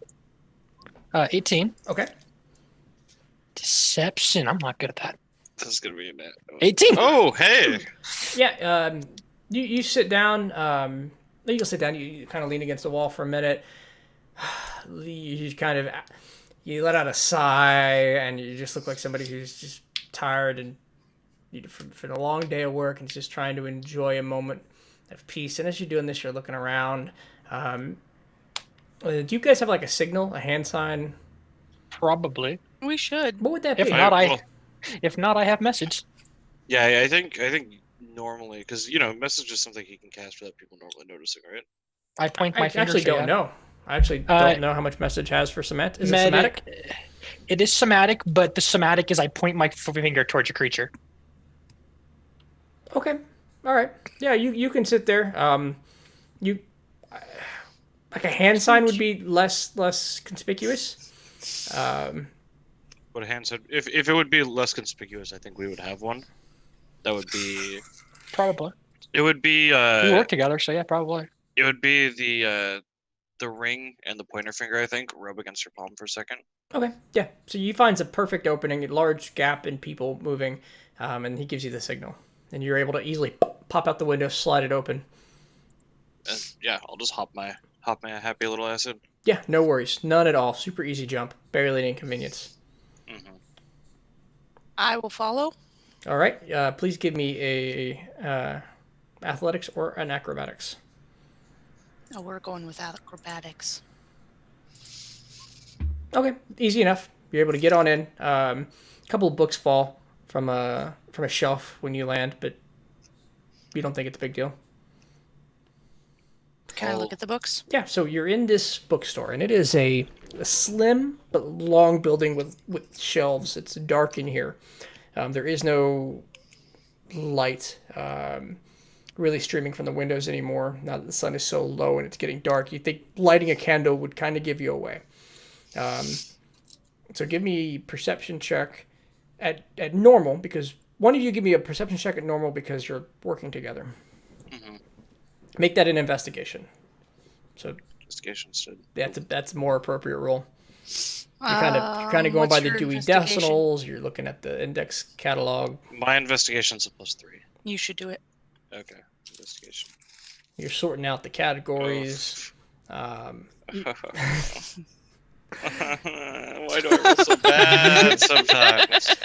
18. Okay. Deception. I'm not good at that. This is gonna be a net. 18. Oh, hey. Yeah. You sit down. You sit down. You kind of lean against the wall for a minute. You kind of you let out a sigh, and you just look like somebody who's just tired and from a long day of work and just trying to enjoy a moment of peace. And as you're doing this, you're looking around. Do you guys have like a signal, a hand sign? Probably. We should. What would that If be? not, well- if not, I have message. Yeah, I think normally, because message is something he can cast without people normally noticing, right? I point my I finger. actually so don't yeah. know. I actually don't know how much message has for somatic. Is it somatic? It is somatic, but the somatic is I point my finger towards a creature. Okay. All right. Yeah, you can sit there. You like a hand sign would be less conspicuous. What a hand said. If it would be less conspicuous, I think we would have one. That would be. Probably. It would be. We work together, so yeah, probably. It would be the ring and the pointer finger. I think rub against your palm for a second. Okay. Yeah. So you find a perfect opening, a large gap in people moving, and he gives you the signal, and you're able to easily pop out the window, slide it open. And yeah, I'll just hop my happy little ass in. Yeah, no worries, none at all. Super easy jump, barely an inconvenience. I will follow. All right. Please give me a athletics or an acrobatics. Oh, we're going with acrobatics. Okay, easy enough. You're able to get on in. A couple of books fall from a shelf when you land, but you don't think it's a big deal. Can I look at the books? Yeah, so you're in this bookstore, and it is a slim but long building with shelves. It's dark in here. There is no light really streaming from the windows anymore, now that the sun is so low and it's getting dark. You think lighting a candle would kind of give you away. So give me a perception check at normal, because one of you give me a perception check at normal because you're working together. Make that an investigation. So Investigation instead. that's a more appropriate roll. You're kind of going by the Dewey Decimals. You're looking at the index catalog. My investigation's a +3. You should do it. Okay, investigation. You're sorting out the categories. Why do I roll so bad sometimes?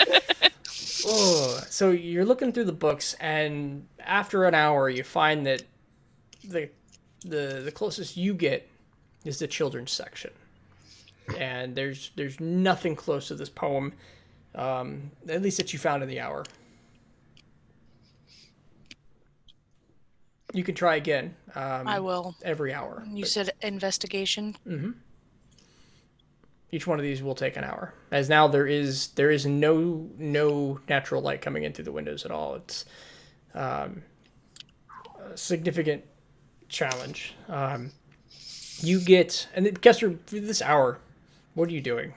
So you're looking through the books, and after an hour, you find that the closest you get is the children's section, and there's nothing close to this poem, at least that you found in the hour. You can try again. I will. Every hour. You said investigation. Each one of these will take an hour, as now there is no natural light coming in through the windows at all. It's a significant challenge. You get, and Kester, for this hour, what are you doing?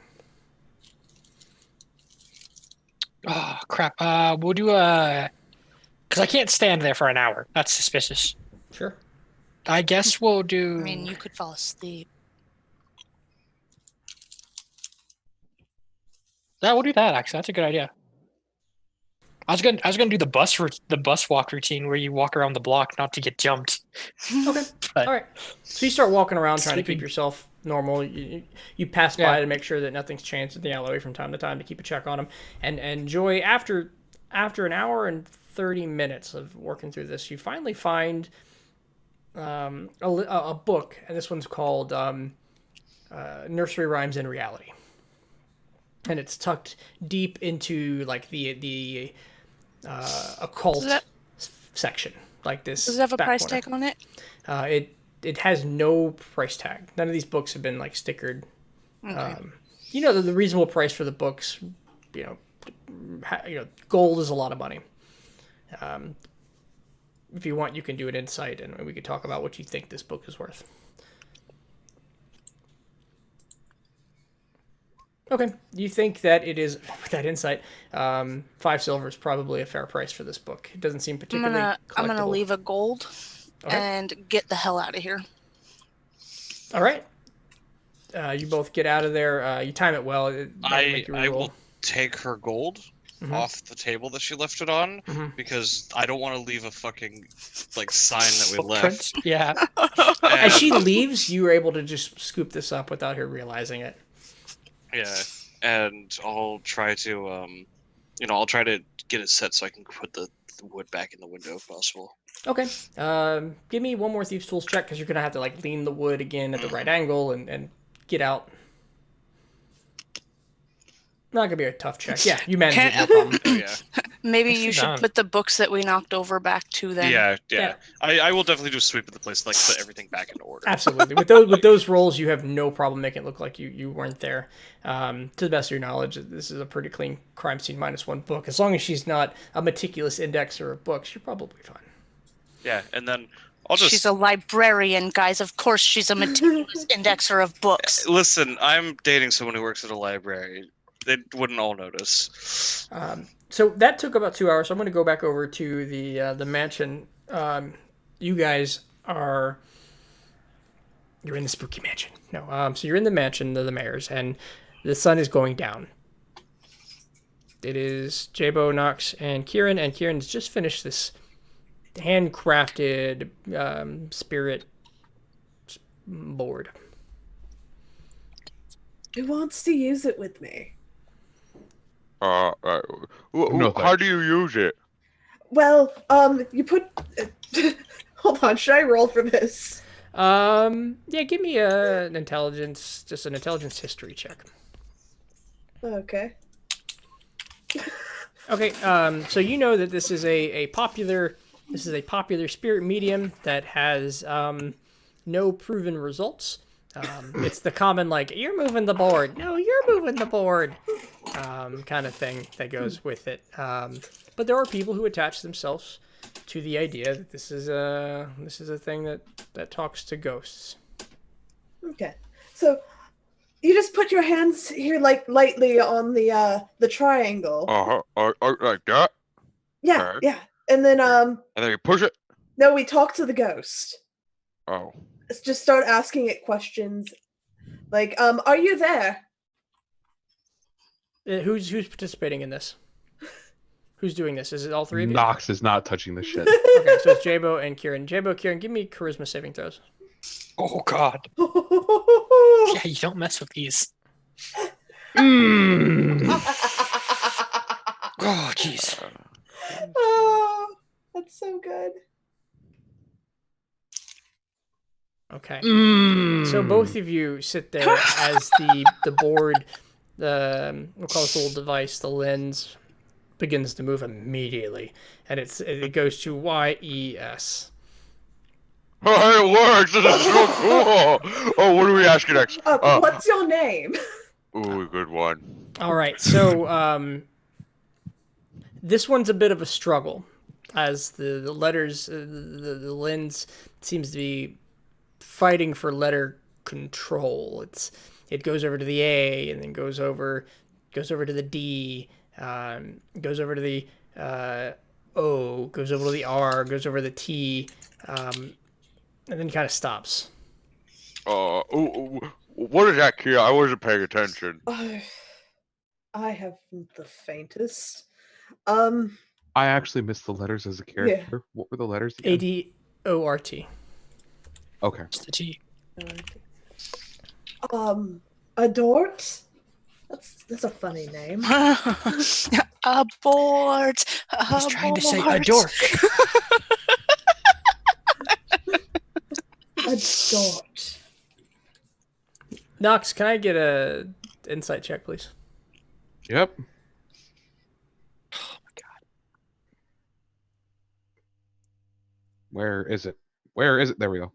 Oh crap. We'll do a. Because I can't stand there for an hour. That's suspicious. Sure. I guess we'll do. I mean, you could fall asleep. Yeah, we'll do that. Actually, that's a good idea. I was gonna do the bus walk routine where you walk around the block not to get jumped. Okay. But- All right. So you start walking around trying to Sleeping. keep yourself normal. You pass by to make sure that nothing's changed in the alleyway from time to time to keep a check on them. And Joy, after an hour and 30 minutes of working through this, you finally find a book, and this one's called Nursery Rhymes in Reality. And it's tucked deep into like the occult section, like this. Does it have a back price corner. tag on it? It has no price tag. None of these books have been like stickered. Okay. The reasonable price for the books. Gold is a lot of money. If you want, you can do an insight, and we could talk about what you think this book is worth. Okay, you think that it is, with that insight, 5 silver is probably a fair price for this book. It doesn't seem particularly I'm gonna collectible. leave a gold Okay. and get the hell out of here. All right. You both get out of there. You time it well. Make your I roll. will take her gold Mhm. off the table that she left it on Mhm. because I don't want to leave a fucking like sign that we Footprint. left. Yeah. As she And- leaves, you were able to just scoop this up without her realizing it. Yeah, and I'll try to I'll try to get it set so I can put the wood back in the window if possible. Okay. Give me one more Thieves' Tools check because you're going to have to like lean the wood again at the right angle and get out. Not going to be a tough check. Yeah, you managed it, no problem. Oh, yeah. Maybe Nicely you should done. put the books that we knocked over back to them. Yeah. Yeah. I will definitely do a sweep of the place, like put everything back in order. Absolutely. With those rolls, you have no problem making it look like you weren't there. To the best of your knowledge, this is a pretty clean crime scene -1 book. As long as she's not a meticulous indexer of books, you're probably fine. Yeah, and then I'll just She's a librarian, guys. Of course she's a meticulous indexer of books. listen. I'm dating someone who works at a library. They wouldn't all notice. So that took about 2 hours. So I'm going to go back over to the mansion. You guys you're in the spooky mansion. No, so you're in the mansion of the mayor's, and the sun is going down. It is Jabo, Knox, and Kieran's just finished this handcrafted spirit board. Who wants to use it with me? No, How thanks. do you use it? Well, you put. Hold on, should I roll for this? Yeah, give me an intelligence history check. Okay. Okay, so you know that this is a popular spirit medium that has no proven results. It's the common like you're moving the board, no, you're moving the board, kind of thing that goes with it. But there are people who attach themselves to the idea that this is a thing that talks to ghosts. Okay. So you just put your hands here like lightly on the triangle. Like that? Yeah, okay. yeah. And then And then you push it. no, we talk to the ghost. Oh. Let's just start asking it questions. Like, are you there? Who's participating in this? Who's doing this? Is it all three of you? Nox is not touching the shit. Okay, so it's Jabo and Kieran. Kieran, give me charisma saving throws. Oh God. Yeah, you don't mess with these. Oh jeez. Oh, that's so good. Okay. So both of you sit there as the board, we'll call this little device, the lens, begins to move immediately, and it goes to YES. Oh, it works! This is so cool! Oh, what do we ask you next? What's your name? Ooh, good one. All right, so this one's a bit of a struggle, as the letters, the lens seems to be fighting for letter control. It goes over to the A and then goes over to the D, goes over to the O, goes over to the R, goes over to the T, and then kind of stops. What is that, Kia? I wasn't paying attention. I haven't the faintest. I actually missed the letters as a character. What were the letters again? ADORT. Okay. It's the T. Adort? That's a funny name. Abort. He's trying to say abort. a dork. Adort. Knox, can I get a insight check, please? Yep. Oh my God. Where is it? Where is it? There we go.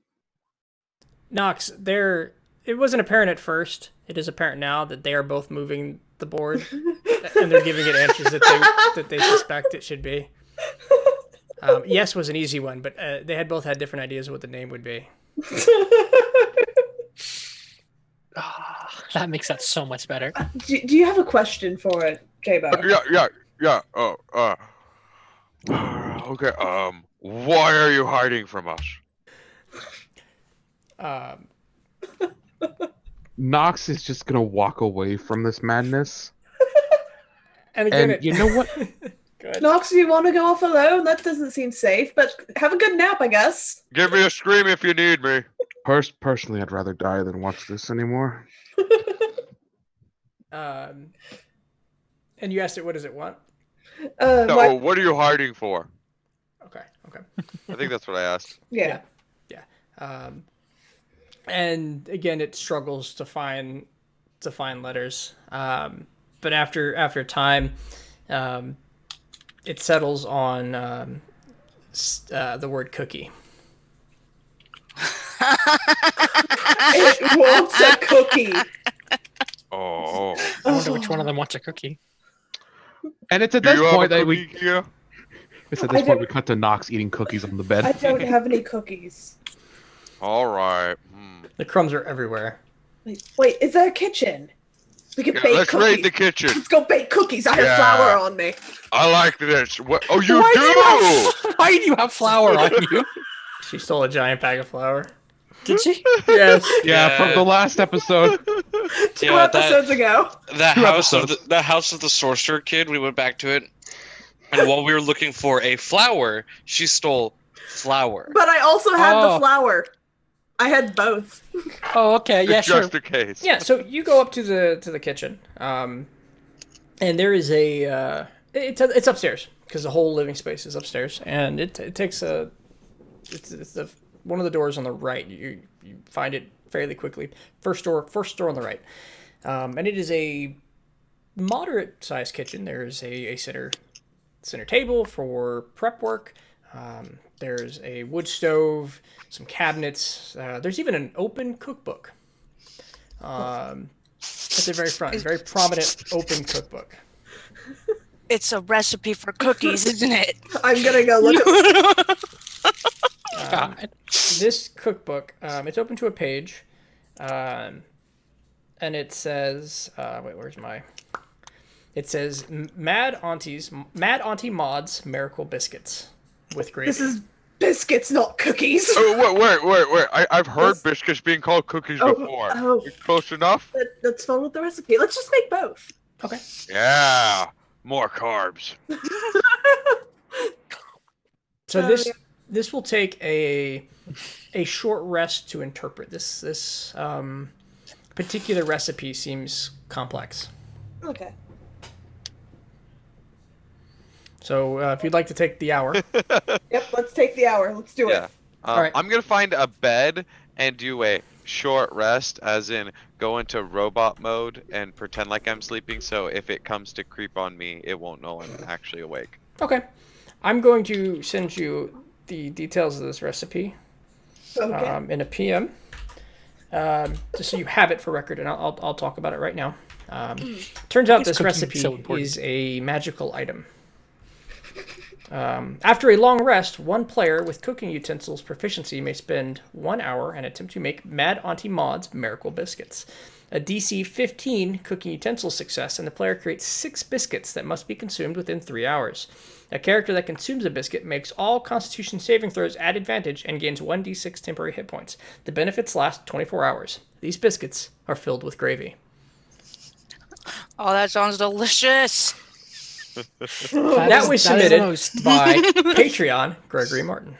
Knox, it wasn't apparent at first. It is apparent now that they are both moving the board, and they're giving it answers that they suspect it should be. Yes was an easy one, but they had both had different ideas of what the name would be. Ah, that makes that so much better. Do you have a question for it, Jabo? Yeah. Okay. Why are you hiding from us? Um, Nox is just gonna walk away from this madness. and again, And you know what? Good. Nox, you want to go off alone? That doesn't seem safe, but have a good nap, I guess. Give me a scream if you need me. Personally, I'd rather die than watch this anymore. And you asked it, what does it want? No, what are you hiding for? Okay. I think that's what I asked. Yeah. And again, it struggles to find letters. But after time, it settles on the word cookie. It wants a cookie. Oh. I wonder which one of them wants a cookie. And it's at Do this you have a point that cookie we here? it's at this point we cut to Nox eating cookies on the bed. I don't have any cookies. All right. The crumbs are everywhere. Wait, is there a kitchen? We can Yeah, bake let's cookies. raid the kitchen. Let's go bake cookies. I have Yeah. flour on me. I like this. What? Oh, you Why do? Why do you have flour on you? She stole a giant bag of flour. Did she? Yes. Yeah, from the last episode. Two episodes ago. The Two house of episodes. the house of the sorcerer kid. We went back to it, and while we were looking for a flower, she stole flour. But I also had Oh. the flour. I had both. Oh, okay. Yeah, sure. Just in case. Yeah. So you go up to the kitchen, and there is a it's upstairs because the whole living space is upstairs, and it takes it's one of the doors on the right. You find it fairly quickly. First door on the right, and it is a moderate sized kitchen. There's a center table for prep work. There's a wood stove, some cabinets. There's even an open cookbook. At the very front, very prominent open cookbook. It's a recipe for cookies, isn't it? I'm gonna go look at God. This cookbook, it's open to a page, and it says, it says Mad Auntie Maud's Miracle Biscuits with gravy. This is biscuits, not cookies. Oh, wait. I've heard This- biscuits being called cookies Oh, before. oh. Close enough? That's fun with the recipe. Let's just make both. Okay. Yeah. More carbs. So Oh, this will take a short rest to interpret. This particular recipe seems complex. Okay. So if you'd like to take the hour, Yep, let's take the hour. Let's do Yeah. it. Alright. I'm gonna find a bed and do a short rest, as in go into robot mode and pretend like I'm sleeping. So if it comes to creep on me, it won't know I'm actually awake. okay. I'm going to send you the details of this recipe Okay. in a PM, just so you have it for record, and I'll talk about it right now. Turns out It's this cooking recipe so important. is a magical item. After a long rest, one player with cooking utensils proficiency may spend 1 hour and attempt to make Mad Auntie Maud's Miracle Biscuits. A DC 15 cooking utensil success, and the player creates 6 biscuits that must be consumed within 3 hours. A character that consumes a biscuit makes all Constitution saving throws at advantage and gains 1d6 temporary hit points. The benefits last 24 hours. These biscuits are filled with gravy. Oh, that sounds delicious. That was is the submitted most- by Patreon Gregory Martin.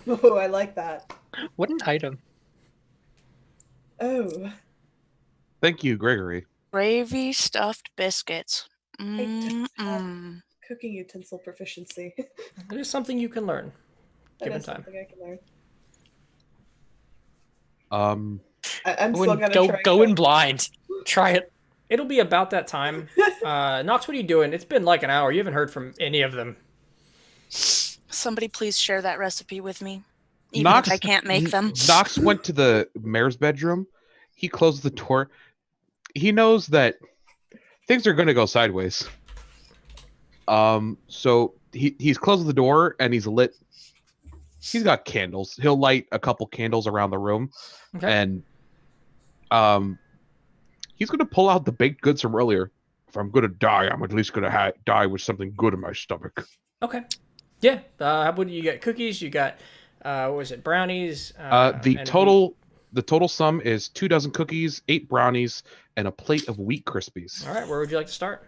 Oh, I like that. What an item. Oh. Thank you, Gregory. Gravy stuffed biscuits. don't have- Mm-mm. Cooking utensil proficiency. It is something you can learn, That given is time. something I can learn. I'm Go still in, gonna go, try. go in blind. Try it. It'll be about that time. Nox, what are you doing? It's been like an hour. You haven't heard from any of them. Somebody please share that recipe with me. Even Nox, if I can't make them. Nox went to the mayor's bedroom. He closed the door. He knows that things are going to go sideways. So he's closed the door and he's lit. He's got candles. He'll light a couple candles around the room, Okay. and he's going to pull out the baked goods from earlier. If I'm going to die, I'm at least going to die with something good in my stomach. Okay. Yeah. What do you got? Cookies. You got What was it? Brownies. The and total sum is 2 dozen cookies, 8 brownies, and a plate of wheat krispies. All right, where would you like to start?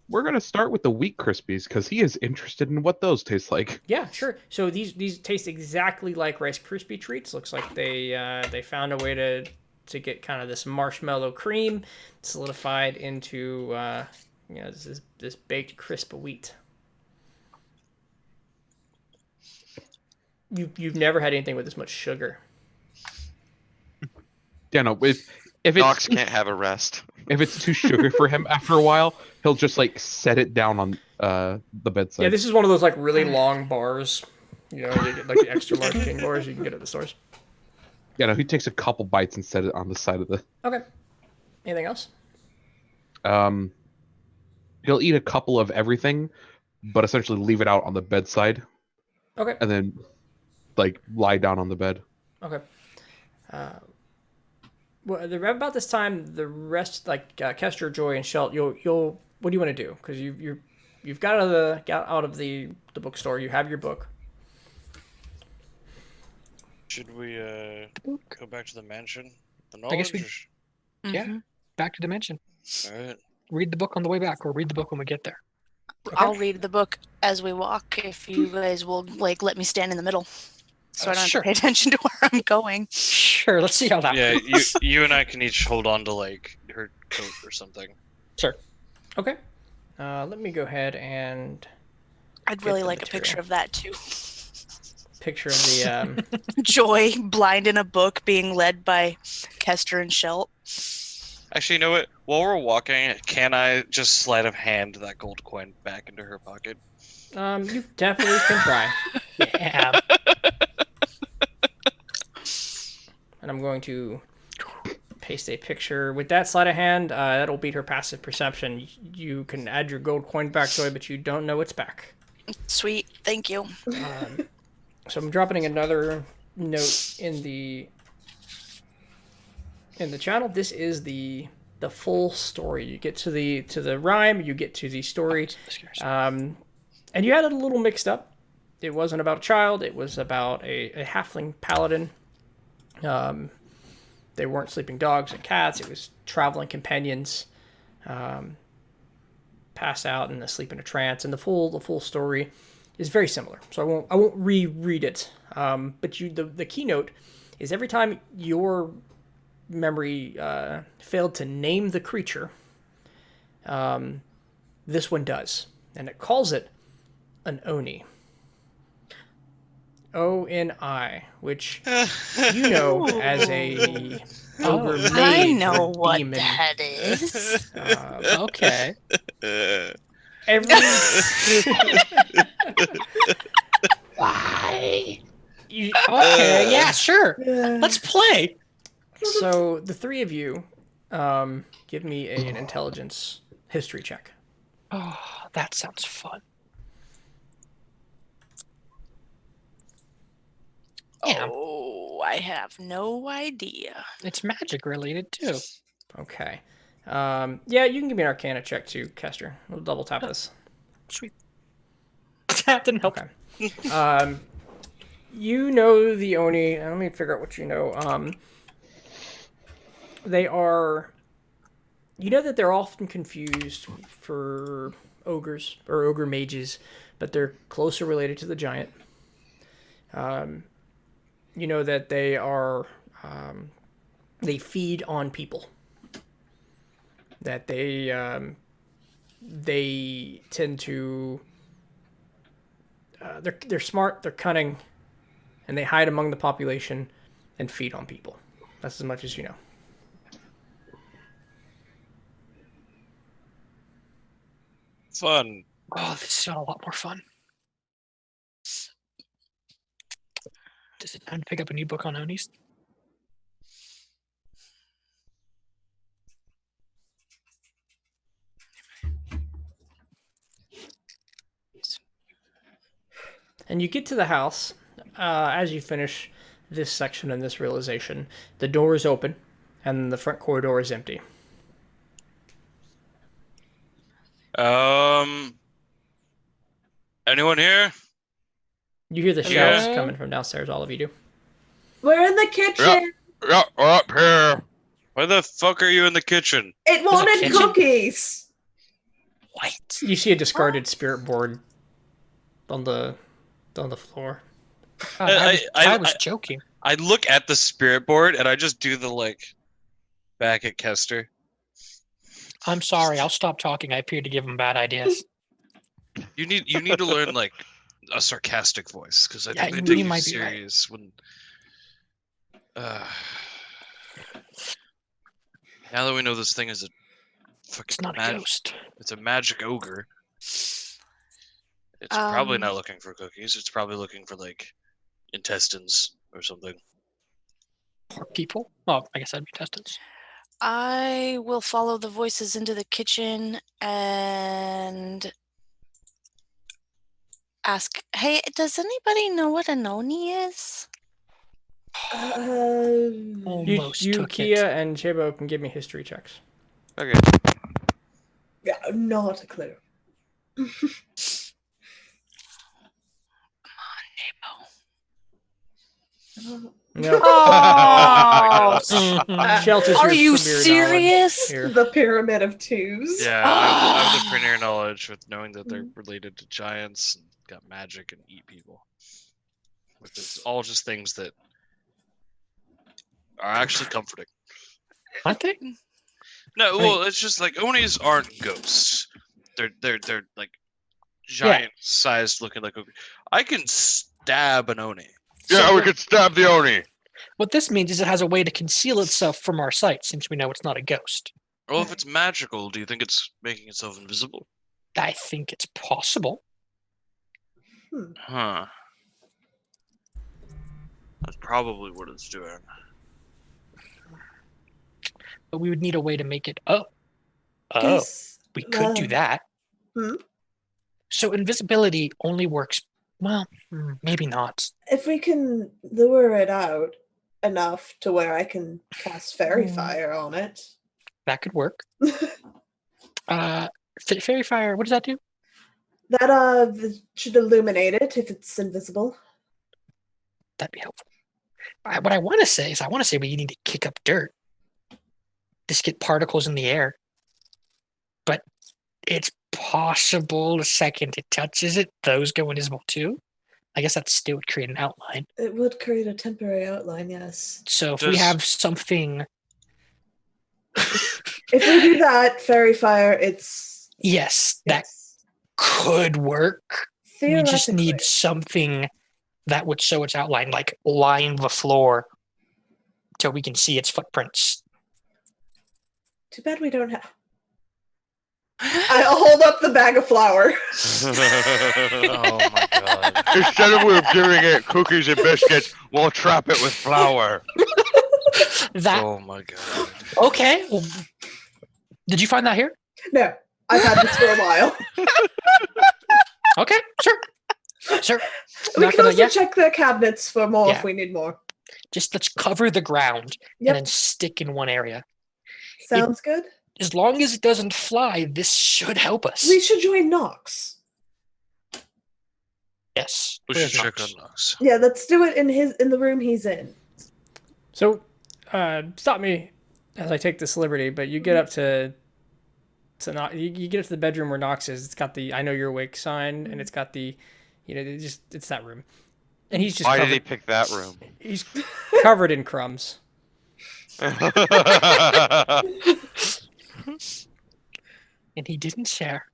We're gonna start with the wheat krispies because he is interested in what those taste like. Yeah, sure. So these taste exactly like Rice Krispie treats. Looks like they found a way to get kind of this marshmallow cream solidified into this baked crisp wheat. You've never had anything with this much sugar. Yeah, no, if Nox it's can't have a rest. if it's too sugar for him after a while, he'll just like set it down on the bedside. Yeah, this is one of those like really long bars. You know, you get like the extra large king bars you can get at the stores. Yeah, no, he takes a couple bites and set it on the side of the. Okay. Anything else? He'll eat a couple of everything, but essentially leave it out on the bedside, Okay. and then like lie down on the bed. Okay. Well, about this time, the rest, like Kester, Joy, and Shelt, you'll. What do you want to do? Because you've got out of the bookstore. You have your book. Should we go back to the mansion? The I guess knowledge? Yeah. Mhm. Back to Dimension. All right. Read the book on the way back, or read the book when we get there. I'll read the book as we walk if you guys will like let me stand in the middle, so I don't Sure. have to pay attention to where I'm going. Sure. Let's see how that. Yeah, you and I can each hold on to like her coat or something. Sure. Okay. Let me go ahead and I'd Get really the like a material. picture of that too. picture of the. Joy, blind in a book, being led by Kester and Shelt. Actually, you know what? While we're walking, can I just sleight of hand that gold coin back into her pocket? You definitely can try. Yeah. And I'm going to paste a picture with that sleight of hand. That'll beat her passive perception. You can add your gold coin back, Joy, but you don't know it's back. Sweet, thank you. So I'm dropping another note in the channel. This is the full story. You get to the rhyme, you get to the story, and you had it a little mixed up. It wasn't about a child. It was about a halfling paladin. They weren't sleeping dogs and cats. It was traveling companions, pass out and asleep in a trance. And the full story is very similar. So I won't reread it. But the keynote is every time your memory failed to name the creature, this one does, and it calls it an Oni. Oni, which you know as a ogre mage I know or what demon. that is. Okay. Every Why? Okay. Yeah. Sure. Let's play. so the three of you give me an intelligence history check. Oh, that sounds fun. Yeah. Oh, I have no idea. It's magic related too. Okay. Yeah, you can give me an Arcana check too, Kester. We'll double tap this. Sweet. That didn't help. Okay. You know the Oni. Let me figure out what you know. They are. You know that they're often confused for ogres or ogre mages, but they're closer related to the giant. You know that they are. They feed on people. That they tend to. They're smart. They're cunning. And they hide among the population and feed on people. That's as much as you know. Fun. Oh, this is a lot more fun. Does it time to pick up a new book on Onis? And you get to the house. As you finish this section and this realization, the door is open and the front corridor is empty. Anyone here? You hear the Yeah. shouts coming from downstairs. All of you do. We're in the kitchen. Yeah, we're up here. Why the fuck are you in the kitchen? It wanted kitchen? cookies. What? You see a discarded spirit board on the floor. God, I was joking. I look at the spirit board and I just do the like back at Kester. I'm sorry. I'll stop talking. I appeared to give him bad ideas. You need to learn like a sarcastic voice because I Yeah, think you- they take you you might be right. serious when. Now that we know this thing is a fucking It's not a ghost. it's a magic ogre. It's probably not looking for cookies. It's probably looking for like intestines or something. Poor people. Oh, I guess that'd be intestines. I will follow the voices into the kitchen and ask, hey, does anybody know what an oni is? Almost You took Kia, it. and Chebo can give me history checks. Okay. Yeah, not a clue. No. Oh, Shelter's are your you premier knowledge serious? here. The pyramid of twos. Yeah, I have the premier knowledge with knowing that they're related to giants and got magic and eat people. Which is all just things that are actually comforting. Aren't they? No, well, it's just like Onis aren't ghosts. They're like giant-sized looking like. I can stab an Oni. Yeah, we could stab the Oni. What this means is it has a way to conceal itself from our sight, since we know it's not a ghost. Well, if it's magical, do you think it's making itself invisible? I think it's possible. Huh. That's probably what it's doing. But we would need a way to make it. Oh, Guess, we could do that. Hmm? So invisibility only works. Well, maybe not. If we can lure it out enough to where I can cast fairy fire on it. That could work. Fairy fire. What does that do? That should illuminate it if it's invisible. That'd be helpful. What I want to say is, we need to kick up dirt. Just get particles in the air. But it's possible the second it touches it, those go invisible too. I guess that still would create an outline. It would create a temporary outline, yes. So if we have something. If we do that, fairy fire, it's. Yes, that Yes. could work. We just need Theoretically. something that would show its outline, like line the floor till we can see its footprints. Too bad we don't have. I'll hold up the bag of flour. Oh my god. Instead of giving it cookies and biscuits, we'll trap it with flour. That Oh my god. okay. Well, did you find that here? No, I've had this for a while. Okay, sure. Sure. We Not can gonna- also yeah, check the cabinets for more Yeah. if we need more. just let's cover the ground Yep. and then stick in one area. Sounds good. As long as it doesn't fly, this should help us. We should join Nox. Yes. We Where's should check Nox? on Nox. Yeah, let's do it in the room he's in. So, stop me as I take this liberty, but you get up to you get up to the bedroom where Nox is. It's got the "I know you're awake" sign, and it's got the, it's that room, and he's just Why covered, did he pick that room? he's covered in crumbs. And he didn't share.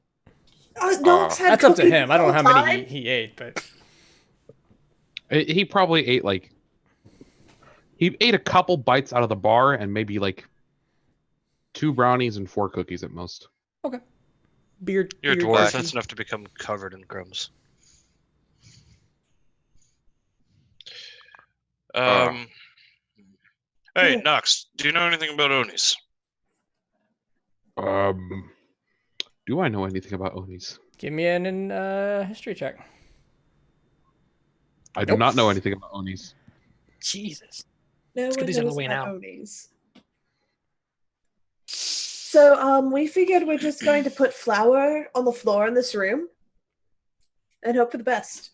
Nox had That's up to cookies him. I don't know how the whole many time. he ate, but He probably ate he ate a couple bites out of the bar and maybe like 2 brownies and 4 cookies at most. beard. You're a beard dwarf. question. That's enough to become covered in crumbs. Hey, Yeah. Nox, do you know anything about Onis? Do I know anything about Onis? Give me an history check. I do not know anything about Onis. Jesus. No Let's get one these out of knows the way about now. Onis. So we figured we're just going to put flour on the floor in this room and hope for the best.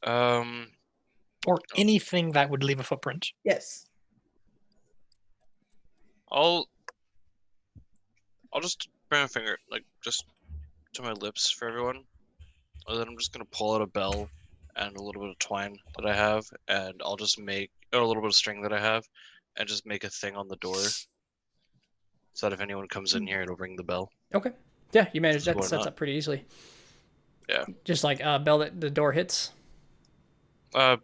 Or anything that would leave a footprint. Yes. I'll just bring my finger, like, just to my lips for everyone. And then I'm just gonna pull out a bell and a little bit of twine that I have, and I'll just make a little bit of string that I have, and just make a thing on the door, so that if anyone comes in here, it'll ring the bell. Okay. Yeah, you managed that Why sets not? up pretty easily. Yeah. Just like a bell that the door hits.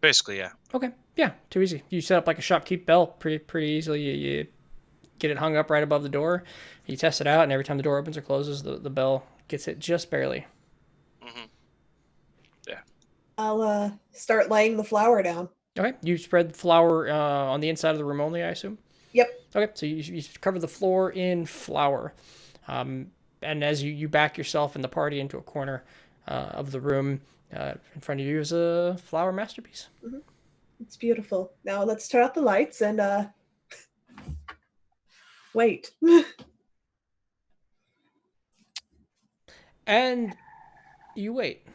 Basically, yeah. Okay. Yeah, too easy. You set up like a shopkeep bell pretty easily. You get it hung up right above the door. You test it out, and every time the door opens or closes, the bell gets hit just barely. Mm-hmm. I'll start laying the flour down. Okay. You spread the flour on the inside of the room only, I assume? Yep. Okay, so you cover the floor in flour. And as you back yourself and the party into a corner of the room, in front of you is a flower masterpiece. It's beautiful. Now let's turn out the lights and wait. And you wait.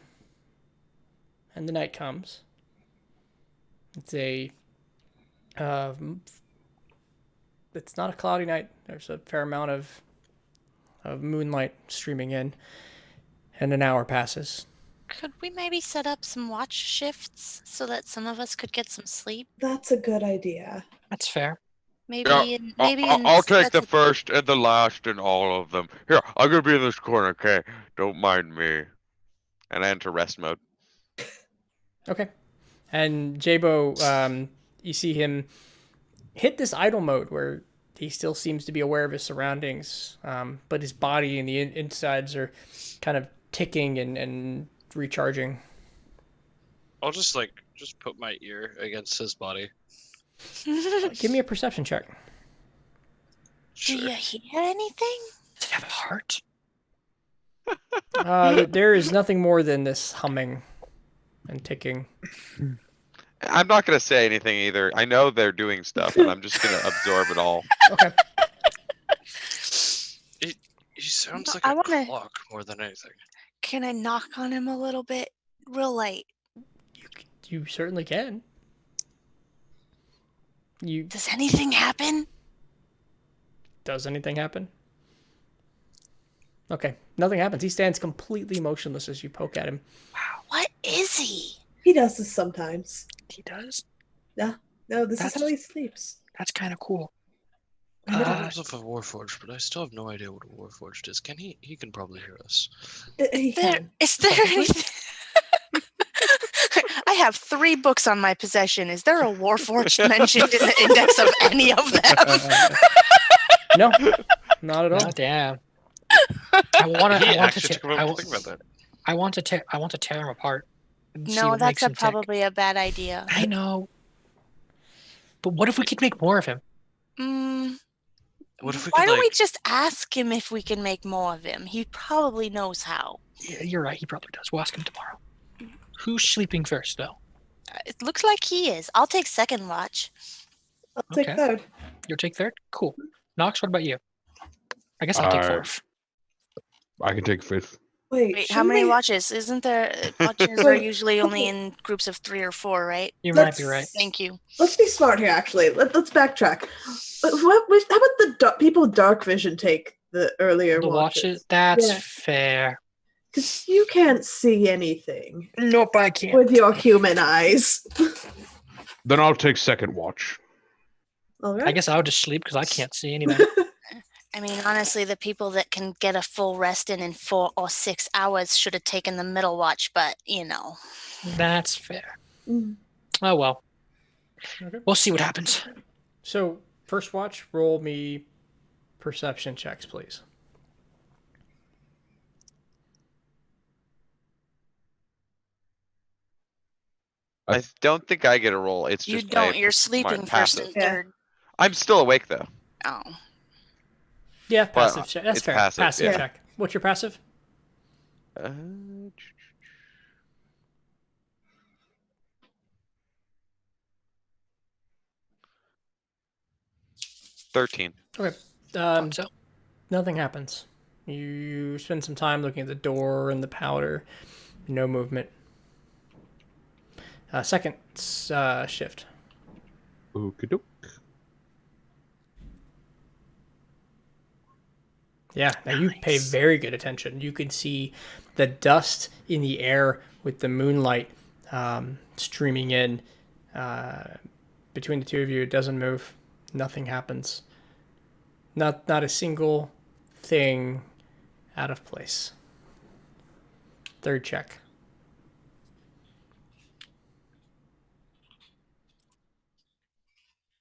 And the night comes. It's it's not a cloudy night. There's a fair amount of moonlight streaming in. And an hour passes. Could we maybe set up some watch shifts so that some of us could get some sleep? That's a good idea. That's fair. Maybe Yeah, I'll take the first and the last and all of them. Here, I'm gonna be in this corner, okay? Don't mind me. And I enter rest mode. Okay. And Jabo, you see him hit this idle mode where he still seems to be aware of his surroundings, but his body and the insides are kind of ticking and recharging. I'll just put my ear against his body. Give me a perception check. Do you hear anything? Does it have a heart? There is nothing more than this humming and ticking. I'm not gonna say anything either. I know they're doing stuff, and I'm just gonna absorb it all. Okay. He sounds like I a wanna- clock more than anything. Can I knock on him a little bit? Real light. You certainly can. Does anything happen? Does anything happen? Okay. Nothing happens. He stands completely motionless as you poke at him. What is he? He does this sometimes. He does? No, this is how he sleeps. That's kind of cool. He calls himself a warforged, but I still have no idea what a warforged is. Can he? He can probably hear us. He can. Is there anything? I have 3 books on my possession. Is there a Warforged mentioned in the index of any of them? No, not at all. Oh, damn. I want to tear him apart. and see No, what that's makes him tick. probably a bad idea. I know. But what if we could make more of him? What if we Why could, don't we like- just ask him if we can make more of him? He probably knows how. Yeah, you're right. He probably does. We'll ask him tomorrow. Who's sleeping first, though? It looks like he is. I'll take second watch. I'll take Okay. third. You'll take third? Cool. Knox, what about you? I guess I'll take fourth. I can take fifth. Wait, Wait, how shouldn't many we- watches? Isn't there watches are usually only in groups of 3 or 4, right? You might be let's- right. Thank you. Let's be smart here, actually. Let's backtrack. How about the people with dark vision take the earlier The watches? watches? That's Yeah. fair. Because you can't see anything Nope, I can't. with your human eyes. Then I'll take second watch. All right. I guess I'll just sleep because I can't see anything. I mean, honestly, the people that can get a full rest in 4 or 6 hours should have taken the middle watch, but you know. That's fair. Mm. Oh, well. Okay. We'll see what happens. So, first watch, roll me perception checks, please. I don't think I get a roll. It's You just my don't. You're smart sleeping first passive. and Yeah. third. I'm still awake though. Oh. Yeah, Well, passive check. That's it's fair. passive, yeah. check. What's your passive? Uh, 13. Okay. So, Nothing happens. You spend some time looking at the door and the powder. No movement. second shift. Okey-doke. Yeah, now you pay Nice. very good attention. You can see the dust in the air with the moonlight streaming in. Between the two of you, it doesn't move. Nothing happens. Not a single thing out of place. Third check.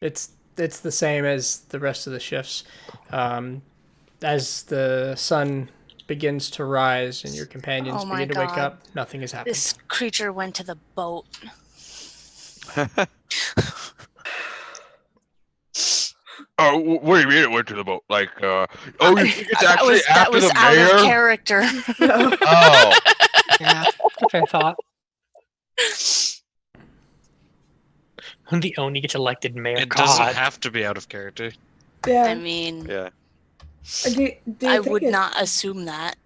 It's the same as the rest of the shifts. As the sun begins to rise and your companions Oh my begin to wake God. up, nothing has happened. This creature went to the boat. Oh, what do you mean it went to the boat? Like, oh, you think it's that actually was that after was the out mayor? of character. No. Oh, Yeah, fair thought. When the Oni gets elected mayor, It doesn't God. have to be out of character. Yeah. I mean, Yeah. Do you I think would it- not assume that.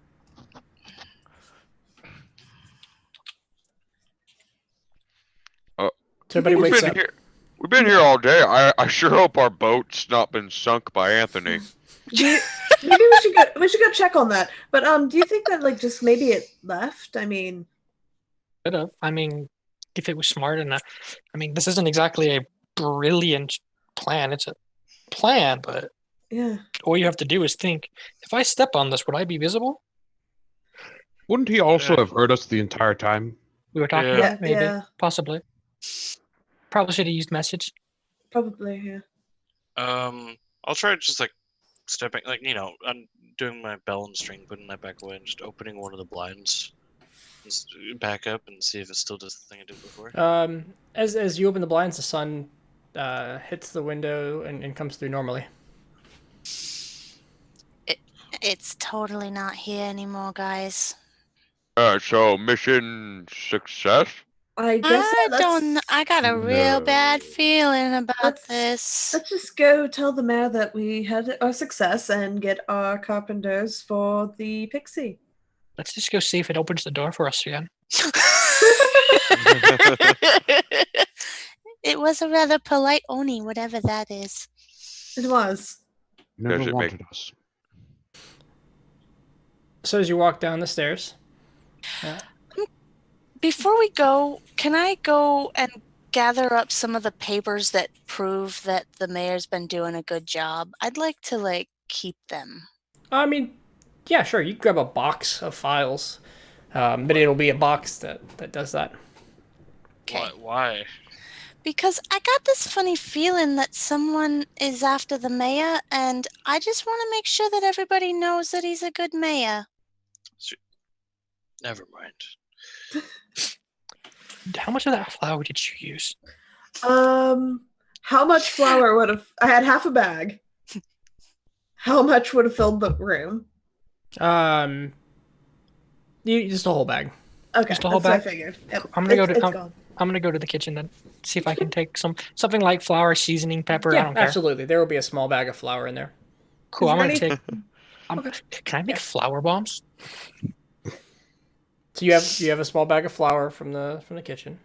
So everybody we've wakes been up. here. We've been here all day. I sure hope our boat's not been sunk by Anthony. Maybe we should go check on that. But do you think that like just maybe it left? I mean, Could have. I mean, if it was smart enough. I mean, this isn't exactly a brilliant plan. It's a plan, but yeah. all you have to do is think, if I step on this, would I be visible? Wouldn't he also Yeah. have heard us the entire time? We were talking Yeah. about it, maybe, Yeah. possibly. Probably should have used message. Probably, yeah. I'll try just like stepping, like I'm doing my bell and string, putting that back away, and just opening one of the blinds, just back up and see if it still does the thing it did before. As you open the blinds, the sun hits the window and comes through normally. It's totally not here anymore, guys. So mission success. I guess I let's, don't. I got a real bad No. feeling about Let's- this. let's just go tell the mayor that we had our success and get our carpenters for the pixie. Let's just go see if it opens the door for us again. It was a rather polite Oni, whatever that is. It was. Never Does it make- wanted us. So as you walk down the stairs, Before we go, can I go and gather up some of the papers that prove that the mayor's been doing a good job? I'd like to keep them. I mean, yeah, sure, you can grab a box of files, but it'll be a box that does that. Okay. Why? Because I got this funny feeling that someone is after the mayor, and I just want to make sure that everybody knows that he's a good mayor. Never mind. How much of that flour did you use? How much flour would have? I had half a bag. How much would have filled the room? You just a whole bag. Okay, Just a whole that's what I bag? figured. Yep, I'm gonna go it's to- gone. I'm gonna go to the kitchen then, see if I can take something like flour, seasoning, pepper. I Yeah, don't care. absolutely. There will be a small bag of flour in there. Cool. Is I'm there gonna any- take. Can I make flour bombs? So you have a small bag of flour from the kitchen.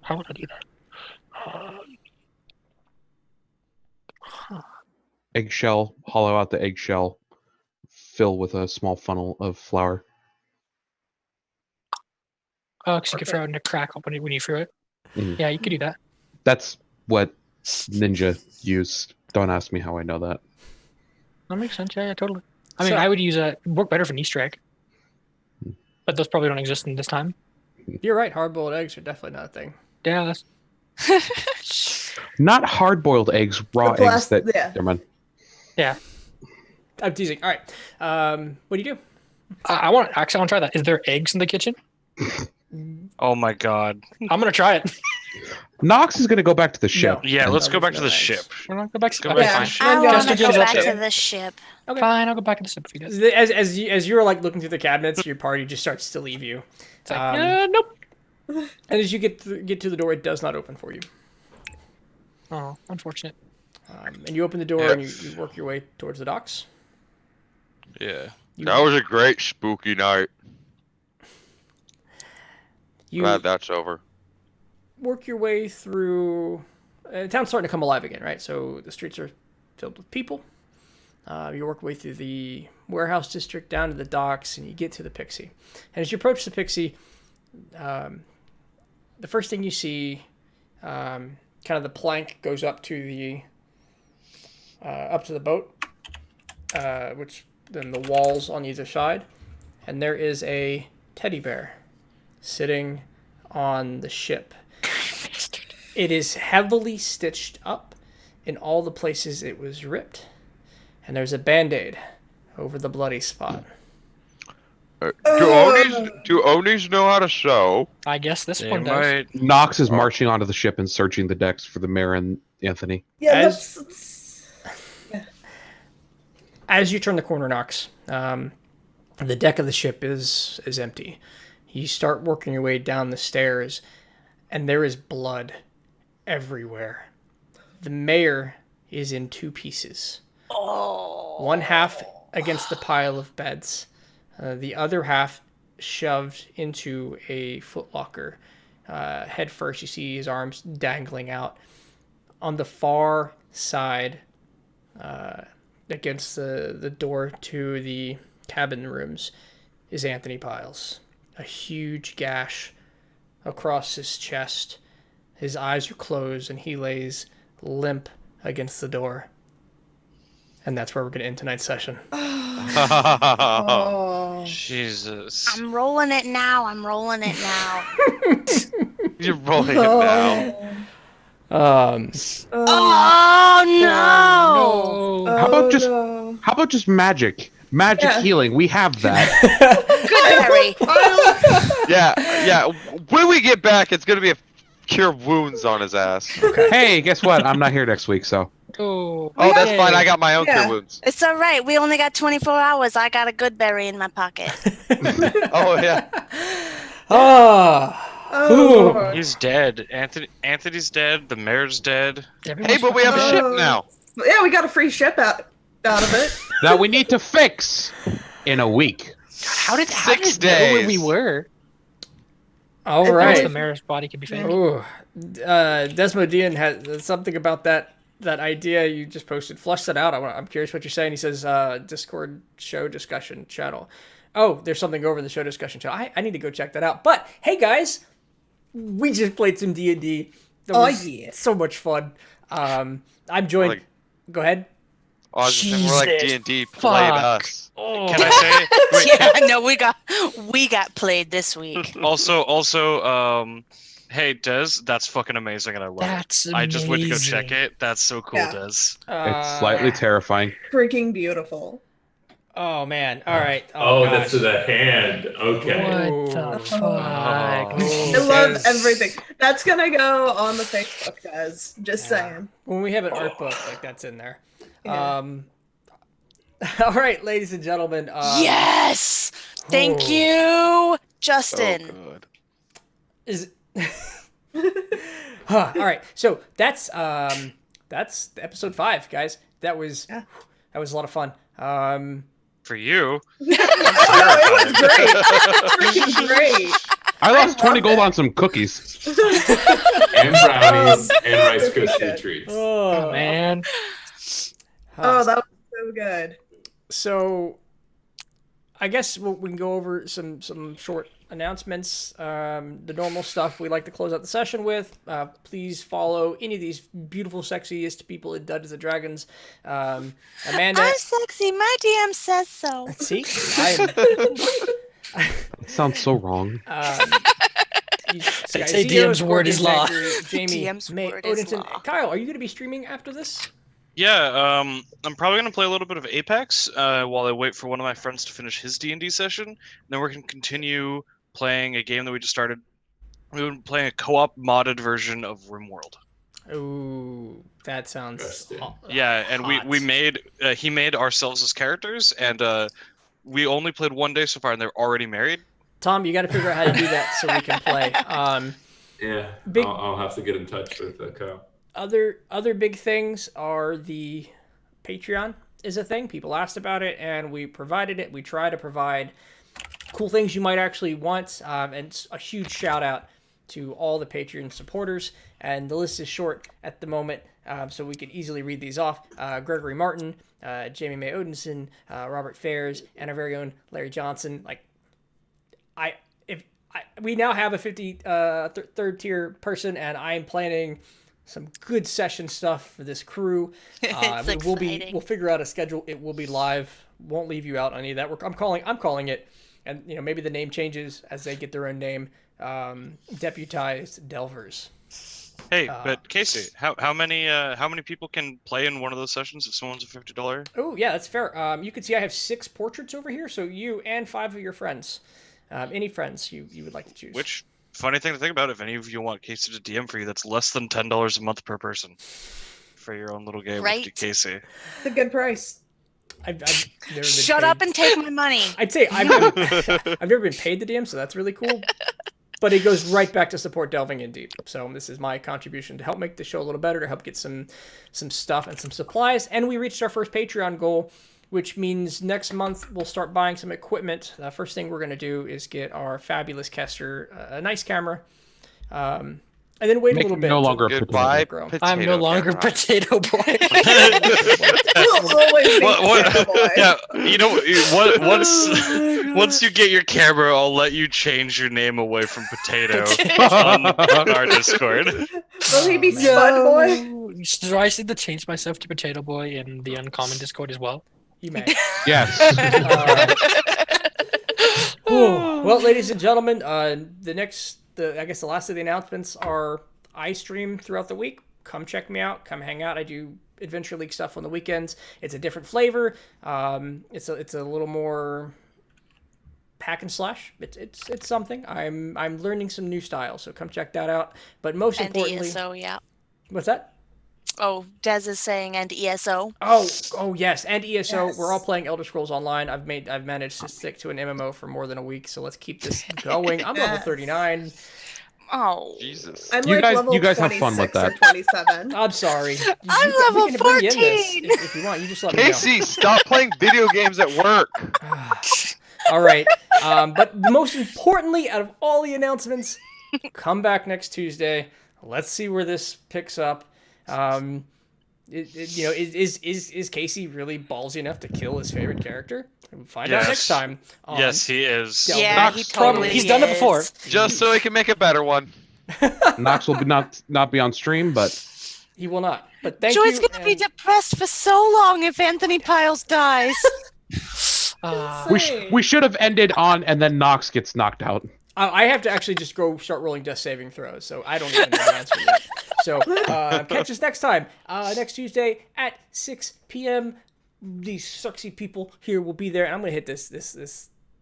How would I do that? Eggshell, hollow out the eggshell, fill with a small funnel of flour. Oh, because you could throw it in a crack when you threw it. Mhm. Yeah, you could do that. That's what Ninja used. Don't ask me how I know that. That makes sense. Yeah, totally. I mean, So- I would use work better for an Easter egg, but those probably don't exist in this time. You're right. Hard-boiled eggs are definitely not a thing. Yeah, that's Not hard-boiled eggs, raw The eggs. That yeah. never mind. I'm teasing. All right. What do you do? I want to try that. Is there eggs in the kitchen? Oh my god. I'm gonna try it. Nox is gonna go back to the ship. No. Yeah, let's No, go back there's to the no ship. eggs. We're not go back. Go Okay, back Yeah. fine. to the I I'm want going to to go the back ship. to the ship. Okay. Fine, I'll go back to the ship if you guys. As you're looking through the cabinets, your party just starts to leave you. It's like, nope. And as you get to the door, it does not open for you. Oh, unfortunate. And you open the door Yep. and you work your way towards the docks. Yeah. You, That was a great spooky night. You Glad that's over. work your way through. Town's starting to come alive again, right? So the streets are filled with people. You work your way through the warehouse district down to the docks, and you get to the Pixie. And as you approach the Pixie, the first thing you see, kind of the plank goes up to the boat, which then the walls on either side, and there is a teddy bear sitting on the ship. It is heavily stitched up in all the places it was ripped, and there's a band-aid over the bloody spot. Do Onis know how to sew? I guess this They one does. might. Knox is marching onto the ship and searching the decks for the mayor and Anthony. Yeah, As- let's As you turn the corner, Knox, the deck of the ship is empty. You start working your way down the stairs, and there is blood everywhere. The mayor is in two pieces. One half against the pile of beds, the other half shoved into a footlocker. Head first, you see his arms dangling out. On the far side, against the door to the cabin rooms, is Anthony Piles. A huge gash across his chest. His eyes are closed, and he lays limp against the door. And that's where we're going to end tonight's session. Oh. Jesus. I'm rolling it now. You're rolling it now. Um, Oh no! How about just no. how about just magic? Magic Yeah. healing. We have that. Good Harry. Yeah. When we get back, it's gonna be a cure wounds on his ass. Hey, guess what? I'm not here next week, so Oh, Oh, that's yay. fine. I got my own Yeah. cure wounds. It's all right. We only got 24 hours. I got a good berry in my pocket. Oh yeah. Ah. Oh, Lord. He's dead. Anthony's dead. The mayor's dead. Hey, but we have a ship now. Yeah, we got a free ship out of it. that we need to fix in a week. How did 6 it know where we days. were? All It Right. right. The mayor's body could be found. Ooh. Desmodian has something about that idea you just posted. Flush that out. I'm curious what you're saying. He says Discord show discussion channel. Oh, there's something over in the show discussion channel. I need to go check that out. But hey, guys, we just played some D&D. That Oh, was yeah. so much fun. I'm joined. Like- Go ahead. I was just thinking more like Jesus D&D played fuck. us. Oh. Can I say? Wait, Yeah, no, we got played this week. also, hey, Des, that's fucking amazing, and I love That's it. I just went to go check amazing. it. That's so cool, Yeah. Des. It's slightly terrifying. Freaking beautiful. Oh man. All right. Oh, gosh. that's to the hand. Okay. Ooh. What the fuck? Oh. I love Des. everything. That's gonna go on the Facebook, guys. Just saying. When we have an art book, like that's in there. Yeah. All right, ladies and gentlemen. Yes! Thank oh. you, Oh, Justin. good. Is Huh, all right. So that's episode 5, guys. That was Yeah. a lot of fun. For you. Oh, it was great. Freaking great. I lost 20 love gold it. on some cookies. And brownies and Rice Krispie treats. oh Man. Oh, that was so good. So I guess we can go over some short announcements. The normal stuff we like to close out the session with. Please follow any of these beautiful, sexiest people in Dungeons and Dragons. Amanda. I'm sexy. My DM says so. See? That sounds so wrong. Say DM's word is law. Jamie, DM's May, word is Odinson, law. Kyle, are you going to be streaming after this? Yeah, I'm probably gonna play a little bit of Apex while I wait for one of my friends to finish his D&D session. And then we're gonna continue playing a game that we just started. We've been playing a co-op modded version of RimWorld. Ooh, that sounds. Interesting. Yeah, and we hot. made he made ourselves as characters, and we only played one day so far, and they're already married. Tom, you got to figure out how to do that so we can play. Yeah, Big- I'll have to get in touch with Kyle. Other big things are the Patreon is a thing. People asked about it, and we provided it. We try to provide cool things you might actually want. And a huge shout out to all the Patreon supporters. And the list is short at the moment, so we can easily read these off. Gregory Martin, Jamie May Odinson, Robert Fairs, and our very own Larry Johnson. We now have a 53rd tier person, and I am planning some good session stuff for this crew. It's exciting. We'll figure out a schedule. It will be live. Won't leave you out on any of that. I'm calling it, and maybe the name changes as they get their own name. Deputized Delvers. Hey, but Casey, how many people can play in one of those sessions if someone's a $50? Oh yeah, that's fair. You can see I have 6 portraits over here, so you and 5 of your friends. Any friends you would like to choose. Which, funny thing to think about, if any of you want Casey to DM for you, that's less than $10 a month per person for your own little game Right. with Casey. It's a good price. I've never been Shut paid. up and take my money. I'd say I've never been paid the DM, so that's really cool. But it goes right back to support Delving in Deep. So this is my contribution to help make the show a little better, to help get some stuff and some supplies. And we reached our first Patreon goal, which means next month we'll start buying some equipment. The first thing we're going to do is get our fabulous Kester a nice camera. And then wait a little bit. No longer a Goodbye, grow. potato I'm no longer camera. Potato Boy. We'll always be What- Potato Boy. Yeah, once you get your camera, I'll let you change your name away from Potato on our Discord. Will he be man. Spud Boy? Do I need to change myself to Potato Boy in the Uncommon Discord as well? You may. Yes. Well, ladies and gentlemen, I guess the last of the announcements are I stream throughout the week. Come check me out. Come hang out. I do Adventure League stuff on the weekends. It's a different flavor. It's a little more hack and slash. It's something. I'm learning some new styles, so come check that out. But most And importantly, ESO, yeah. what's that? Oh, Des is saying and ESO. Oh yes, and ESO. Yes. We're all playing Elder Scrolls Online. I've managed to stick to an MMO for more than a week, so let's keep this going. I'm level 39. Oh. Jesus. I'm You like guys- level you guys have fun with 26 or that. 27. I'm sorry. I'm we level can bring you in this 14. if you want. You just let me know. Casey, stop playing video games at work. All right. But most importantly, out of all the announcements, come back next Tuesday. Let's see where this picks up. Is Casey really ballsy enough to kill his favorite character? We'll find out Yes. next time. on Yes, he is. Delving. Yeah, he totally He's done it before. is. Just so he can make a better one. Knox will not be on stream, but He will not. But thank Joy's you. gonna be depressed for so long if Anthony Piles dies. we should have ended on and then Knox gets knocked out. I have to actually just go start rolling death saving throws, so I don't even know the answer yet. So catch us next time, next Tuesday at 6 p.m. These sucksy people here will be there, and I'm gonna hit this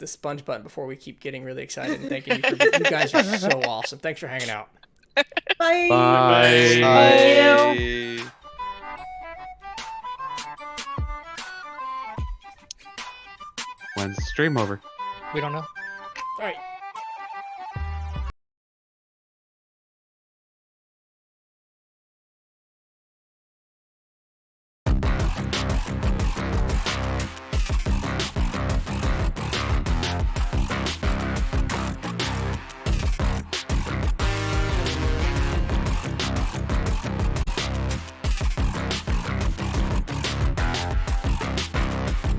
sponge button before we keep getting really excited. And thanking you for you guys are so awesome. Thanks for hanging out. Bye. Bye. Bye. When's the stream over? We don't know.